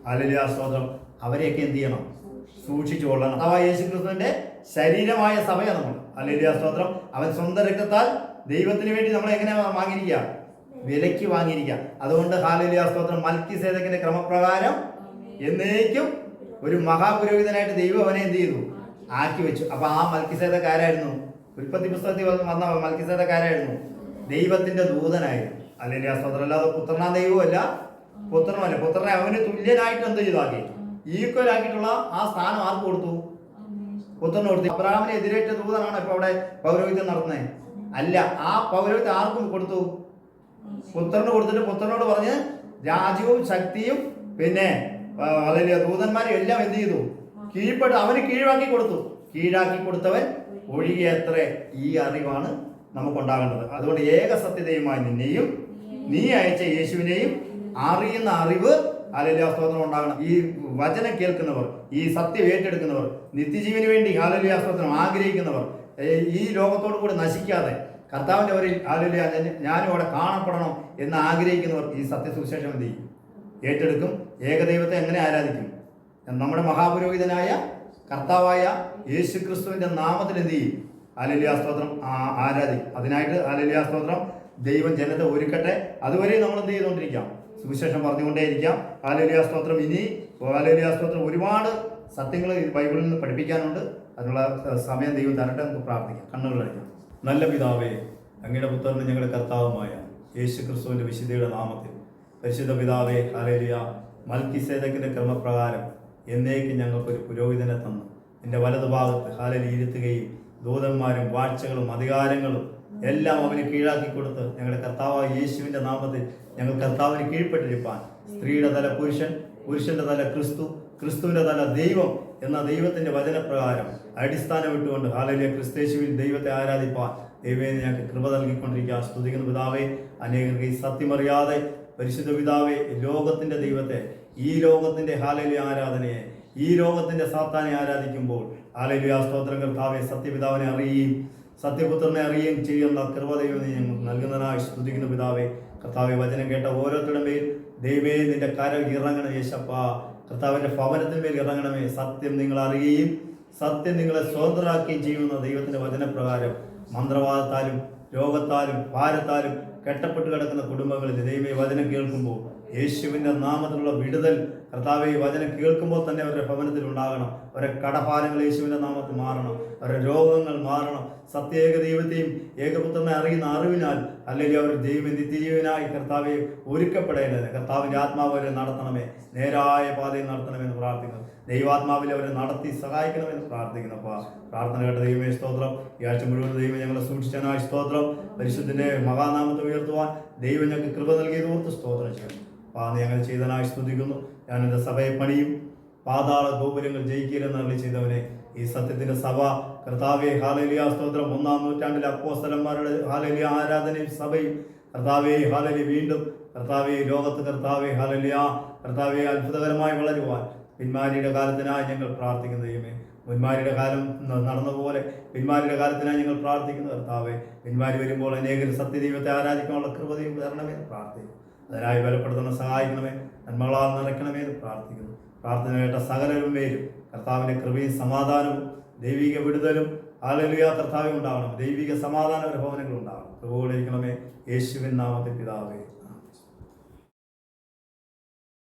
ഹല്ലേലൂയ. സ്തോത്രം. അവരെയൊക്കെ എന്ത് ചെയ്യണം? സൂക്ഷിച്ചു കൊള്ളണം. അഥവാ യേശുക്രിസ്തുവിന്റെ ശരീരമായ സഭയാണ് നമ്മൾ. ഹല്ലേലൂയ. സ്തോത്രം. അവൻ സ്വന്തം രക്തത്താൽ ദൈവത്തിന് വേണ്ടി നമ്മളെ എങ്ങനെ വാങ്ങിയിരിക്കുക? വിലയ്ക്ക് വാങ്ങിയിരിക്കുക. അതുകൊണ്ട് ഹല്ലേലൂയ. സ്തോത്രം. മൽക്കീസേദെക്കിന്റെ ക്രമപ്രകാരം എന്നേക്കും ഒരു മഹാപുരോഹിതനായിട്ട് ദൈവം അവനെ എന്ത് ചെയ്തു? ആക്കി വെച്ചു. അപ്പൊ ആ മൽക്കീസേദെക്ക് ആരായിരുന്നു? ഉൽപ്പത്തി പുസ്തകത്തിൽ വന്ന മൽക്കീസേദെക്ക് ആരായിരുന്നു? ദൈവത്തിന്റെ ദൂതനായിരുന്നു. ഹല്ലേലൂയ. സ്തോത്രം. അല്ലാതെ പുത്രനാ ദൈവമല്ല, പുത്രനുമല്ല. പുത്രനെ അവന് തുല്യനായിട്ട് എന്ത് ചെയ്തു? ആക്കി ഈക്വൽ ആക്കിയിട്ടുള്ള ആ സ്ഥാനം ആർക്ക് കൊടുത്തു? പുത്രന് കൊടുത്തു. അബ്രഹാമിനെ എതിരേറ്റ ദൂതനാണ് ഇപ്പൊ അവിടെ പൗരോഹിത്യം നടത്തുന്നത്? അല്ല. ആ പൗരോഹിത്യം ആർക്കും കൊടുത്തു? പുത്രന് കൊടുത്തിട്ട് പുത്രനോട് പറഞ്ഞ് രാജ്യവും ശക്തിയും പിന്നെ വളരെ ദൂതന്മാരും എല്ലാം എന്ത് ചെയ്തു? കീഴ്പ്പെട്ട് അവന് കീഴാക്കി കൊടുത്തു. കീഴാക്കി കൊടുത്തവൻ ഒഴികെത്ര. ഈ അറിവാണ് നമുക്കുണ്ടാകേണ്ടത്. അതുകൊണ്ട് ഏക സത്യതയുമായി നിന്നെയും നീ അയച്ച യേശുവിനെയും അറിയുന്ന അറിവ് ഹല്ലേലൂയ. സ്തോത്രം ഉണ്ടാകണം. ഈ വചനം കേൾക്കുന്നവർ, ഈ സത്യം ഏറ്റെടുക്കുന്നവർ, നിത്യജീവന് വേണ്ടി ഹല്ലേലൂയ. സ്തോത്രം ആഗ്രഹിക്കുന്നവർ, ഈ ലോകത്തോടു കൂടി നശിക്കാതെ കർത്താവിന്റെ ഒരു ഹല്ലേലൂയ ഞാനും അവിടെ കാണപ്പെടണം എന്ന് ആഗ്രഹിക്കുന്നവർ ഈ സത്യസുവിശേഷം എന്ത് ചെയ്യും? ഏറ്റെടുക്കും. ഏകദൈവത്തെ എങ്ങനെ ആരാധിക്കും? നമ്മുടെ മഹാപുരോഹിതനായ കർത്താവായ യേശുക്രിസ്തുവിന്റെ നാമത്തിൽ എന്ത് ചെയ്യും? ഹല്ലേലൂയ. സ്തോത്രം ആരാധിക്കും. അതിനായിട്ട് ഹല്ലേലൂയ. സ്തോത്രം. ദൈവം ജനത്തെ ഒരുക്കട്ടെ. അതുവരെ നമ്മൾ എന്ത് ചെയ്തുകൊണ്ടിരിക്കാം? സുവിശേഷം പറഞ്ഞുകൊണ്ടേയിരിക്കാം. ഹല്ലേലൂയ. സ്തോത്രം. ഇനി ഹല്ലേലൂയ. സ്തോത്രം. ഒരുപാട് സത്യങ്ങൾ ബൈബിളിൽ നിന്ന് പഠിപ്പിക്കാനുണ്ട്. അതിനുള്ള സമയം ദൈവം തരട്ടെ. നമുക്ക് പ്രാർത്ഥിക്കാം. കണ്ണുകളടയ്ക്കാം. നല്ല പിതാവേ, അങ്ങയുടെ പുത്രനും ഞങ്ങളുടെ കർത്താവുമായ യേശുക്രിസ്തുവിന്റെ വിശുദ്ധിയുടെ നാമത്തിൽ പരിശുദ്ധ പിതാവേ, ഹല്ലേലൂയ. മൽക്കീസേദെക്കിന്റെ ക്രമപ്രകാരം എന്നേക്കും ഞങ്ങൾക്കൊരു പുരോഹിതനെ തന്നു നിന്റെ വലതുഭാഗത്ത് ഹല്ലേലൂയ ഇരുത്തുകയും ദൂതന്മാരും വാഴ്ചകളും അധികാരങ്ങളും എല്ലാം അവന് കീഴാക്കി കൊടുത്ത് ഞങ്ങളുടെ കർത്താവായ യേശുവിന്റെ നാമത്തിൽ ഞങ്ങൾ കർത്താവിന് കീഴ്പ്പെട്ടിരിപ്പാൻ, സ്ത്രീയുടെ തല പുരുഷൻ, പുരുഷന്റെ തല ക്രിസ്തു, ക്രിസ്തുവിന്റെ തല ദൈവം എന്ന ദൈവത്തിന്റെ വചനപ്രകാരം അടിസ്ഥാനം വിട്ടുകൊണ്ട് ഹല്ലേലൂയ ക്രിസ്തേശുവിൽ ദൈവത്തെ ആരാധിപ്പാൻ ദൈവമേ ഞങ്ങൾക്ക് കൃപ നൽകിക്കൊണ്ടിരിക്കുക. സ്തുതിക്കുന്ന പിതാവേ, അനേകർക്ക് ഈ സത്യമറിയാതെ പരിശുദ്ധ പിതാവേ, ലോകത്തിന്റെ ദൈവത്തെ, ഈ ലോകത്തിന്റെ ഹല്ലേലൂയ ആരാധനയെ, ഈ ലോകത്തിന്റെ സാത്താനെ ആരാധിക്കുമ്പോൾ ഹല്ലേലൂയ സ്തോത്രം കർത്താവേ, സത്യപിതാവിനെ അറിയുകയും സത്യപുത്രനെ അറിയുകയും ചെയ്യുന്ന കൃപ ദൈവം ഞങ്ങൾക്ക് നൽകുന്നതിനായി സ്തുതിക്കുന്ന പിതാവേ. കർത്താവെ, വചനം കേട്ട ഓരോരുത്തരുടെ മേൽ ദൈവമേ നിന്റെ കരം ഇറങ്ങണം. യേശപ്പ കർത്താവിന്റെ ഭവനത്തിന്മേൽ ഇറങ്ങണമേ. സത്യം നിങ്ങൾ അറിയുകയും സത്യം നിങ്ങളെ സ്വതന്ത്രരാക്കുകയും ചെയ്യുന്ന ദൈവത്തിന്റെ വചനപ്രകാരം മന്ത്രവാദത്താലും രോഗത്താലും ഭാരത്താലും കെട്ടപ്പെട്ട് കിടക്കുന്ന കുടുംബങ്ങളിൽ ദൈവമേ വചനം കേൾക്കുമ്പോൾ യേശുവിൻ്റെ നാമത്തിലുള്ള വിടുതൽ കർത്താവെ വചനം കേൾക്കുമ്പോൾ തന്നെ അവരുടെ ഭവനത്തിൽ ഉണ്ടാകണം. അവരുടെ കടഭാരങ്ങൾ യേശുവിൻ്റെ നാമത്തിൽ മാറണം. അവരുടെ രോഗങ്ങൾ മാറണം. സത്യേക ദൈവത്തെയും ഏകപുത്രനെ അറിയുന്ന അറിവിനാൽ അല്ലെങ്കിൽ അവർ ദൈവം നിത്യജീവനായി കർത്താവെ ഒരുക്കപ്പെടേണ്ടത്. കർത്താവിൻ്റെ ആത്മാവ് അവരെ നടത്തണമേ, നേരായ പാതയിൽ നടത്തണമെന്ന് പ്രാർത്ഥിക്കുന്നു. ദൈവാത്മാവിൽ അവരെ നടത്തി സഹായിക്കണമെന്ന് പ്രാർത്ഥിക്കുന്നു. അപ്പോൾ പ്രാർത്ഥന കേട്ട ദൈവമേ സ്തോത്രം. ഈ ആഴ്ച മുഴുവൻ ദൈവം ഞങ്ങളെ സൂക്ഷിച്ചതിനായി സ്തോത്രം. പരിശുദ്ധൻ്റെ മഹാനാമത്തെ ഉയർത്തുവാൻ ദൈവം ഞങ്ങൾക്ക് കൃപ നൽകിയത് ഓർത്ത് സ്തോത്രം ചെയ്യുന്നു. അപ്പോൾ ഞങ്ങൾ ചെയ്തതിനായി സ്തുതിക്കുന്നു. ഞാൻ എൻ്റെ സഭയെ പണിയും, പാതാള ഗോപുരങ്ങൾ ജയിക്കില്ലെന്ന് അരുളി ചെയ്തവനെ, ഈ സത്യത്തിന്റെ സഭ കർത്താവെ ഹല്ലേലൂയ സ്തോത്രം, 1-ാം നൂറ്റാണ്ടിലെ അപ്പോസ്തലന്മാരുടെ ഹല്ലേലൂയ ആരാധനയും സഭയും കർത്താവെ ഹല്ലേലൂയ വീണ്ടും കർത്താവെ ലോകത്ത് കർത്താവെ ഹല്ലേലൂയ കർത്താവെ അത്ഭുതകരമായി വളരുവാൻ പിന്മാരിയുടെ കാലത്തിനായി ഞങ്ങൾ പ്രാർത്ഥിക്കുന്നു ദൈവമേ. മുൻമാരിയുടെ കാലം നടന്നതുപോലെ പിന്മാരിയുടെ കാലത്തിനായി ഞങ്ങൾ പ്രാർത്ഥിക്കുന്നു കർത്താവെ. പിന്മാരി വരുമ്പോൾ അനേകം സത്യദൈവത്തെ ആരാധിക്കാനുള്ള കൃപതയും തരണമേ എന്ന് പ്രാർത്ഥിക്കുന്നു. അതിനായി ബലപ്പെടുത്തണം, സഹായിക്കണമേ, നന്മകളാൽ നിറയ്ക്കണമേ എന്ന് പ്രാർത്ഥിക്കുന്നു. പ്രാർത്ഥന കേട്ട സകലരും മേലും കർത്താവിൻ്റെ കൃപയും സമാധാനവും ദൈവിക വിടുതലും ഹല്ലേലൂയ കർത്താവെ ഉണ്ടാവണം. ദൈവിക സമാധാന ഭവനങ്ങൾ ഉണ്ടാവണം. കൃപ ഇരിക്കണമേ, യേശുവിൻ നാമത്തിൽ പിതാവേ.